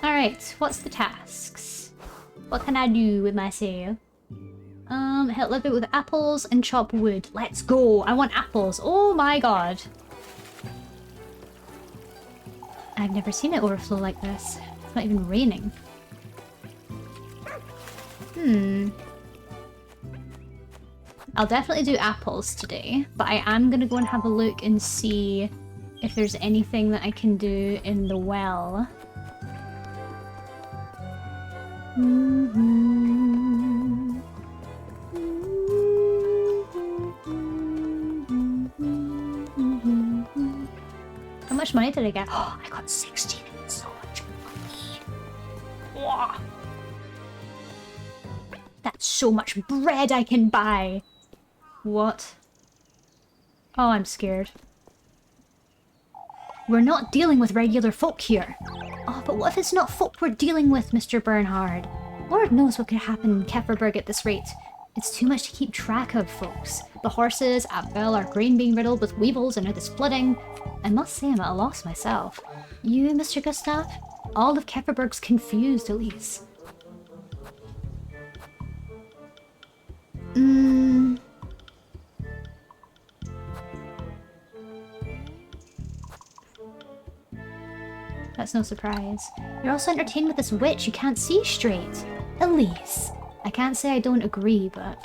Alright, what's the tasks? What can I do with myself? Help live it with apples and chop wood. Let's go! I want apples! Oh my god! I've never seen it overflow like this. It's not even raining. I'll definitely do apples today, but I am gonna go and have a look and see if there's anything that I can do in the well. How much money did I get? Oh, I got 16. So much money. Wow. That's so much bread I can buy. What? Oh, I'm scared. We're not dealing with regular folk here. Oh, but what if it's not folk we're dealing with, Mr. Bernhard? Lord knows what could happen in Kefferberg at this rate. It's too much to keep track of, folks. The horses at Bell are grain being riddled with weevils and now there's flooding. I must say I'm at a loss myself. You, Mr. Gustav? All of Kefferberg's confused, Elise. That's no surprise. You're also entertained with this witch you can't see straight. Elise. I can't say I don't agree, but...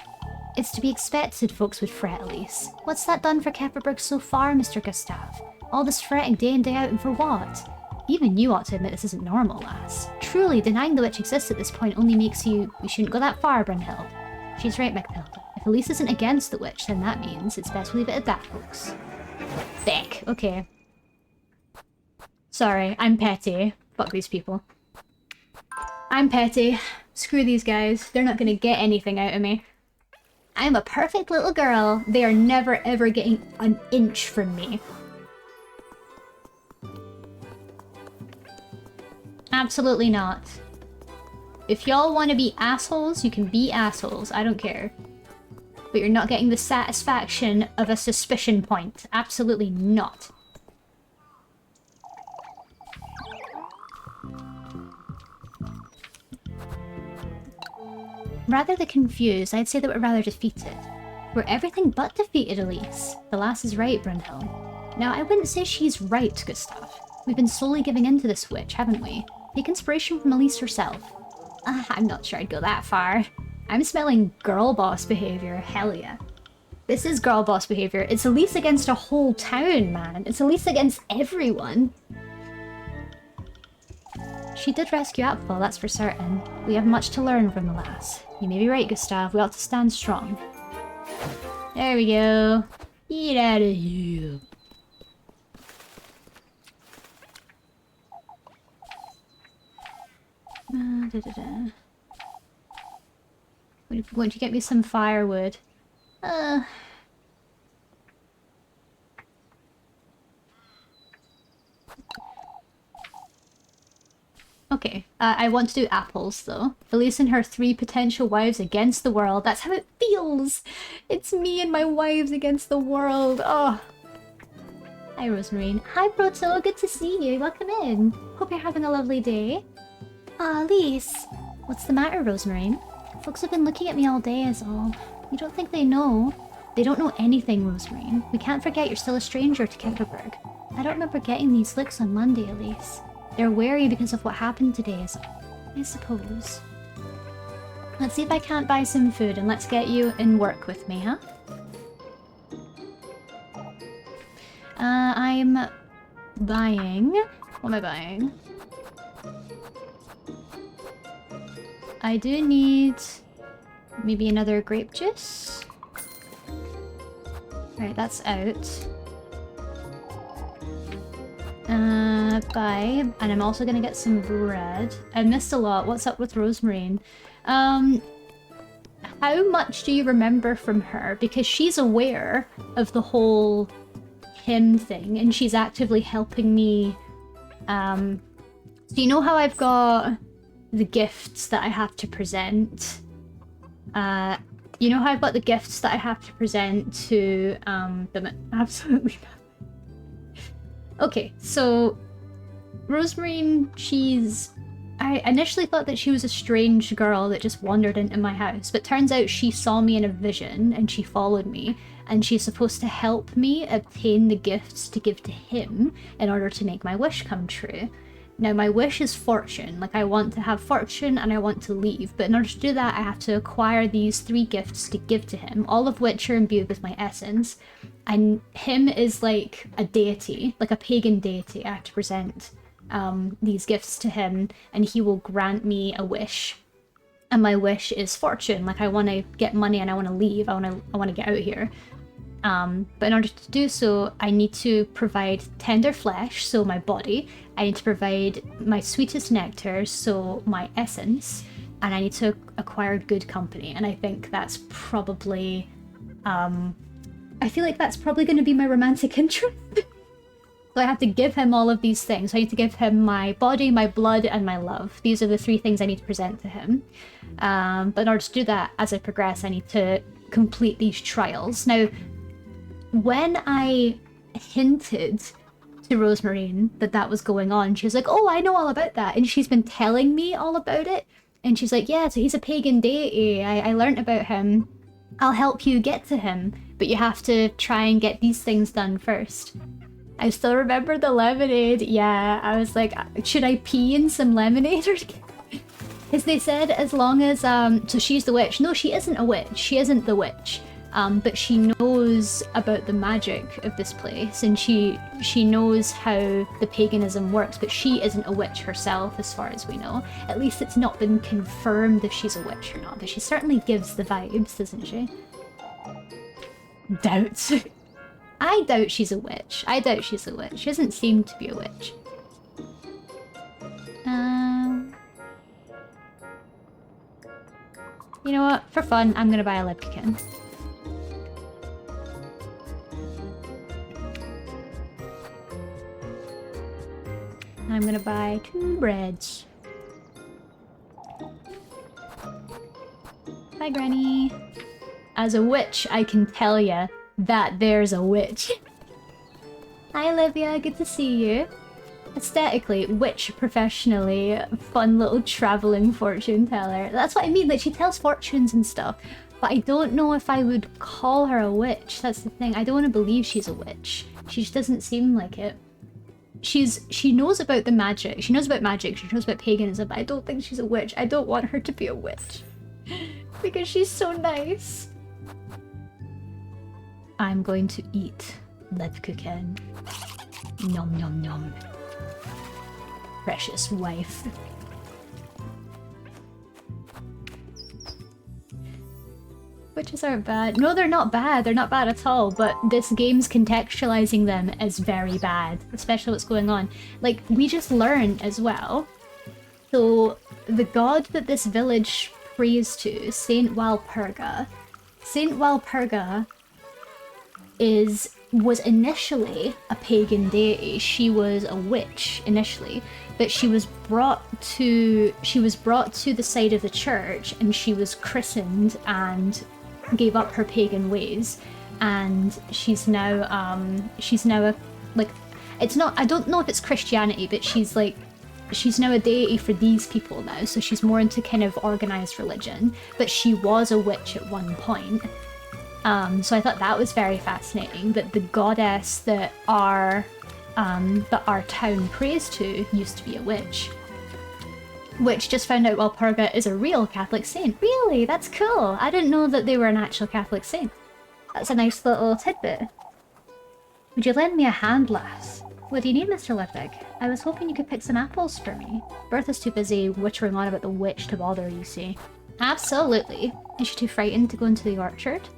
It's to be expected folks would fret, Elise. What's that done for Kefferberg so far, Mr. Gustav? All this fretting day in day out and for what? Even you ought to admit this isn't normal, lass. Truly, denying the witch exists at this point only makes you... We shouldn't go that far, Brunhild. She's right, Macmilda. If Elise isn't against the witch, then that means it's best we leave it at that, folks. Feck. Okay. Sorry, I'm petty. Fuck these people. I'm petty. Screw these guys. They're not gonna get anything out of me. I'm a perfect little girl. They are never ever getting an inch from me. Absolutely not. If y'all want to be assholes, you can be assholes. I don't care. But you're not getting the satisfaction of a suspicion point. Absolutely not. Rather than confused, I'd say that we're rather defeated. We're everything but defeated, Elise. The lass is right, Brunhild. Now, I wouldn't say she's right, Gustav. We've been slowly giving in to this witch, haven't we? Take inspiration from Elise herself. I'm not sure I'd go that far. I'm smelling girl boss behavior, hell yeah. This is girl boss behavior. It's Elise against a whole town, man. It's Elise against everyone. She did rescue Apfel, that's for certain. We have much to learn from the lass. You may be right, Gustav. We ought to stand strong. There we go. Get out of here. Won't you get me some firewood? Okay, I want to do apples, though. Elise and her 3 potential wives against the world. That's how it feels! It's me and my wives against the world. Oh. Hi, Rosemarine. Hi, Proto. Good to see you. Welcome in. Hope you're having a lovely day. Elise. What's the matter, Rosemarine? Folks have been looking at me all day is all. You don't think they know? They don't know anything, Rosemarine. We can't forget you're still a stranger to Kefferberg. I don't remember getting these looks on Monday, at least. They're wary because of what happened today, I suppose. Let's see if I can't buy some food, and let's get you in work with me, huh? I'm buying... What am I buying? I do need maybe another grape juice. Right, that's out. Buy. And I'm also gonna get some bread. I missed a lot. What's up with Rosemarine? How much do you remember from her? Because she's aware of the whole hymn thing, and she's actively helping me. So you know how I've got the gifts that I have to present? You know how I've got the gifts that I have to present to them? Absolutely not. Okay, so Rosemarine, I initially thought that she was a strange girl that just wandered into my house, but turns out she saw me in a vision and she followed me, and she's supposed to help me obtain the gifts to give to him in order to make my wish come true. Now, my wish is fortune. Like, I want to have fortune and I want to leave, but in order to do that, I have to acquire these 3 gifts to give to him, all of which are imbued with my essence. And him is like a deity, like a pagan deity. I have to present these gifts to him, and he will grant me a wish. And my wish is fortune. Like, I want to get money and I want to leave. I want to get out of here. But in order to do so, I need to provide tender flesh, so my body. I need to provide my sweetest nectar, so my essence. And I need to acquire good company. And I think that's probably... I feel like that's probably going to be my romantic interest. So I have to give him all of these things. I need to give him my body, my blood, and my love. These are the 3 things I need to present to him. But in order to do that, as I progress, I need to complete these trials. Now, when I hinted to Rosemarine that was going on, she was like, oh, I know all about that. And she's been telling me all about it. And she's like, yeah, so he's a pagan deity. I learned about him. I'll help you get to him, but you have to try and get these things done first. I still remember the lemonade. Yeah, I was like, should I pee in some lemonade? Because they said as long as, so she's the witch. No, she isn't a witch. She isn't the witch. But she knows about the magic of this place, and she knows how the paganism works, but she isn't a witch herself, as far as we know. At least it's not been confirmed if she's a witch or not, but she certainly gives the vibes, doesn't she? Doubt. I doubt she's a witch. I doubt she's a witch. She doesn't seem to be a witch. You know what? For fun, I'm gonna buy a Lepkin. I'm gonna buy 2 breads. Bye, Granny. As a witch, I can tell ya that there's a witch. Hi, Olivia. Good to see you. Aesthetically, witch professionally, fun little traveling fortune teller. That's what I mean. Like, she tells fortunes and stuff, but I don't know if I would call her a witch. That's the thing. I don't want to believe she's a witch. She just doesn't seem like it. She knows about the magic. She knows about magic. She knows about paganism, but I don't think she's a witch. I don't want her to be a witch. Because she's so nice. I'm going to eat Lepkuchen. Nom nom nom. Precious wife. Witches aren't bad. No, they're not bad. They're not bad at all. But this game's contextualizing them as very bad. Especially what's going on. Like, we just learned as well. So, the god that this village prays to, Saint Walpurga. Saint Walpurga was initially a pagan deity. She was a witch initially, but she was brought to the side of the church, and she was christened and gave up her pagan ways, and she's now a, like, it's not, I don't know if it's Christianity, but she's now a deity for these people now, so she's more into kind of organized religion, but she was a witch at one point. So I thought that was very fascinating, that the goddess that our that our town prays to used to be a witch. Which just found out Walpurga is a real Catholic saint. Really? That's cool. I didn't know that they were an actual Catholic saint. That's a nice little tidbit. Would you lend me a hand, lass? What do you need, Mr. Ludwig? I was hoping you could pick some apples for me. Bertha's too busy wittering on about the witch to bother, you see. Absolutely. Is she too frightened to go into the orchard?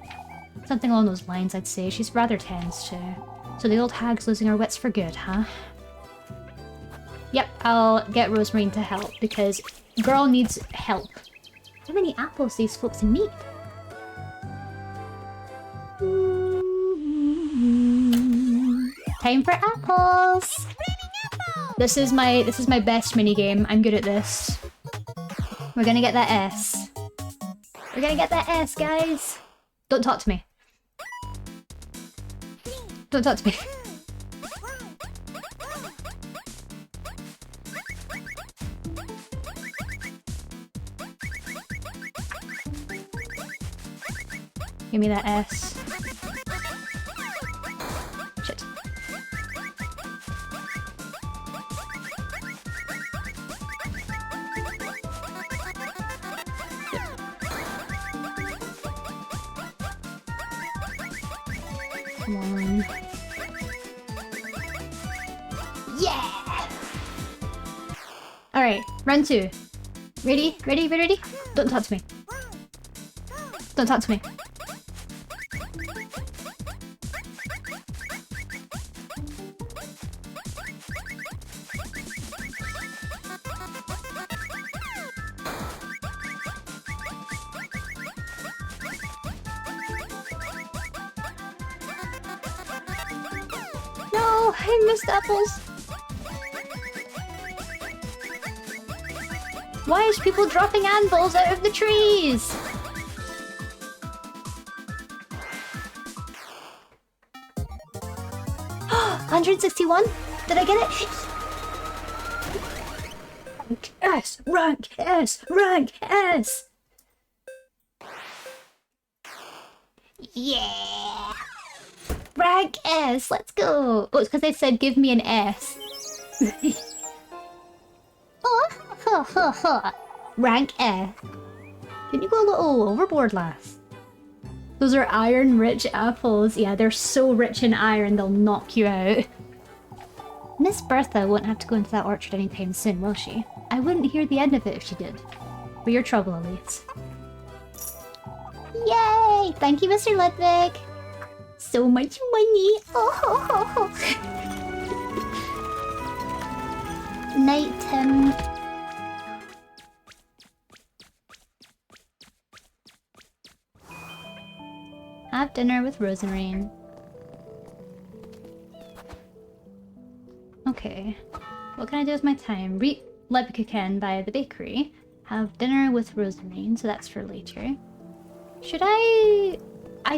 Something along those lines, I'd say. She's rather tense, too. So the old hag's losing her wits for good, huh? Yep, I'll get Rosemary to help, because girl needs help. How many apples these folks need? Time for apples! This is my best minigame. I'm good at this. We're gonna get that S. We're gonna get that S, guys! Don't talk to me. Don't talk to me. Give me that S. Shit. Come on. Yeah! Alright, round 2. Ready? Ready? Ready? Ready? Don't talk to me. Don't talk to me. No, I missed apples. Why is people dropping anvils out of the trees? $161? Did I get it? Rank S! Rank S! Rank S! Yeah! Rank S! Let's go! Oh, it's because I said give me an S. Oh, ha ha ha! Rank S. Can you go a little overboard, lass? Those are iron-rich apples. Yeah, they're so rich in iron, they'll knock you out. Miss Bertha won't have to go into that orchard anytime soon, will she? I wouldn't hear the end of it if she did. For your trouble, Elise. Yay! Thank you, Mr. Ludwig! So much money! Oh, ho, ho, ho. Night, Tim. Have dinner with Rosemary. Okay. What can I do with my time? Read Leibkuchen by the bakery. Have dinner with Rosemary, so that's for later. Should I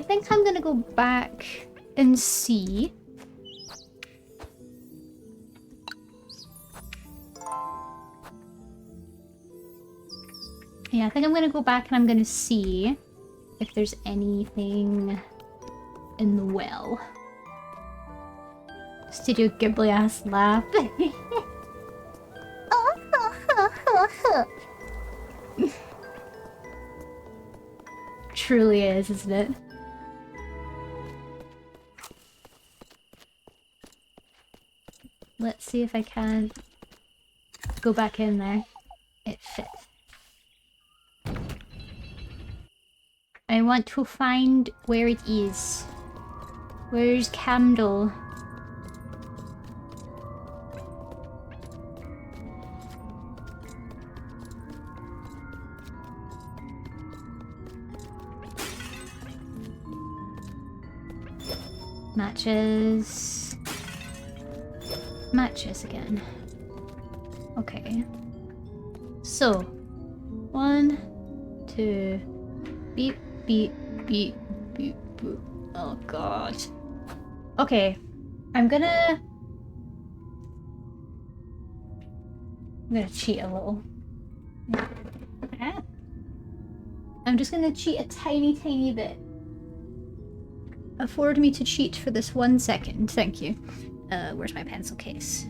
think I'm gonna go back and see. Yeah, I think I'm gonna go back and I'm gonna see if there's anything in the well. Studio Ghibli ass laugh. Truly is, isn't it? Let's see if I can go back in there. It fits. I want to find where it is. Where's Candle? Matches. Matches again. Okay. So, 1, 2, beep, beep, beep, beep, boop. Oh god. Okay. I'm gonna cheat a little. I'm just gonna cheat a tiny bit. Afford me to cheat for this 1 second, thank you. Where's my pencil case?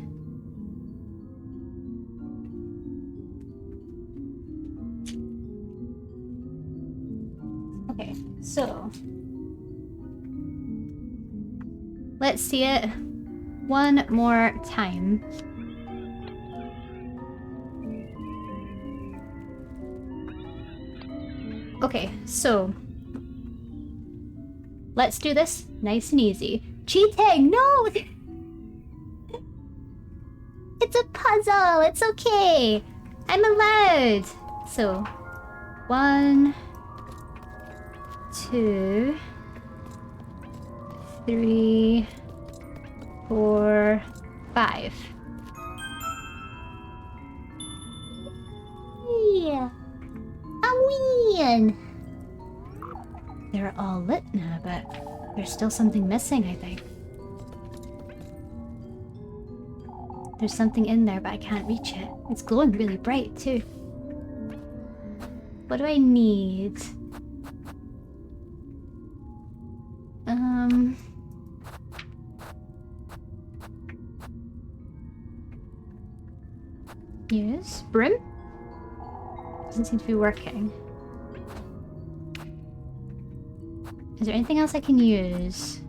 Okay, so let's see it one more time. Okay, so let's do this nice and easy. Cheating! No! It's a puzzle! It's okay! I'm allowed! So, 1, 2, 3, 4, 5. Yeah. I win! They're all lit now, but there's still something missing, I think. There's something in there, but I can't reach it. It's glowing really bright, too. What do I need? Use brim? Doesn't seem to be working. Is there anything else I can use?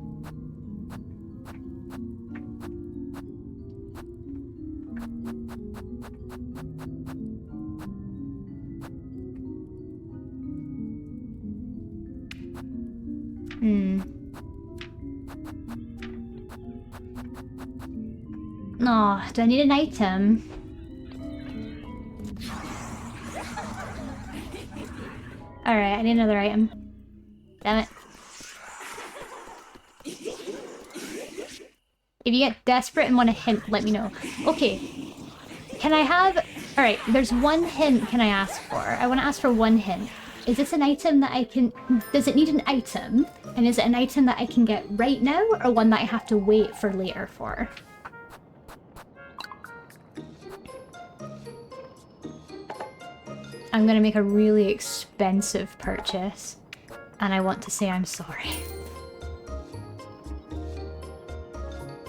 No, do I need an item? Alright, I need another item. Damn it. If you get desperate and want a hint, let me know. Okay. Can I have... Alright, there's one hint can I ask for. I want to ask for one hint. Is this an item that I can... Does it need an item? And is it an item that I can get right now, or one that I have to wait for later for? I'm gonna make a really expensive purchase, and I want to say I'm sorry.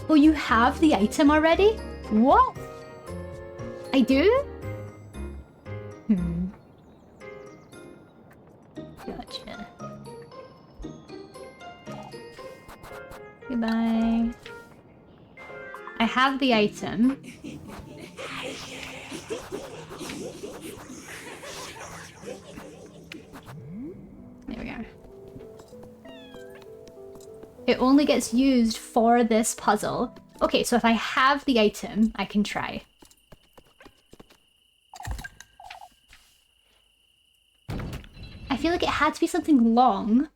Oh, you have the item already? What? I do? Gotcha. Goodbye. I have the item. There we go. It only gets used for this puzzle. Okay, so if I have the item, I can try. I feel like it had to be something long.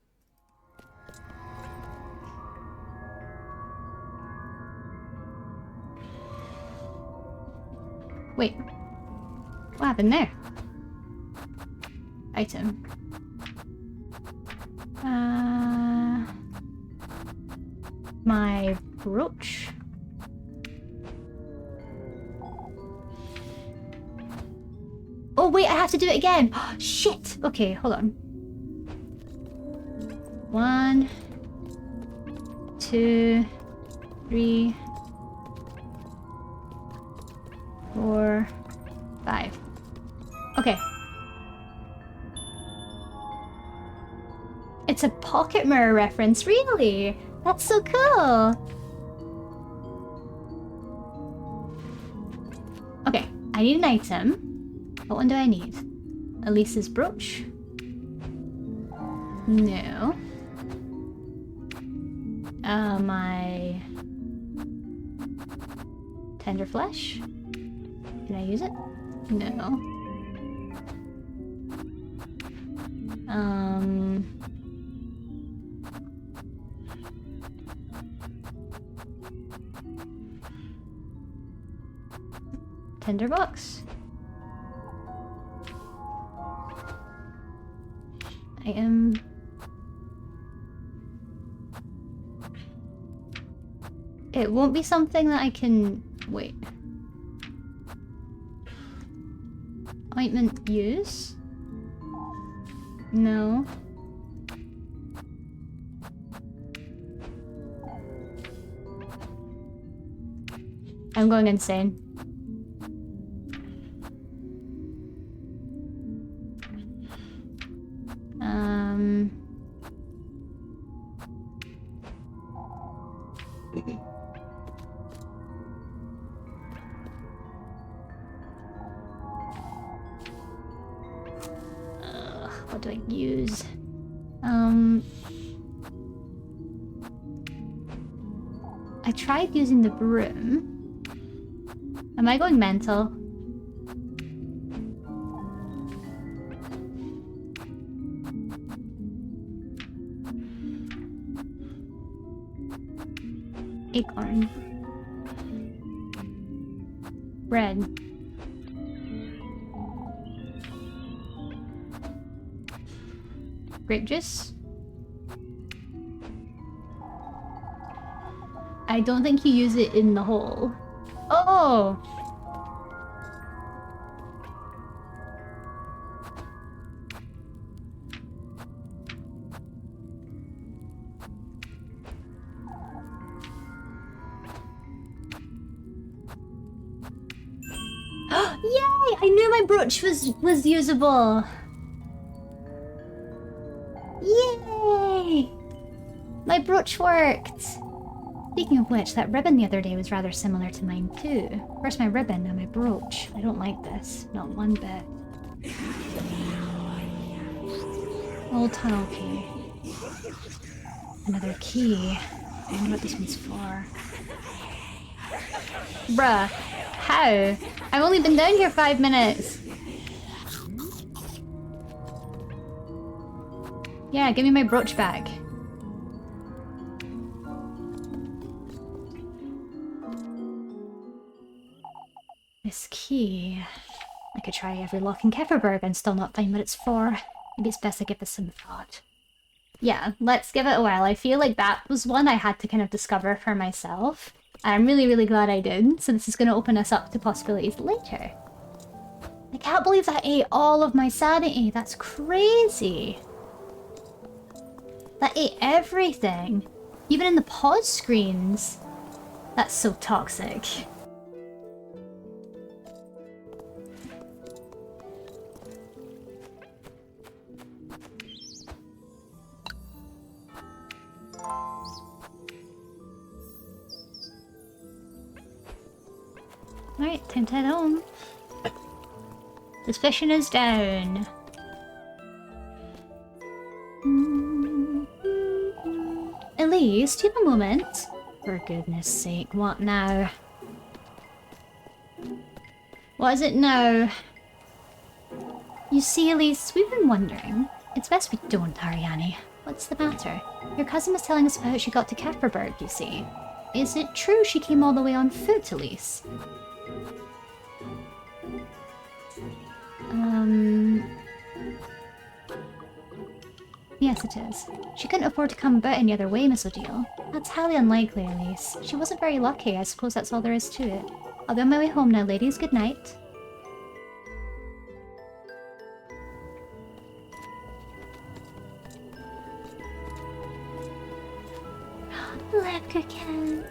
Wait. What happened there? Item. My brooch. Oh wait, I have to do it again. Shit. Okay, hold on. 1, 2, 3, 4, 5. Okay. It's a pocket mirror reference, really? That's so cool. Okay, I need an item. What one do I need? Elise's brooch? No. My tender flesh? Can I use it? No. Tinderbox? I am... It won't be something that I can... Wait. Ointment use? No. I'm going insane. What do I use? I tried using the broom. Am I going mental? Acorn. Bread. Grape juice? I don't think you use it in the hole. Oh! Yay! I knew my brooch was usable. Yay! My brooch worked. Speaking of which, that ribbon the other day was rather similar to mine too. First my ribbon, now my brooch. I don't like this. Not one bit. Old tunnel key. Another key. I wonder what this one's for. Bruh. How? I've only been down here 5 minutes. Yeah, give me my brooch back. This key... I could try every lock in Kefferberg and still not find what it's for. Maybe it's best I give this some thought. Yeah, let's give it a while. I feel like that was one I had to kind of discover for myself. And I'm really, really glad I did. So this is going to open us up to possibilities later. I can't believe that ate all of my sanity. That's crazy. That ate everything. Even in the pause screens. That's so toxic. Alright, time to head home. Suspicion is down. Elise, do you have a moment? For goodness sake, what now? What is it now? You see, Elise, we've been wondering. It's best we don't hurry, Annie. What's the matter? Your cousin was telling us about how she got to Kefferberg, you see. Is it true she came all the way on foot, Elise? Yes, it is. She couldn't afford to come about any other way, Miss O'Deal. That's highly unlikely, Elise. She wasn't very lucky, I suppose that's all there is to it. I'll be on my way home now, ladies. Good night. Leprechaun.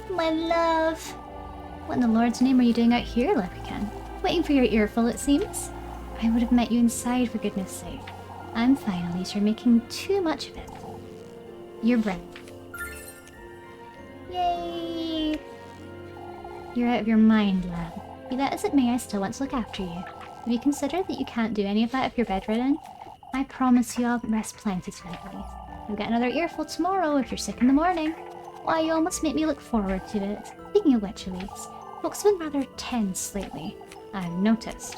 My love. What in the Lord's name are you doing out here, Leprechaun? Waiting for your earful, it seems? I would have met you inside, for goodness sake. I'm fine, Elise. You're making too much of it. You're right. Yay! You're out of your mind, lad. Be that as it may, I still want to look after you. Have you considered that you can't do any of that if you're bedridden? I promise you I'll rest plenty tonight, Elise. You'll get another earful tomorrow if you're sick in the morning. Why, you almost make me look forward to it. Speaking of which, Elise, folks have been rather tense lately. I've noticed.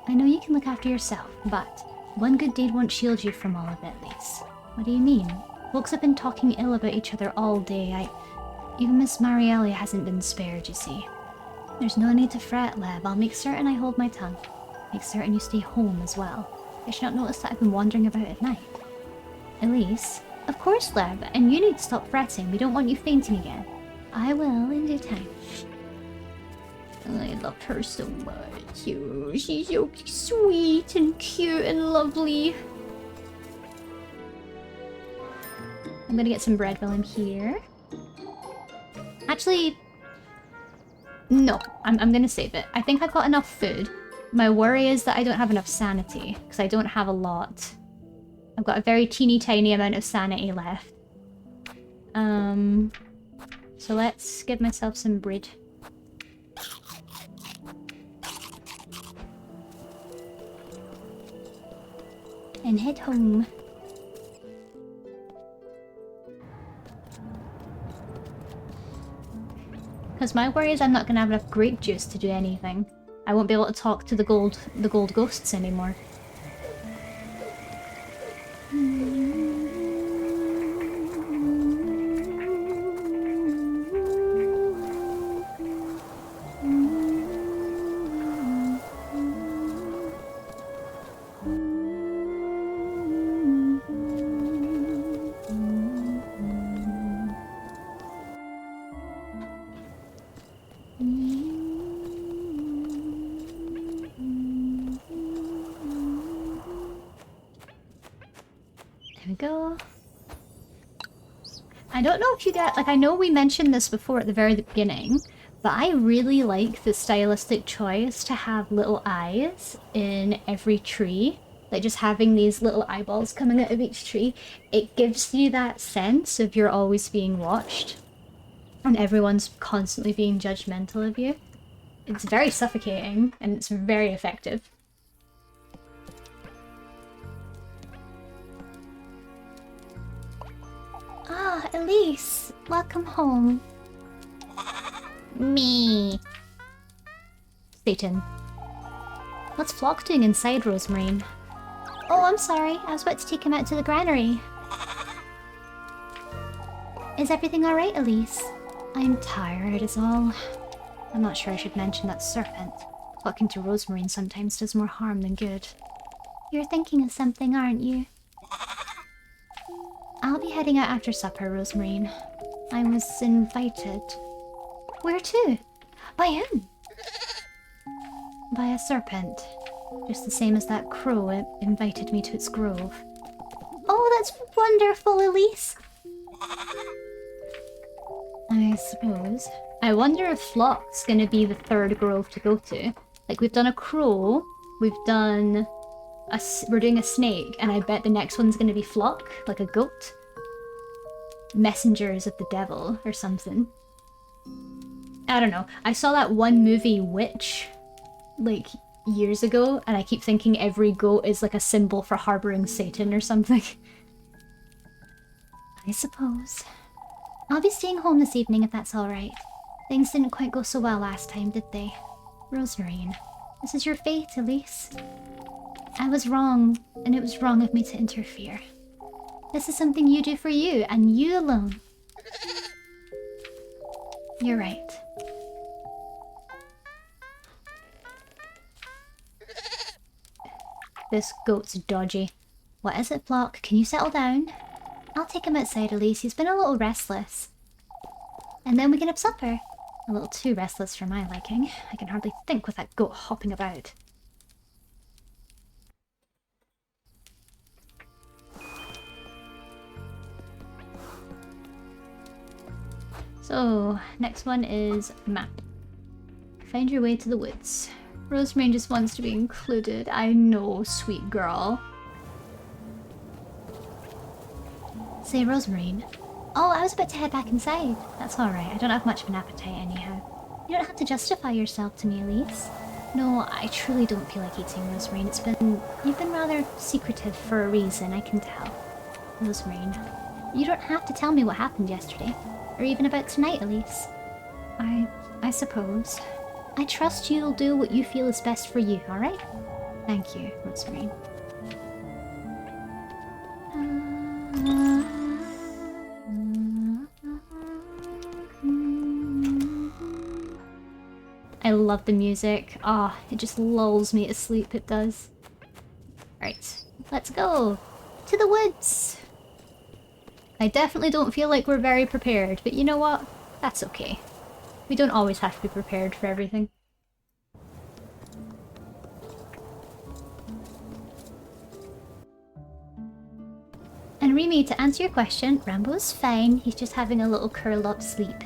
I know you can look after yourself, but one good deed won't shield you from all of it, Elise. What do you mean? Folks have been talking ill about each other all day. Even Miss Marielle hasn't been spared, you see. There's no need to fret, Leb. I'll make certain I hold my tongue. Make certain you stay home as well. I should not notice that I've been wandering about at night. Elise? Of course, Leb, and you need to stop fretting. We don't want you fainting again. I will in due time. I love her so much. She's so sweet and cute and lovely. I'm gonna get some bread while I'm here. Actually, No, I'm gonna save it. I think I've got enough food. My worry is that I don't have enough sanity, because I don't have a lot. I've got a very teeny tiny amount of sanity left. So let's give myself some bread. And head home. Because my worry is I'm not going to have enough grape juice to do anything. I won't be able to talk to the gold ghosts anymore. There we go. I don't know if you get, like, I know we mentioned this before at the very beginning, but I really like the stylistic choice to have little eyes in every tree. Like, just having these little eyeballs coming out of each tree. It gives you that sense of you're always being watched. And everyone's constantly being judgmental of you. It's very suffocating, and it's very effective. Ah, Elise, welcome home. Me. Satan. What's Flock doing inside, Rosemarine? Oh, I'm sorry. I was about to take him out to the granary. Is everything alright, Elise? I'm tired is all. I'm not sure I should mention that serpent. Talking to Rosemarine sometimes does more harm than good. You're thinking of something, aren't you? I'll be heading out after supper, Rosemarine. I was invited. Where to? By him! By a serpent. Just the same as that crow it invited me to its grove. Oh, that's wonderful, Elise. I suppose. I wonder if Flock's gonna be the third grove to go to. Like, we've done a crow, we've done we're doing a snake, and I bet the next one's gonna be Flock, like a goat. Messengers of the devil, or something. I don't know. I saw that one movie, Witch, like, years ago, and I keep thinking every goat is like a symbol for harboring Satan or something. I suppose. I'll be staying home this evening if that's alright. Things didn't quite go so well last time, did they? Rosemarine. This is your fate, Elise. I was wrong, and it was wrong of me to interfere. This is something you do for you, and you alone. You're right. This goat's dodgy. What is it, Flock? Can you settle down? I'll take him outside, Elise. He's been a little restless. And then we can have supper. A little too restless for my liking. I can hardly think with that goat hopping about. So, next one is map. Find your way to the woods. Rosemarine just wants to be included. I know, sweet girl. Say, Rosemarine. Oh, I was about to head back inside. That's alright. I don't have much of an appetite anyhow. You don't have to justify yourself to me, Elise. No, I truly don't feel like eating, Rosemarine. You've been rather secretive for a reason, I can tell. Rosemarine. You don't have to tell me what happened yesterday. Or even about tonight, Elise. I suppose. I trust you'll do what you feel is best for you, alright? Thank you, Rosemarine. I love the music. Ah, it just lulls me to sleep, it does. Right, let's go. To the woods! I definitely don't feel like we're very prepared, but you know what? That's okay. We don't always have to be prepared for everything. And Remy, to answer your question, Rambo's fine. He's just having a little curl-up sleep.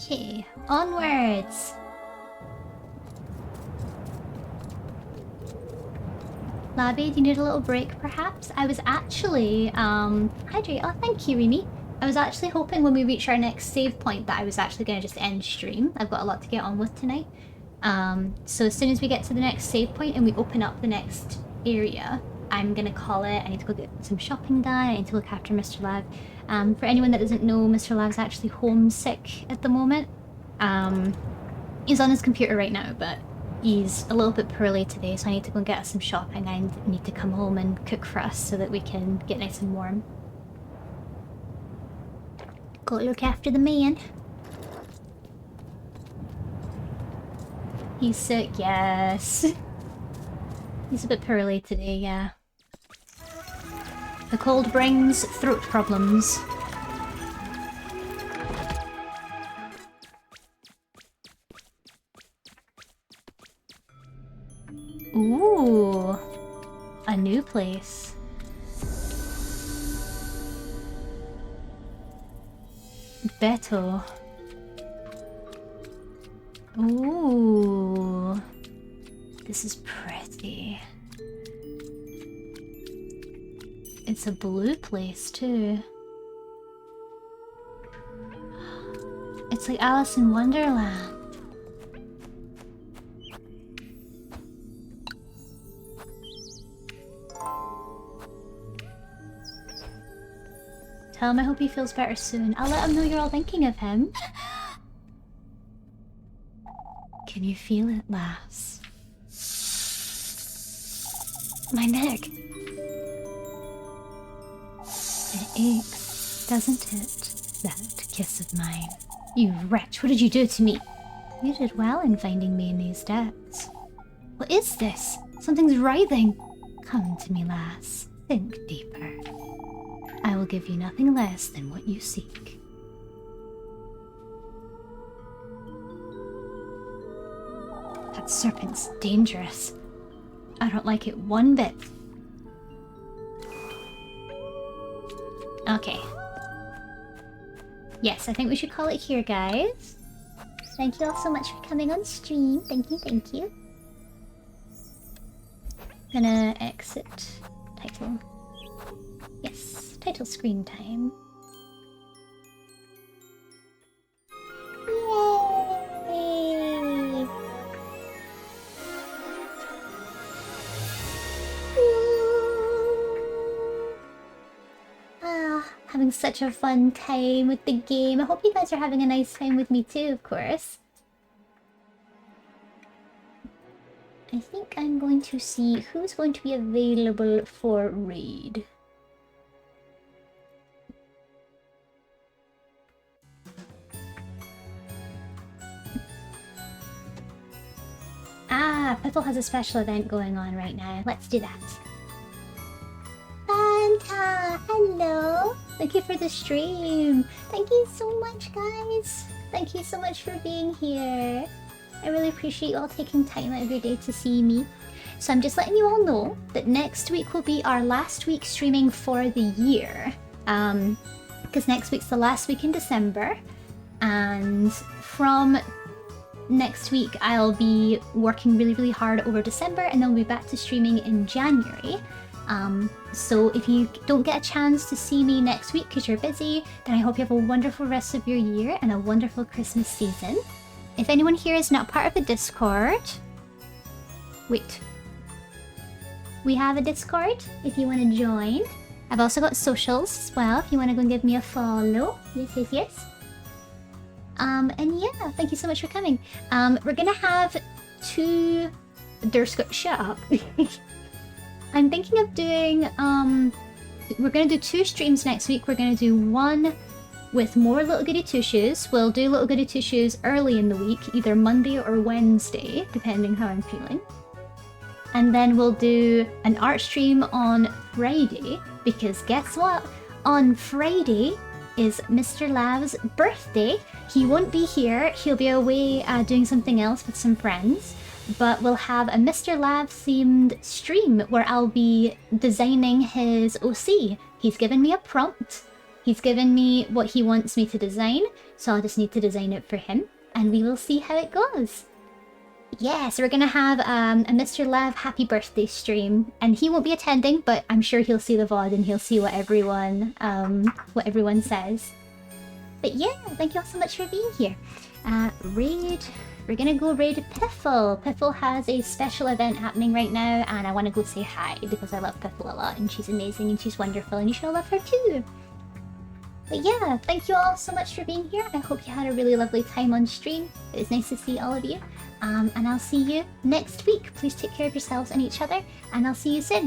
Okay, onwards. Labby, do you need a little break perhaps? I was actually, hydrate. Oh, thank you, Remy. I was actually hoping when we reach our next save point that I was actually going to just end stream. I've got a lot to get on with tonight. So as soon as we get to the next save point and we open up the next area, I'm going to call it. I need to go get some shopping done. I need to look after Mr. Lav. For anyone that doesn't know, Mr. Lav's actually homesick at the moment. He's on his computer right now, but he's a little bit poorly today, so I need to go and get us some shopping. I need to come home and cook for us so that we can get nice and warm. Go look after the man. He's sick, yes. He's a bit poorly today, yeah. The cold brings throat problems. Ooh, a new place. Beto. Ooh, this is pretty. It's a blue place too. It's like Alice in Wonderland. Tell him I hope he feels better soon. I'll let him know you're all thinking of him. Can you feel it, lass? My neck. It aches, doesn't it? That kiss of mine. You wretch, what did you do to me? You did well in finding me in these depths. What is this? Something's writhing. Come to me, lass. Think deeper. I will give you nothing less than what you seek. That serpent's dangerous. I don't like it one bit. Okay. Yes, I think we should call it here, guys. Thank you all so much for coming on stream. Thank you, thank you. Gonna exit title. Yes, title screen time. Yay! Having such a fun time with the game. I hope you guys are having a nice time with me too, of course. I think I'm going to see who's going to be available for raid. Ah, Piffle has a special event going on right now. Let's do that. Fanta, hello. Thank you for the stream. Thank you so much, guys. Thank you so much for being here. I really appreciate you all taking time out of your day to see me. So I'm just letting you all know that next week will be our last week streaming for the year. Because next week's the last week in December. And from next week, I'll be working really, really hard over December, and then we'll be back to streaming in January. So if you don't get a chance to see me next week because you're busy, then I hope you have a wonderful rest of your year and a wonderful Christmas season. If anyone here is not part of the Discord... Wait. We have a Discord if you want to join. I've also got socials as well if you want to go and give me a follow. Yes, yes, yes. And yeah, thank you so much for coming. We're gonna have two... Shut up. I'm thinking of doing, we're gonna do 2 streams next week. We're gonna do one with more Little Goody Two-Shoes. We'll do Little Goody Two-Shoes early in the week, either Monday or Wednesday, depending how I'm feeling. And then we'll do an art stream on Friday, because guess what? On Friday is Mr. Lav's birthday. He won't be here. He'll be away doing something else with some friends. But we'll have a Mr. Lav themed stream where I'll be designing his OC. He's given me a prompt. He's given me what he wants me to design, so I'll just need to design it for him, and we will see how it goes. Yeah, so we're gonna have a Mr. Lev happy birthday stream, and he won't be attending, but I'm sure he'll see the VOD and he'll see what everyone says. But yeah, thank you all so much for being here. Raid. We're gonna go raid Piffle. Piffle has a special event happening right now, and I want to go say hi because I love Piffle a lot, and she's amazing and she's wonderful, and you should all love her too. But yeah, thank you all so much for being here. I hope you had a really lovely time on stream. It was nice to see all of you. And I'll see you next week. Please take care of yourselves and each other, and I'll see you soon.